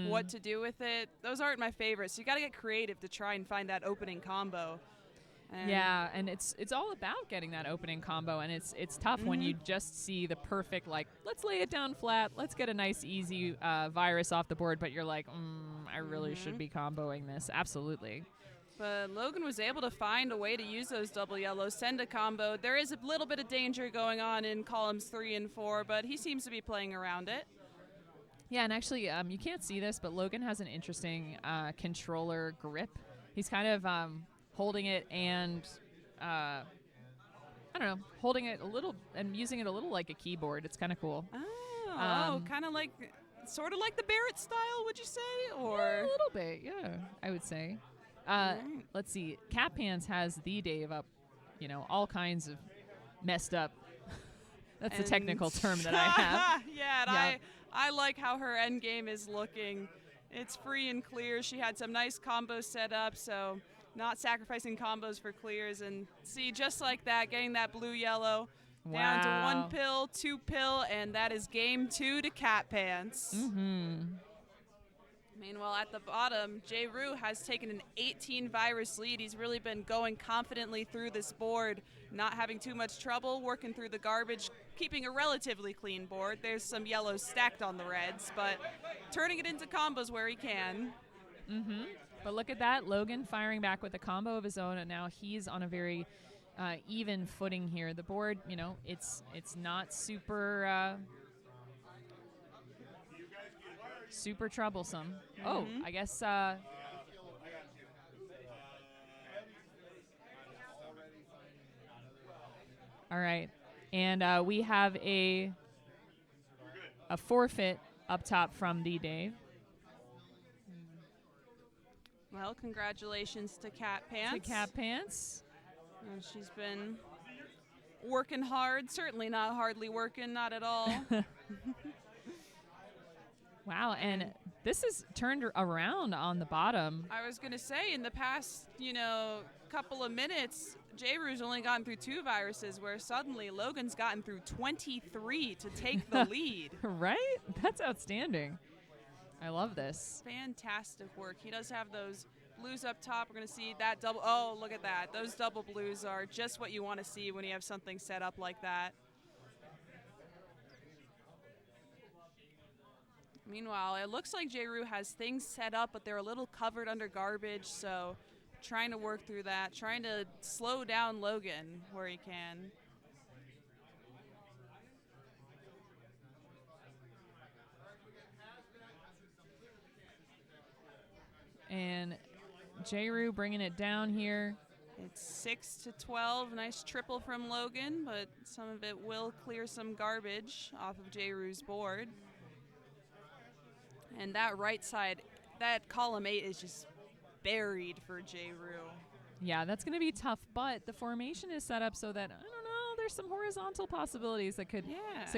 Speaker 10: what to do with it. Those aren't my favorites. You got to get creative to try and find that opening combo.
Speaker 3: Yeah, and it's all about getting that opening combo, and it's tough when you just see the perfect, like, let's lay it down flat, let's get a nice easy virus off the board, but you're like, I really should be comboing this. Absolutely.
Speaker 10: But Logan was able to find a way to use those double yellows, send a combo. There is a little bit of danger going on in columns 3 and 4, but he seems to be playing around it.
Speaker 3: Yeah, and actually, you can't see this, but Logan has an interesting controller grip. He's kind of holding it and, I don't know, holding it a little and using it a little like a keyboard. It's kind of cool.
Speaker 10: Oh, kind of like, sort of like the Barrett style, would you say? Or
Speaker 3: yeah, a little bit, yeah, I would say. Let's see. Cat Pants has The Dave up, all kinds of messed up. That's the technical term that I have.
Speaker 10: Yeah, and I like how her end game is looking. It's free and clear. She had some nice combos set up, so not sacrificing combos for clears. And see, just like that, getting that blue-yellow down to 1 pill, 2 pill, and that is game 2 to Cat Pants. Meanwhile, at the bottom, J. Rue has taken an 18 virus lead. He's really been going confidently through this board, not having too much trouble, working through the garbage, keeping a relatively clean board. There's some yellows stacked on the reds, but turning it into combos where he can.
Speaker 3: But look at that, Logan firing back with a combo of his own, and now he's on a very even footing here. The board, it's not super super troublesome. Oh, I guess all right. And we have a forfeit up top from The Dave.
Speaker 10: Well, congratulations to Cat Pants. She's been working hard, certainly not hardly working, not at all.
Speaker 3: Wow, and this is turned around on the bottom.
Speaker 10: I was going to say, in the past, couple of minutes, J-Rue's only gotten through 2 viruses, where suddenly Logan's gotten through 23 to take the lead.
Speaker 3: Right? That's outstanding. I love this.
Speaker 10: Fantastic work. He does have those blues up top. We're going to see that double. Oh, look at that. Those double blues are just what you want to see when you have something set up like that. Meanwhile, it looks like J-Rue has things set up, but they're a little covered under garbage, so trying to work through that, trying to slow down Logan where he can.
Speaker 3: And J-Rue bringing it down here.
Speaker 10: It's 6-12. Nice triple from Logan, but some of it will clear some garbage off of J-Rue's board. And that right side, that column 8 is just buried for J-Rue.
Speaker 3: Yeah, that's going to be tough, but the formation is set up so that, I don't know, there's some horizontal possibilities that could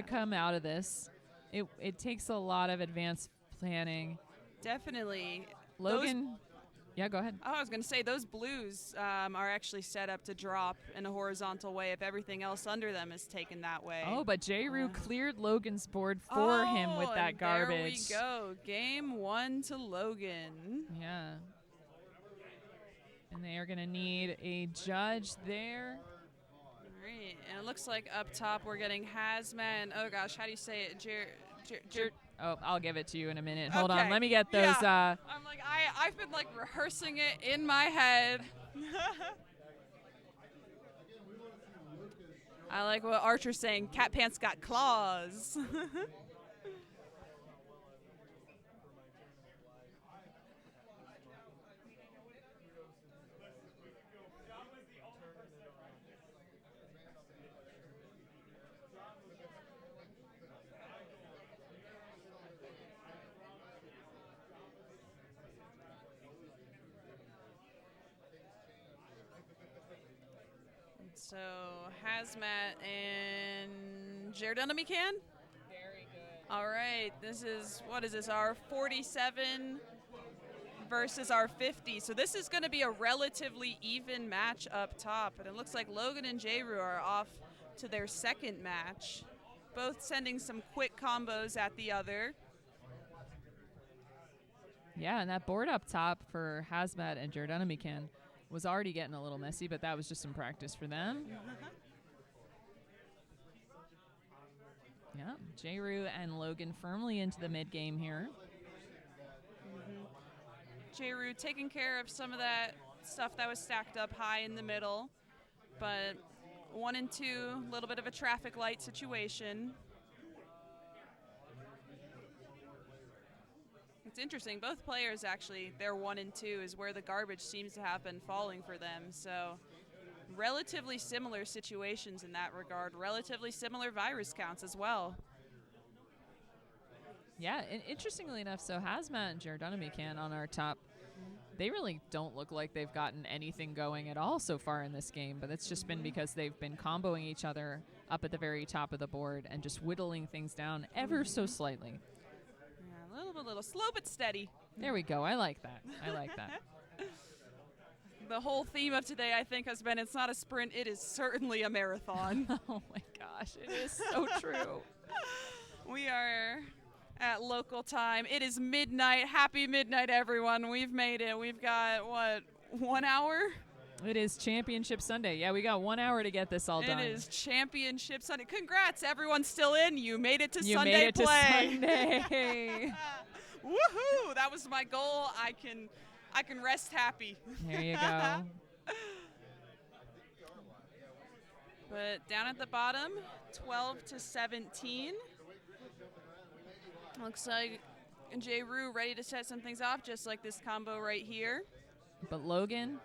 Speaker 3: come out of this. It takes a lot of advanced planning.
Speaker 10: Definitely.
Speaker 3: Logan, yeah, go ahead.
Speaker 10: Oh, I was going to say, those blues are actually set up to drop in a horizontal way if everything else under them is taken that way.
Speaker 3: Oh, but J-Rue cleared Logan's board for him with that garbage.
Speaker 10: There we go. Game 1 to Logan.
Speaker 3: Yeah. And they are going to need a judge there.
Speaker 10: All right. And it looks like up top we're getting Hazmat and, oh gosh, how do you say it?
Speaker 3: Oh, I'll give it to you in a minute. Hold on. Let me get those.
Speaker 10: Yeah. I'm like, I've been like rehearsing it in my head. I like what Archer's saying. Cat Pants got claws. So Hazmat and DrMC2 can?
Speaker 3: Very good.
Speaker 10: All right, what is this, our 47 versus our 50. So this is going to be a relatively even match up top. And it looks like Logan and J-Rue are off to their second match, both sending some quick combos at the other.
Speaker 3: Yeah, and that board up top for Hazmat and DrMC2 was already getting a little messy, but that was just some practice for them. Yeah, J-Rue and Logan firmly into the mid game here.
Speaker 10: J-Rue taking care of some of that stuff that was stacked up high in the middle, but 1 and 2, a little bit of a traffic light situation. It's interesting. Both players actually, their 1 and 2 is where the garbage seems to have been falling for them. So relatively similar situations in that regard. Relatively similar virus counts as well.
Speaker 3: Yeah, and interestingly enough, so Hazmat and DrMC2 on our top, they really don't look like they've gotten anything going at all so far in this game, but it's just been because they've been comboing each other up at the very top of the board and just whittling things down ever so slightly.
Speaker 10: A little slow but steady.
Speaker 3: There we go. I like that. I like that.
Speaker 10: The whole theme of today, I think, has been it's not a sprint, it is certainly a marathon.
Speaker 3: Oh my gosh, it is so true.
Speaker 10: We are at local time. It is midnight. Happy midnight, everyone. We've made it. We've got, 1 hour?
Speaker 3: It is Championship Sunday. Yeah, we got 1 hour to get this all done.
Speaker 10: It is Championship Sunday. Congrats, everyone's still in. You made it to
Speaker 3: you
Speaker 10: Sunday
Speaker 3: made it
Speaker 10: play.
Speaker 3: To Sunday.
Speaker 10: Woohoo! That was my goal. I can rest happy.
Speaker 3: There you go.
Speaker 10: But down at the bottom, 12-17. Looks like J-Rue ready to set some things off, just like this combo right here.
Speaker 3: But Logan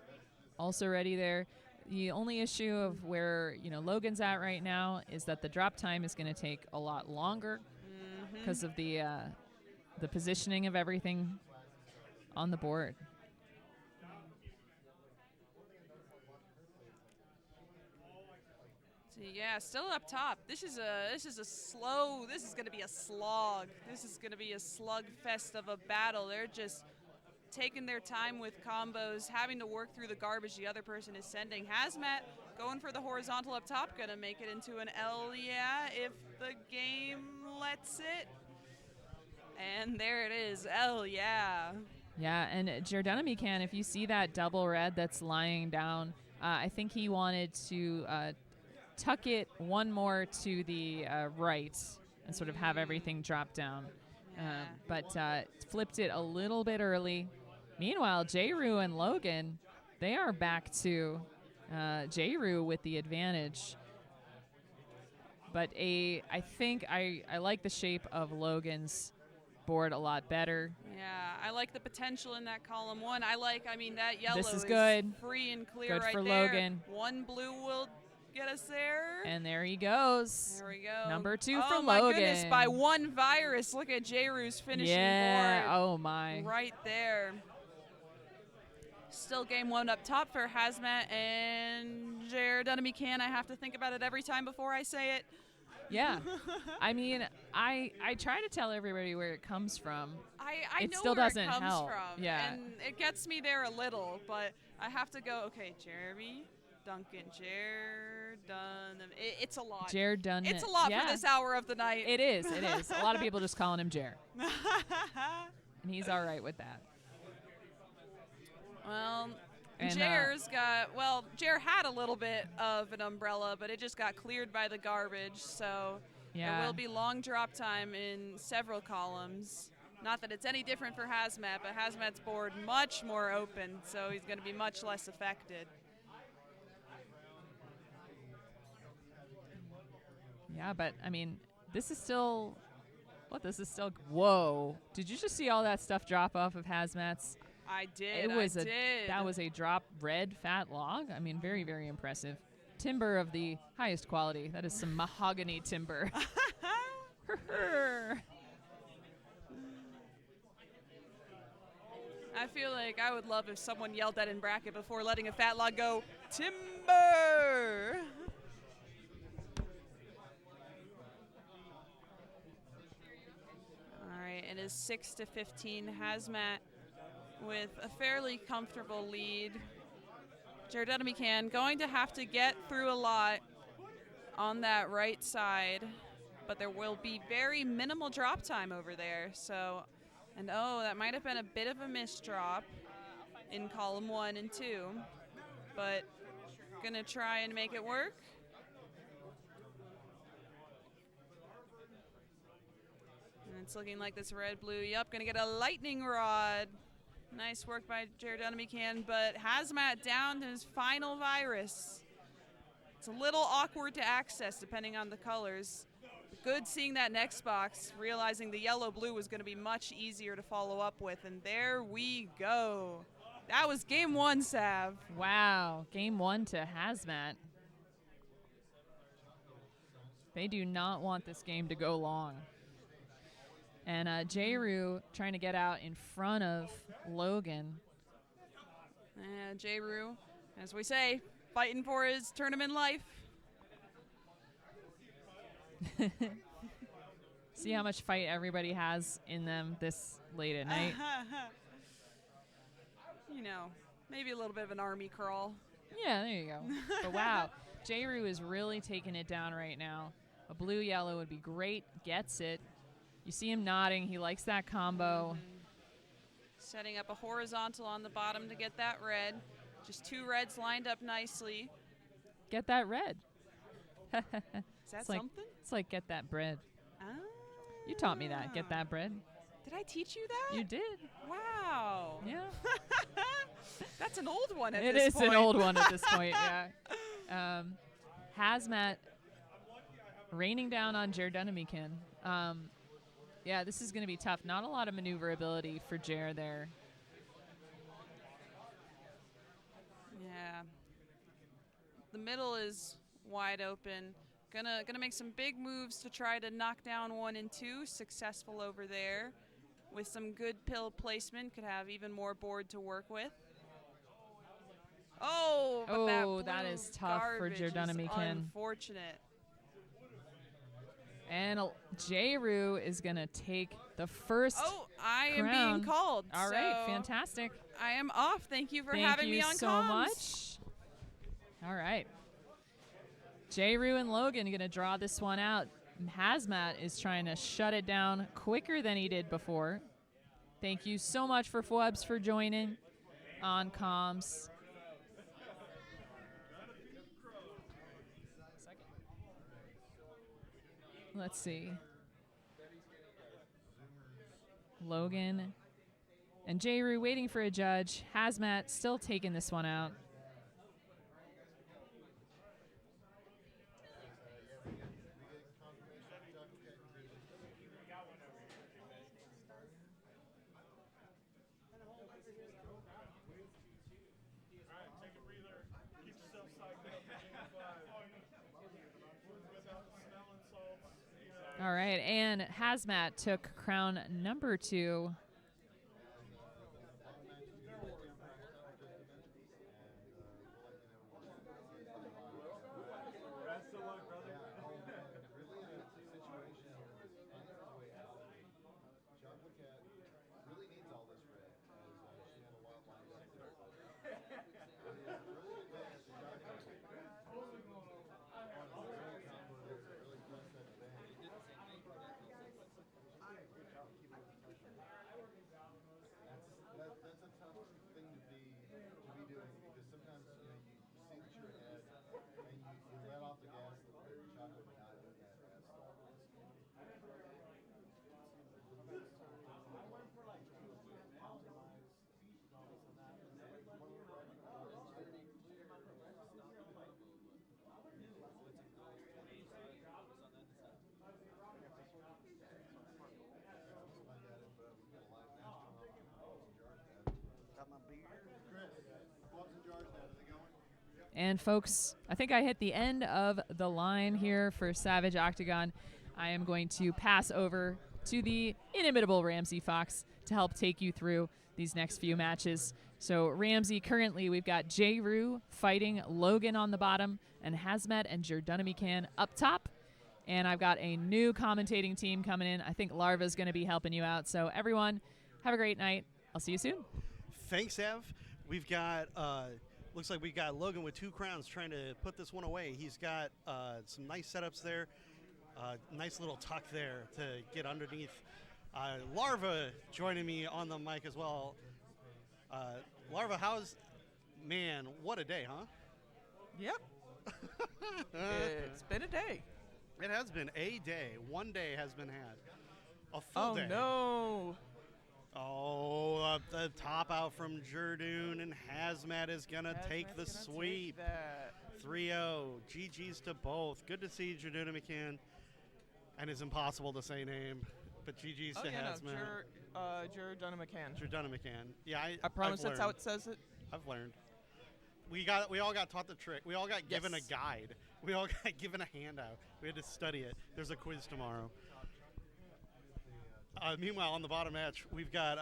Speaker 3: also ready there. The only issue of where Logan's at right now is that the drop time is going to take a lot longer because of the positioning of everything on the board.
Speaker 10: So yeah, still up top. This is a slow. This is going to be a slog. This is going to be a slugfest of a battle. They're just taking their time with combos, having to work through the garbage the other person is sending. Hazmat going for the horizontal up top, gonna make it into an L, yeah, if the game lets it. And there it is, L, yeah.
Speaker 3: Yeah, and Jardunamican, if you see that double red that's lying down, I think he wanted to tuck it one more to the right and sort of have everything drop down. But flipped it a little bit early. Meanwhile, J-Ru and Logan, they are back to J-Ru with the advantage. But I think I like the shape of Logan's board a lot better.
Speaker 10: Yeah, I like the potential in that column one. I mean, that yellow
Speaker 3: This is good.
Speaker 10: Free and clear
Speaker 3: Good
Speaker 10: right
Speaker 3: for
Speaker 10: there.
Speaker 3: Logan.
Speaker 10: One blue will get us there.
Speaker 3: And there he goes.
Speaker 10: There we go.
Speaker 3: Number 2 for
Speaker 10: Oh
Speaker 3: Logan.
Speaker 10: my goodness, by one virus. Look at J-Ru's finishing board.
Speaker 3: Oh my.
Speaker 10: Right there. Still game one up top for Hazmat and Jardunamican. I have to think about it every time before I say it.
Speaker 3: Yeah. I mean, I try to tell everybody where it comes from.
Speaker 10: I
Speaker 3: it
Speaker 10: know
Speaker 3: still
Speaker 10: where
Speaker 3: doesn't
Speaker 10: it comes
Speaker 3: help.
Speaker 10: from.
Speaker 3: Yeah.
Speaker 10: And it gets me there a little, but I have to go, okay, Jeremy, Duncan, it's a lot.
Speaker 3: Jardun.
Speaker 10: It's a lot for this hour of the night.
Speaker 3: It is. It is. A lot of people just calling him Jer. And he's all right with that.
Speaker 10: Well,
Speaker 3: And,
Speaker 10: Jer's Jer had a little bit of an umbrella, but it just got cleared by the garbage. So
Speaker 3: Yeah.
Speaker 10: there will be long drop time in several columns. Not that it's any different for Hazmat, but Hazmat's board much more open, so he's going to be much less affected.
Speaker 3: Yeah, but I mean, this is still. Whoa! Did you just see all that stuff drop off of Hazmat's?
Speaker 10: I did.
Speaker 3: That was a drop red fat log. I mean, very, very impressive. Timber of the highest quality. That is some mahogany timber.
Speaker 10: I feel like I would love if someone yelled that in bracket before letting a fat log go, timber! All right, it is 6-15. Hazmat with a fairly comfortable lead. Jardunamican going to have to get through a lot on that right side, but there will be very minimal drop time over there. So, and oh, that might have been a bit of a misdrop in column 1 and 2, but gonna try and make it work. And it's looking like this red-blue, yep, gonna get a lightning rod. Nice work by Jardunamican, but Hazmat down to his final virus. It's a little awkward to access depending on the colors. Good seeing that next box, realizing the yellow-blue was going to be much easier to follow up with, and there we go. That was game 1, Sav.
Speaker 3: Wow, game 1 to Hazmat. They do not want this game to go long. And J-Ru trying to get out in front of Logan.
Speaker 10: J-Ru, as we say, fighting for his tournament life.
Speaker 3: See how much fight everybody has in them this late at night?
Speaker 10: You know, maybe a little bit of an army crawl.
Speaker 3: Yeah, there you go. But wow, J-Ru is really taking it down right now. A blue-yellow would be great. Gets it. You see him nodding. He likes that combo.
Speaker 10: Setting up a horizontal on the bottom to get that red. Just 2 reds lined up nicely.
Speaker 3: Get that red.
Speaker 10: Is that something?
Speaker 3: It's like get that bread.
Speaker 10: Ah.
Speaker 3: You taught me that. Get that bread.
Speaker 10: Did I teach you that?
Speaker 3: You did.
Speaker 10: Wow.
Speaker 3: Yeah.
Speaker 10: That's an old one at
Speaker 3: it
Speaker 10: this
Speaker 3: is
Speaker 10: point.
Speaker 3: an old one at this point, yeah. Hazmat raining down on Jardunamican. Yeah, this is going to be tough. Not a lot of maneuverability for Jer there.
Speaker 10: Yeah. The middle is wide open. Gonna make some big moves to try to knock down 1 and 2. Successful over there. With some good pill placement, could have even more board to work with. Oh, but
Speaker 3: Oh,
Speaker 10: that
Speaker 3: that
Speaker 10: blue
Speaker 3: is tough for
Speaker 10: garbage is
Speaker 3: Jordana-Mikan.
Speaker 10: unfortunate.
Speaker 3: And J-Roo is going to take the first
Speaker 10: Oh, I am
Speaker 3: crown.
Speaker 10: being called.
Speaker 3: All right,
Speaker 10: so
Speaker 3: fantastic.
Speaker 10: I am off. Thank you for
Speaker 3: Thank
Speaker 10: having
Speaker 3: you
Speaker 10: me on
Speaker 3: so
Speaker 10: comms.
Speaker 3: much. All right. J-Roo and Logan going to draw this one out. Hazmat is trying to shut it down quicker than he did before. Thank you so much for Fwebs for joining on comms. Let's see. Logan and J-Roo waiting for a judge. Hazmat still taking this one out. All right, and Hazmat took crown number 2.
Speaker 7: That's a tough thing to be doing because sometimes you see that you're ahead and you let off the gas a little bit. Chocolate not doing that fast start.
Speaker 3: And folks, I think I hit the end of the line here for Savage Octagon. I am going to pass over to the inimitable Ramsey Fox to help take you through these next few matches. So Ramsey, currently we've got J-Roo fighting Logan on the bottom and Hazmat and Jordana-Mikan up top. And I've got a new commentating team coming in. I think Larva's going to be helping you out. So everyone, have a great night. I'll see you soon.
Speaker 11: Thanks, Ev. We've got, looks like we got Logan with 2 crowns trying to put this one away. He's got some nice setups there. Nice little tuck there to get underneath. Larva joining me on the mic as well. Larva, man, what a day, huh?
Speaker 1: Yep. It's been a day.
Speaker 11: It has been a day. One day has been had. A full day.
Speaker 1: Oh, no.
Speaker 11: Oh, the top out from Jurdoon, and Hazmat is going to take the sweep. 3-0. GG's to both. Good to see Jordana-Mikan. And his impossible to say name, but GG's to Hazmat.
Speaker 1: Jordana-Mikan.
Speaker 11: Jordana-Mikan. Yeah,
Speaker 1: I promise that's how it says it.
Speaker 11: I've learned. We all got taught the trick. We all got given a guide. We all got given a handout. We had to study it. There's a quiz tomorrow. Meanwhile, on the bottom match, we've got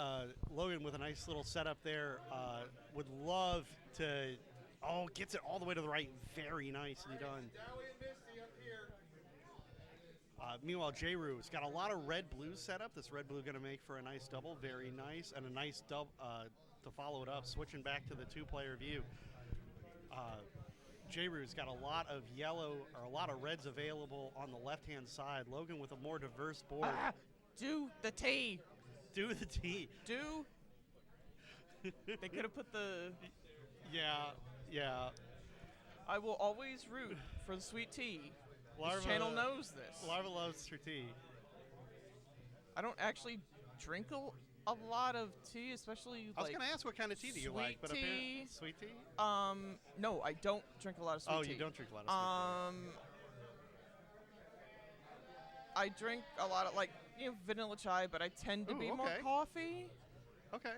Speaker 11: Logan with a nice little setup there. Would love to... Oh, gets it all the way to the right. Very nicely done. Meanwhile, J-Roo's got a lot of red-blue setup. This red-blue going to make for a nice double. Very nice. And a nice double to follow it up, switching back to the 2-player view. J-Roo's got a lot of yellow or a lot of reds available on the left-hand side. Logan with a more diverse board.
Speaker 1: Do the T.
Speaker 11: Do the T.
Speaker 1: Do. They could have put the...
Speaker 11: Yeah.
Speaker 1: I will always root for the sweet tea.
Speaker 11: Larva,
Speaker 1: this channel knows this.
Speaker 11: Larva loves her tea.
Speaker 1: I don't actually drink a lot of tea, especially
Speaker 11: I was going to ask what kind of tea do you like, but apparently sweet tea?
Speaker 1: No, I don't drink a lot of sweet tea.
Speaker 11: Oh, you don't drink a lot of sweet tea.
Speaker 1: I drink a lot of vanilla chai, but I tend to be more coffee.
Speaker 11: Okay.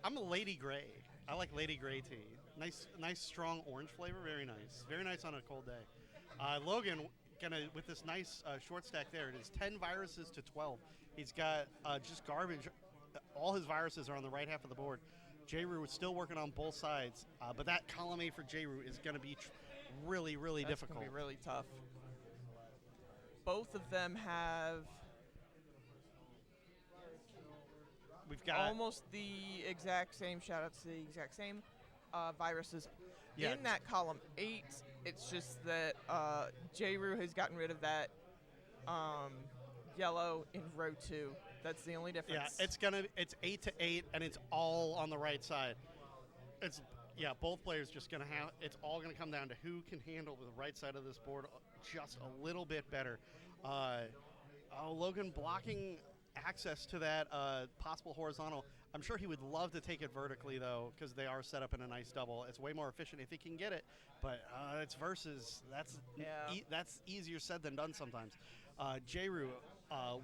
Speaker 11: I'm a Lady Grey. I like Lady Grey tea. Nice strong orange flavor. Very nice. Very nice on a cold day. Logan, with this nice short stack there, it is 10 viruses to 12. He's got just garbage. All his viruses are on the right half of the board. J-Roo is still working on both sides, but that column A for J-Roo is going to be really, really
Speaker 1: That's
Speaker 11: difficult.
Speaker 1: gonna be really tough. Both of them have
Speaker 11: We've got
Speaker 1: almost the exact same shoutouts to the exact same viruses.
Speaker 11: Yeah.
Speaker 1: In that column 8, it's just that J-Roo has gotten rid of that yellow in row 2. That's the only difference.
Speaker 11: Yeah, it's 8 to 8, and it's all on the right side. Both players just gonna have. It's all gonna come down to who can handle the right side of this board just a little bit better. Logan blocking access to that possible horizontal. I'm sure he would love to take it vertically though, because they are set up in a nice double. It's way more efficient if he can get it, but it's versus. That's easier said than done sometimes. J-Roo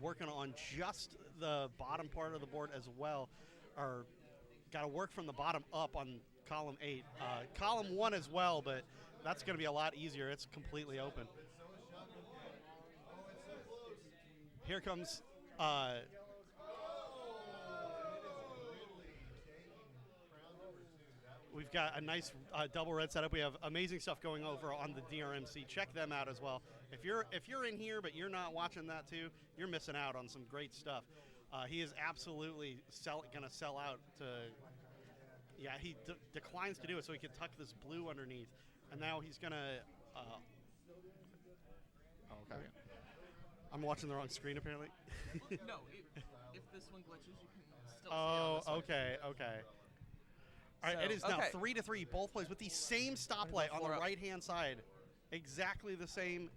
Speaker 11: working on just the bottom part of the board as well, or got to work from the bottom up on column 8. Column 1 as well, but that's going to be a lot easier. It's completely open. Here comes we've got a nice double red setup. We have amazing stuff going over on the DrMC. Check them out as well. If you're in here but you're not watching that too, you're missing out on some great stuff. He is absolutely going to sell out to. Yeah, he declines to do it so he can tuck this blue underneath, and now he's going to. Okay. I'm watching the wrong screen apparently.
Speaker 1: No, if this one glitches, you can still see on this one.
Speaker 11: Okay. All right, it is now 3-3. Both plays with the same stoplight on the right-hand side. Exactly the same.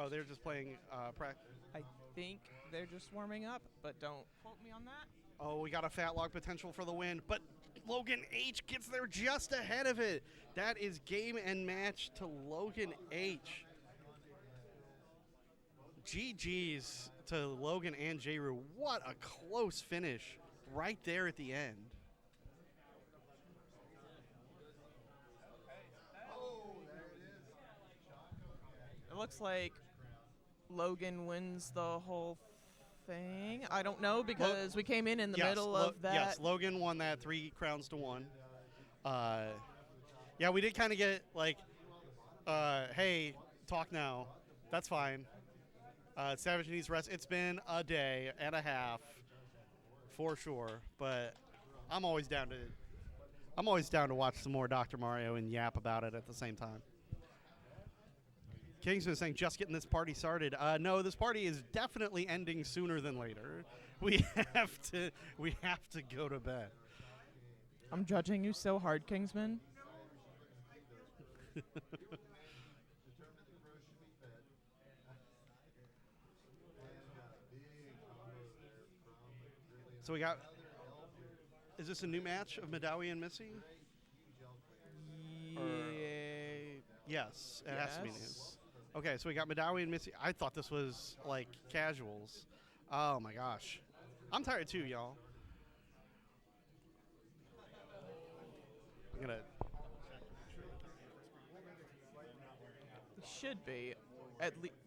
Speaker 11: They're just playing practice.
Speaker 1: I think they're just warming up, but don't quote me on that.
Speaker 11: Oh, we got a fat log potential for the win, but Logan H gets there just ahead of it. That is game and match to Logan H. GG's to Logan and J-Roo. What a close finish right there at the end.
Speaker 1: It looks like Logan wins the whole thing. I don't know because we came in the middle of that.
Speaker 11: Yes, Logan won that 3 crowns to 1. Yeah, we did kind of get like, hey, talk now. That's fine. Savage needs rest. It's been a day and a half for sure, but I'm always down to watch some more Dr. Mario and yap about it at the same time. Kingsman is saying, just getting this party started. No, this party is definitely ending sooner than later. We have to go to bed.
Speaker 1: I'm judging you so hard, Kingsman.
Speaker 11: So we got. Is this a new match of Madawi and Missy? Yes, it has to be new. Okay, so we got Madawi and Missy. I thought this was like casuals. Oh my gosh. I'm tired too, y'all. I'm gonna.
Speaker 1: Should be.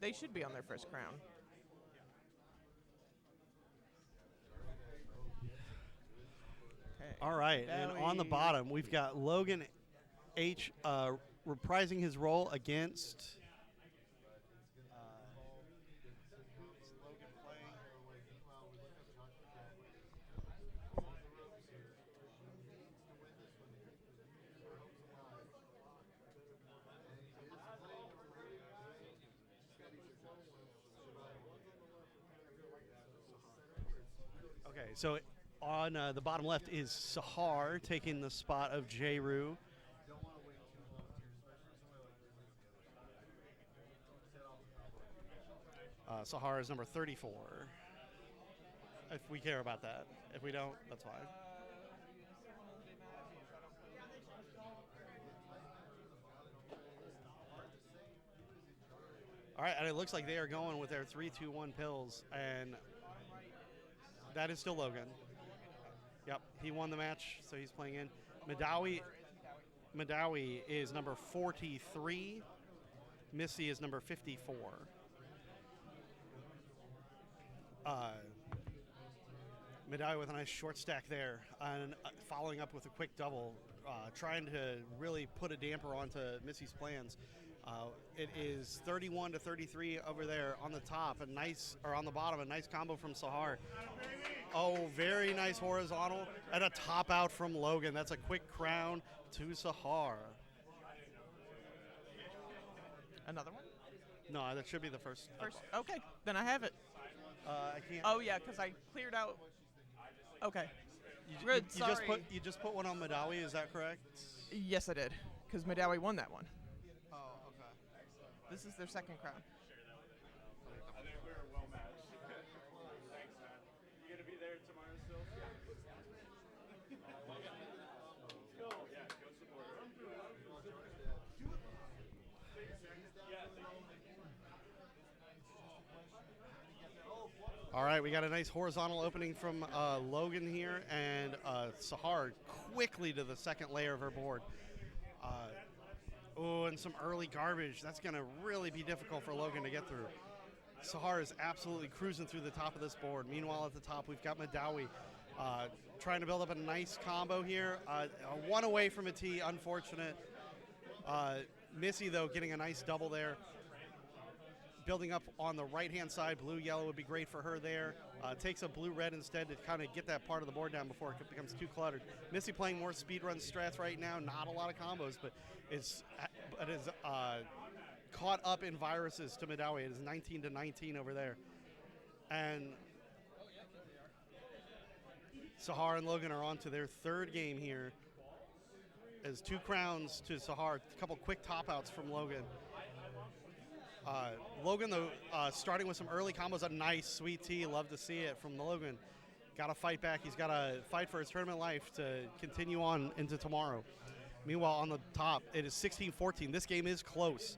Speaker 1: They should be on their first crown. Okay.
Speaker 11: All right, and on the bottom, we've got Logan H reprising his role against. Okay, so on the bottom left is Sahar taking the spot of J-Roo. Sahar is number 34. If we care about that. If we don't, that's fine. All right, and it looks like they are going with their 3-2-1 pills, and that is still Logan. Yep, he won the match, so he's playing in. Madawi is number 43. Missy is number 54. Medaille with a nice short stack there, and following up with a quick double, trying to really put a damper onto Missy's plans. It is 31 to 33 over there on the top, on the bottom, a nice combo from Sahar. Oh, very nice horizontal, and a top out from Logan. That's a quick crown to Sahar.
Speaker 1: Another one?
Speaker 11: No, that should be the first.
Speaker 1: Okay, then I have it.
Speaker 11: I can't.
Speaker 1: Oh yeah, because I cleared out. Okay.
Speaker 11: You just put one on Medaille, is that correct?
Speaker 1: Yes, I did, because Medaille won that one.
Speaker 11: Oh, okay.
Speaker 1: This is their second crown.
Speaker 9: I think we were well matched. Thanks, man. You gonna be there tomorrow still? Let's go. Yeah, go support her.
Speaker 11: All right, we got a nice horizontal opening from Logan here, and Sahar quickly to the second layer of her board. And some early garbage. That's going to really be difficult for Logan to get through. Sahar is absolutely cruising through the top of this board. Meanwhile, at the top, we've got Medaille trying to build up a nice combo here. One away from a T, unfortunate. Missy, though, getting a nice double there. Building up on the right-hand side, blue-yellow would be great for her there. Takes a blue-red instead to kind of get that part of the board down before it becomes too cluttered. Missy playing more speedrun strats right now, not a lot of combos, but is caught up in viruses to Medaille. It is 19 to 19 over there. And Sahar and Logan are on to their third game here. As 2 crowns to Sahar, a couple quick top-outs from Logan. Logan, though, starting with some early combos, a nice sweet tea. Love to see it from Logan. Got to fight back. He's got to fight for his tournament life to continue on into tomorrow. Meanwhile, on the top, it is 16-14. This game is close.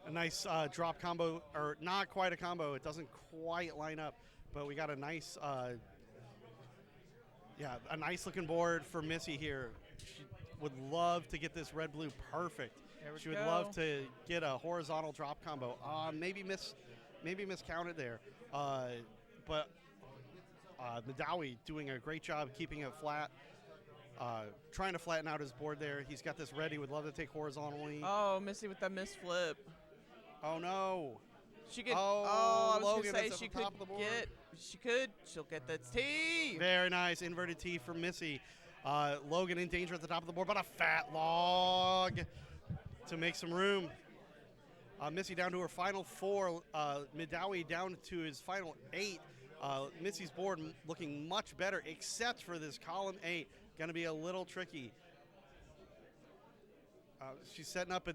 Speaker 11: A nice drop combo, or not quite a combo. It doesn't quite line up, but we got a nice... a nice looking board for Missy here. She would love to get this red-blue perfect. She would love to get a horizontal drop combo. Maybe miscounted there. But Medaille doing a great job keeping it flat. Trying to flatten out his board there. He's got this red. He would love to take horizontally.
Speaker 1: Oh, Missy with that misflip.
Speaker 11: Oh, no.
Speaker 1: She could.
Speaker 11: I was
Speaker 1: Logan,
Speaker 11: going to
Speaker 1: say she could get. She'll get that T.
Speaker 11: Very nice inverted T from Missy. Logan in danger at the top of the board, but a fat log to make some room. Missy down to her final 4. Medaille down to his final 8. Missy's board looking much better, except for this column 8. Going to be a little tricky. She's setting up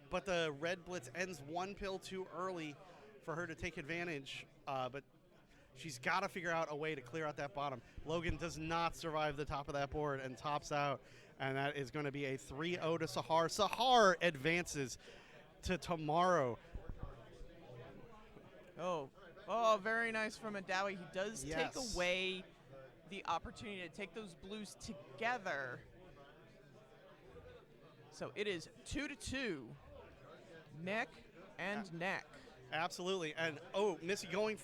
Speaker 11: but the red blitz ends 1 pill too early for her to take advantage. But she's got to figure out a way to clear out that bottom. Logan does not survive the top of that board and tops out, and that is going to be a 3-0 to Sahar. Sahar advances to tomorrow.
Speaker 1: Oh, very nice from Medaille. He does take away the opportunity to take those blues together. So it is 2-2, neck and neck.
Speaker 11: Absolutely, and Missy going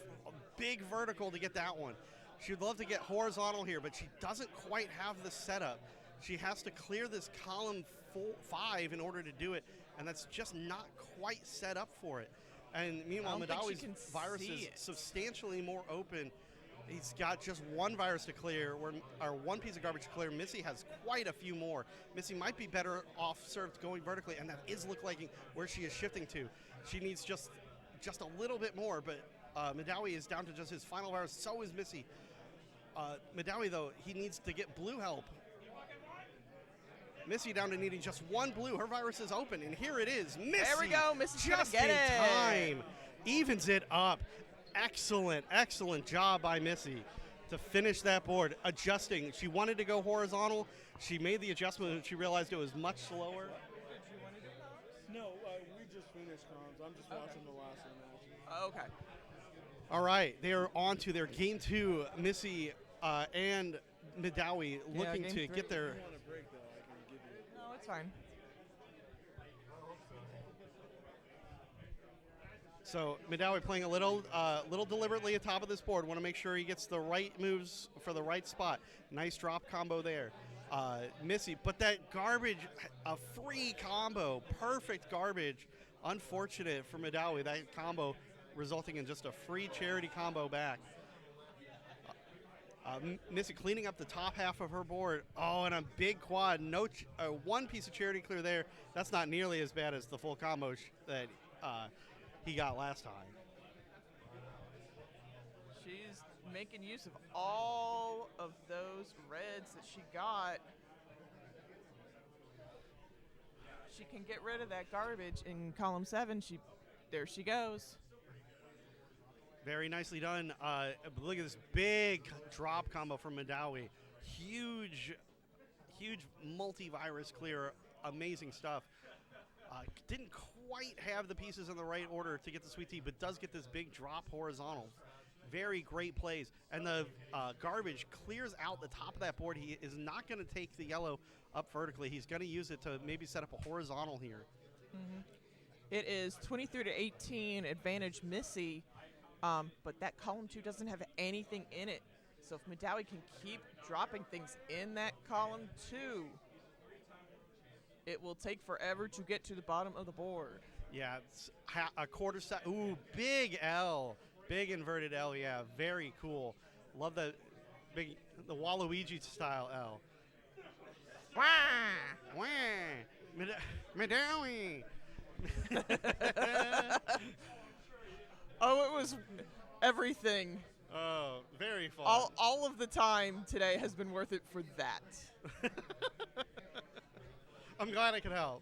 Speaker 11: big vertical to get that one. She would love to get horizontal here, but she doesn't quite have the setup. She has to clear this column 5 in order to do it, and that's just not quite set up for it. And meanwhile, Medaille's virus is substantially more open. He's got just 1 virus to clear, or 1 piece of garbage to clear. Missy has quite a few more. Missy might be better off served going vertically, and that is looking where she is shifting to. She needs just a little bit more, but Medaille is down to just his final virus. So is Missy. Medaille, though, he needs to get blue help. Missy down to needing just 1 blue. Her virus is open, and here it is. Missy,
Speaker 1: there we go. Missy's
Speaker 11: just
Speaker 1: gonna get
Speaker 11: in
Speaker 1: it.
Speaker 11: time. Evens it up. Excellent job by Missy to finish that board. Adjusting. She wanted to go horizontal. She made the adjustment, and she realized it was much slower.
Speaker 12: No, we just finished comms. I'm just watching the last one.
Speaker 1: Okay.
Speaker 11: All right, they are on to their game 2. Missy and Medaille looking to get their...
Speaker 1: No, it's fine.
Speaker 11: So Madawi playing a little deliberately atop of this board. Want to make sure he gets the right moves for the right spot. Nice drop combo there. Missy, but that garbage, a free combo, perfect garbage. Unfortunate for Madawi, that combo resulting in just a free charity combo back. Missy cleaning up the top half of her board. Oh, and a big quad. No, one piece of charity clear there. That's not nearly as bad as the full combo that he got last time.
Speaker 1: She's making use of all of those reds that she got. She can get rid of that garbage in column 7. There she goes.
Speaker 11: Very nicely done. Look at this big drop combo from Madawi. Huge multi-virus clear. Amazing stuff. Didn't quite have the pieces in the right order to get the sweet tea, but does get this big drop horizontal. Very great plays. And the garbage clears out the top of that board. He is not going to take the yellow up vertically. He's going to use it to maybe set up a horizontal here.
Speaker 1: Mm-hmm. It is 23-18 advantage Missy. But that column 2 doesn't have anything in it. So if Madawi can keep dropping things in that column 2, it will take forever to get to the bottom of the board.
Speaker 11: Yeah, it's a quarter set. Ooh, big L. Big inverted L, yeah. Very cool. Love the Waluigi style L. Wah! Wah! Madawi!
Speaker 1: Oh, it was everything.
Speaker 11: Oh, very fun.
Speaker 1: All of the time today has been worth it for that.
Speaker 11: I'm glad I could help.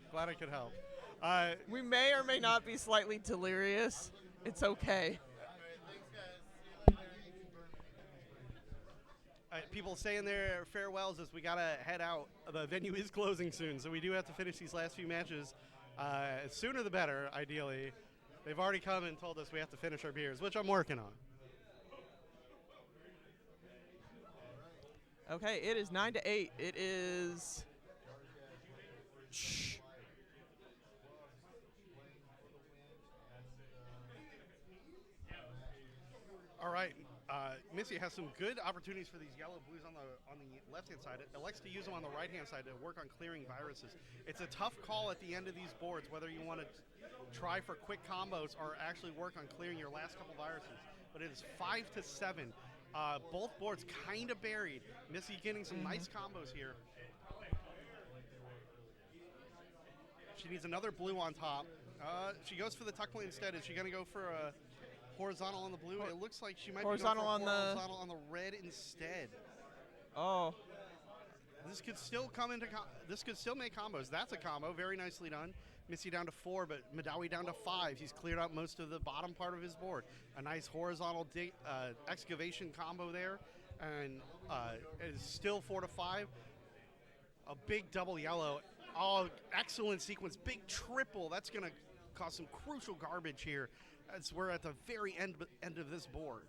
Speaker 1: We may or may not be slightly delirious. It's okay.
Speaker 11: People saying their farewells as we got to head out. The venue is closing soon, so we do have to finish these last few matches. Sooner the better, ideally. They've already come and told us we have to finish our beers, which I'm working on.
Speaker 1: Okay, it is 9-8. It is... Shh.
Speaker 11: All right. Missy has some good opportunities for these yellow blues on the left-hand side. It elects to use them on the right-hand side to work on clearing viruses. It's a tough call at the end of these boards whether you want to try for quick combos or actually work on clearing your last couple viruses. But it is 5-7. Both boards kind of buried. Missy getting some nice combos here. She needs another blue on top. She goes for the tuck play instead. Is she going to go for a horizontal on the blue? It looks like she might be going for horizontal on the red instead.
Speaker 1: Oh.
Speaker 11: This could still this could still make combos. That's a combo. Very nicely done. Missy down to 4, but Madawi down to 5. He's cleared out most of the bottom part of his board. A nice horizontal excavation combo there, and it is still 4-5. A big double yellow. Oh, excellent sequence. Big triple. That's going to cause some crucial garbage here as we're at the very end of this board.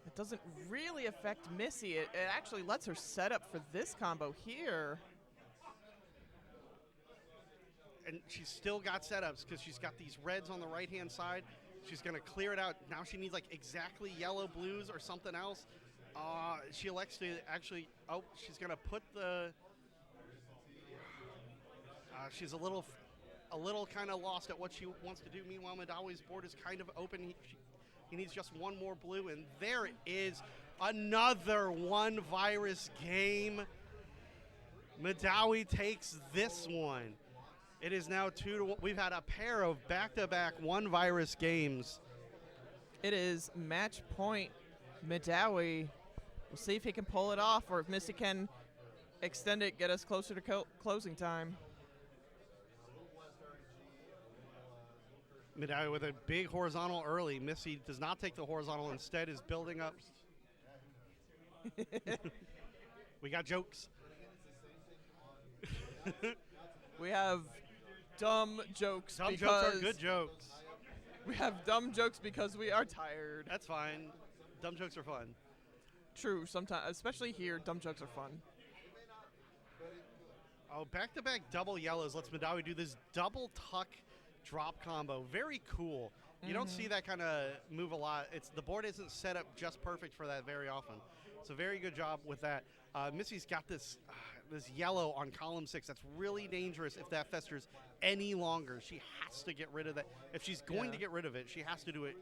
Speaker 1: It doesn't really affect Missy. It actually lets her set up for this combo here.
Speaker 11: And she's still got setups because she's got these reds on the right-hand side. She's going to clear it out. Now she needs like exactly yellow blues or something else. She elects to actually, she's going to put the, she's a little kind of lost at what she wants to do. Meanwhile, Madawi's board is kind of open. He needs just one more blue, and there it is. Another one virus game. Madawi takes this one. It is now 2-1. We've had a pair of back-to-back one virus games.
Speaker 1: It is match point Madawi. We'll see if he can pull it off or if Missy can extend it, get us closer to closing time.
Speaker 11: Madawi with a big horizontal early. Missy does not take the horizontal, instead is building up. We got jokes.
Speaker 1: We have dumb jokes.
Speaker 11: Dumb jokes are good jokes.
Speaker 1: We have dumb jokes because we are tired.
Speaker 11: That's fine. Dumb jokes are fun.
Speaker 1: True, sometimes, especially here, dumb jokes are fun.
Speaker 11: Oh, back-to-back double yellows lets Madawi do this double tuck drop combo. Very cool. You don't see that kind of move a lot. The board isn't set up just perfect for that very often. So very good job with that. Missy's got this yellow on column 6 that's really dangerous if that festers any longer. She has to get rid of that. If she's going to get rid of it, she has to do it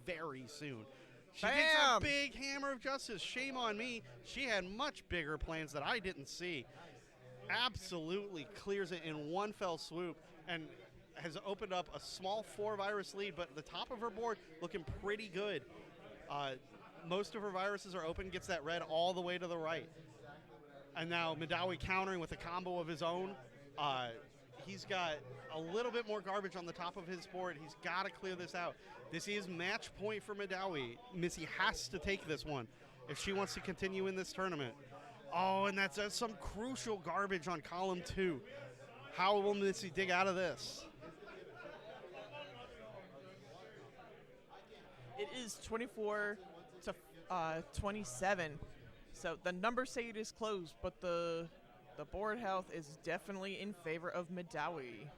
Speaker 11: very soon. She gets a big hammer of justice. Shame on me. She had much bigger plans that I didn't see. Absolutely clears it in one fell swoop and has opened up a small 4-virus lead, but the top of her board looking pretty good. Most of her viruses are open, gets that red all the way to the right. And now Madawi countering with a combo of his own. He's got a little bit more garbage on the top of his board. He's got to clear this out. This is match point for Madawi. Missy has to take this one if she wants to continue in this tournament. Oh, and that's some crucial garbage on column 2. How will Missy dig out of this?
Speaker 1: It is 24 to 27. So the numbers say it is close, but the board health is definitely in favor of Madawi.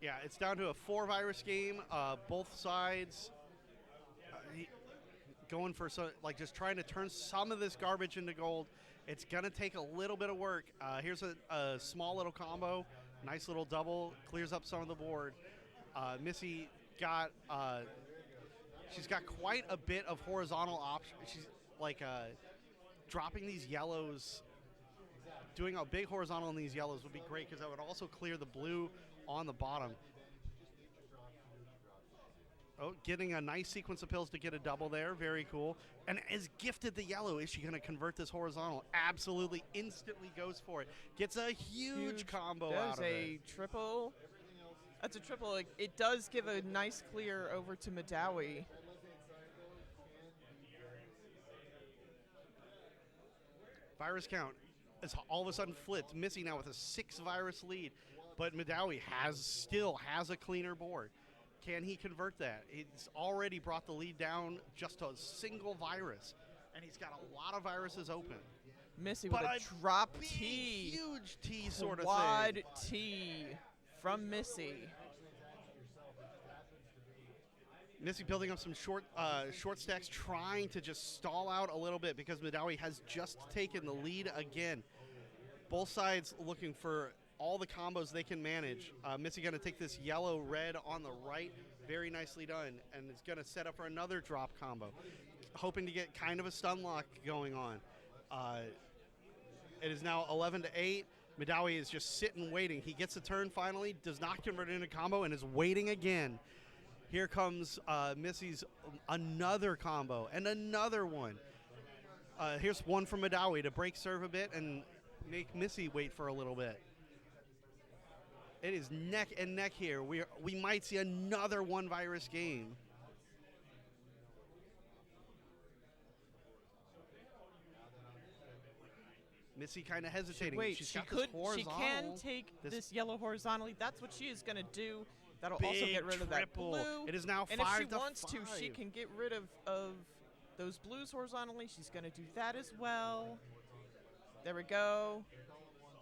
Speaker 11: Yeah, it's down to a 4-virus game. Both sides going for just trying to turn some of this garbage into gold. It's gonna take a little bit of work. Here's a small little combo, nice little double, clears up some of the board. Missy got she's got quite a bit of horizontal options. She's dropping these yellows, doing a big horizontal in these yellows would be great because that would also clear the blue on the bottom. Oh, getting a nice sequence of pills to get a double there. Very cool. And is gifted the yellow. Is she going to convert this horizontal? Absolutely. Instantly goes for it. Gets a huge combo out of it.
Speaker 1: That's a triple. That's a triple. It does give a nice clear over to Madawi.
Speaker 11: Virus count is all of a sudden flipped. Missy now with a 6-virus lead. But Madawi still has a cleaner board. Can he convert that? He's already brought the lead down just a single virus, and he's got a lot of viruses open.
Speaker 1: Missy with a drop T.
Speaker 11: Huge T sort of thing.
Speaker 1: Quad T from Missy.
Speaker 11: Missy building up some short stacks, trying to just stall out a little bit because Madawi has just taken the lead again. Both sides looking for all the combos they can manage. Missy going to take this yellow-red on the right. Very nicely done. And it's going to set up for another drop combo. Hoping to get kind of a stun lock going on. It is now 11-8. Madawi is just sitting waiting. He gets a turn finally, does not convert it into combo, and is waiting again. Here comes Missy's another combo and another one. Here's one from Madawi to break serve a bit and make Missy wait for a little bit. It is neck and neck here. We might see another 1-virus game. Missy kind of hesitating.
Speaker 1: Wait,
Speaker 11: She's
Speaker 1: she
Speaker 11: got this
Speaker 1: she can take this yellow horizontally. That's what she is going to do. That'll also get rid of that blue.
Speaker 11: It is now 5-5.
Speaker 1: And if she wants to, she can get rid of those blues horizontally. She's going to do that as well. There we go.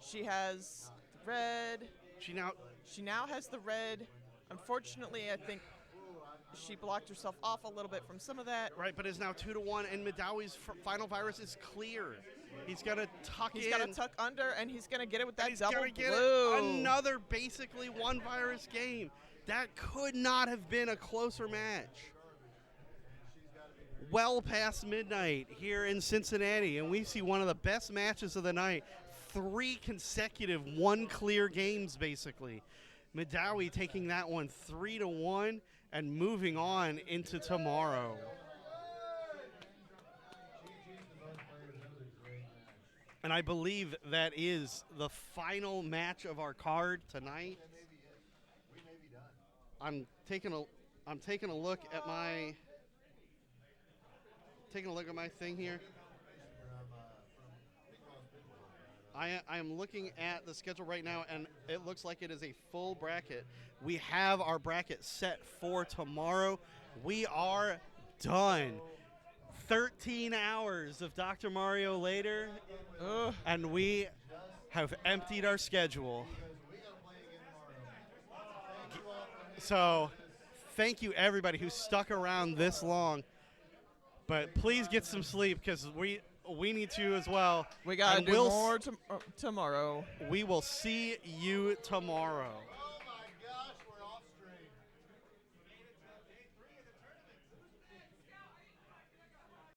Speaker 1: She has the red. She now has the red. Unfortunately, I think she blocked herself off a little bit from some of that.
Speaker 11: Right, but it's now 2-1, and Madawi's final virus is clear. He's going to tuck in.
Speaker 1: He's going to tuck under, and he's going to get it with that
Speaker 11: he's
Speaker 1: double
Speaker 11: gonna get
Speaker 1: blue.
Speaker 11: Another basically 1-virus game. That could not have been a closer match. Well past midnight here in Cincinnati, and we see one of the best matches of the night. 3 consecutive 1-clear games, basically. Madawi taking that one 3-1 and moving on into tomorrow. And I believe that is the final match of our card tonight. I'm taking a look at my thing here. I am looking at the schedule right now, and it looks like it is a full bracket. We have our bracket set for tomorrow. We are done. 13 hours of Dr. Mario later, and we have emptied our schedule. So thank you, everybody who stuck around this long. But please get some sleep because we need to as well.
Speaker 1: We got to
Speaker 11: And
Speaker 1: do more tomorrow.
Speaker 11: We will see you tomorrow.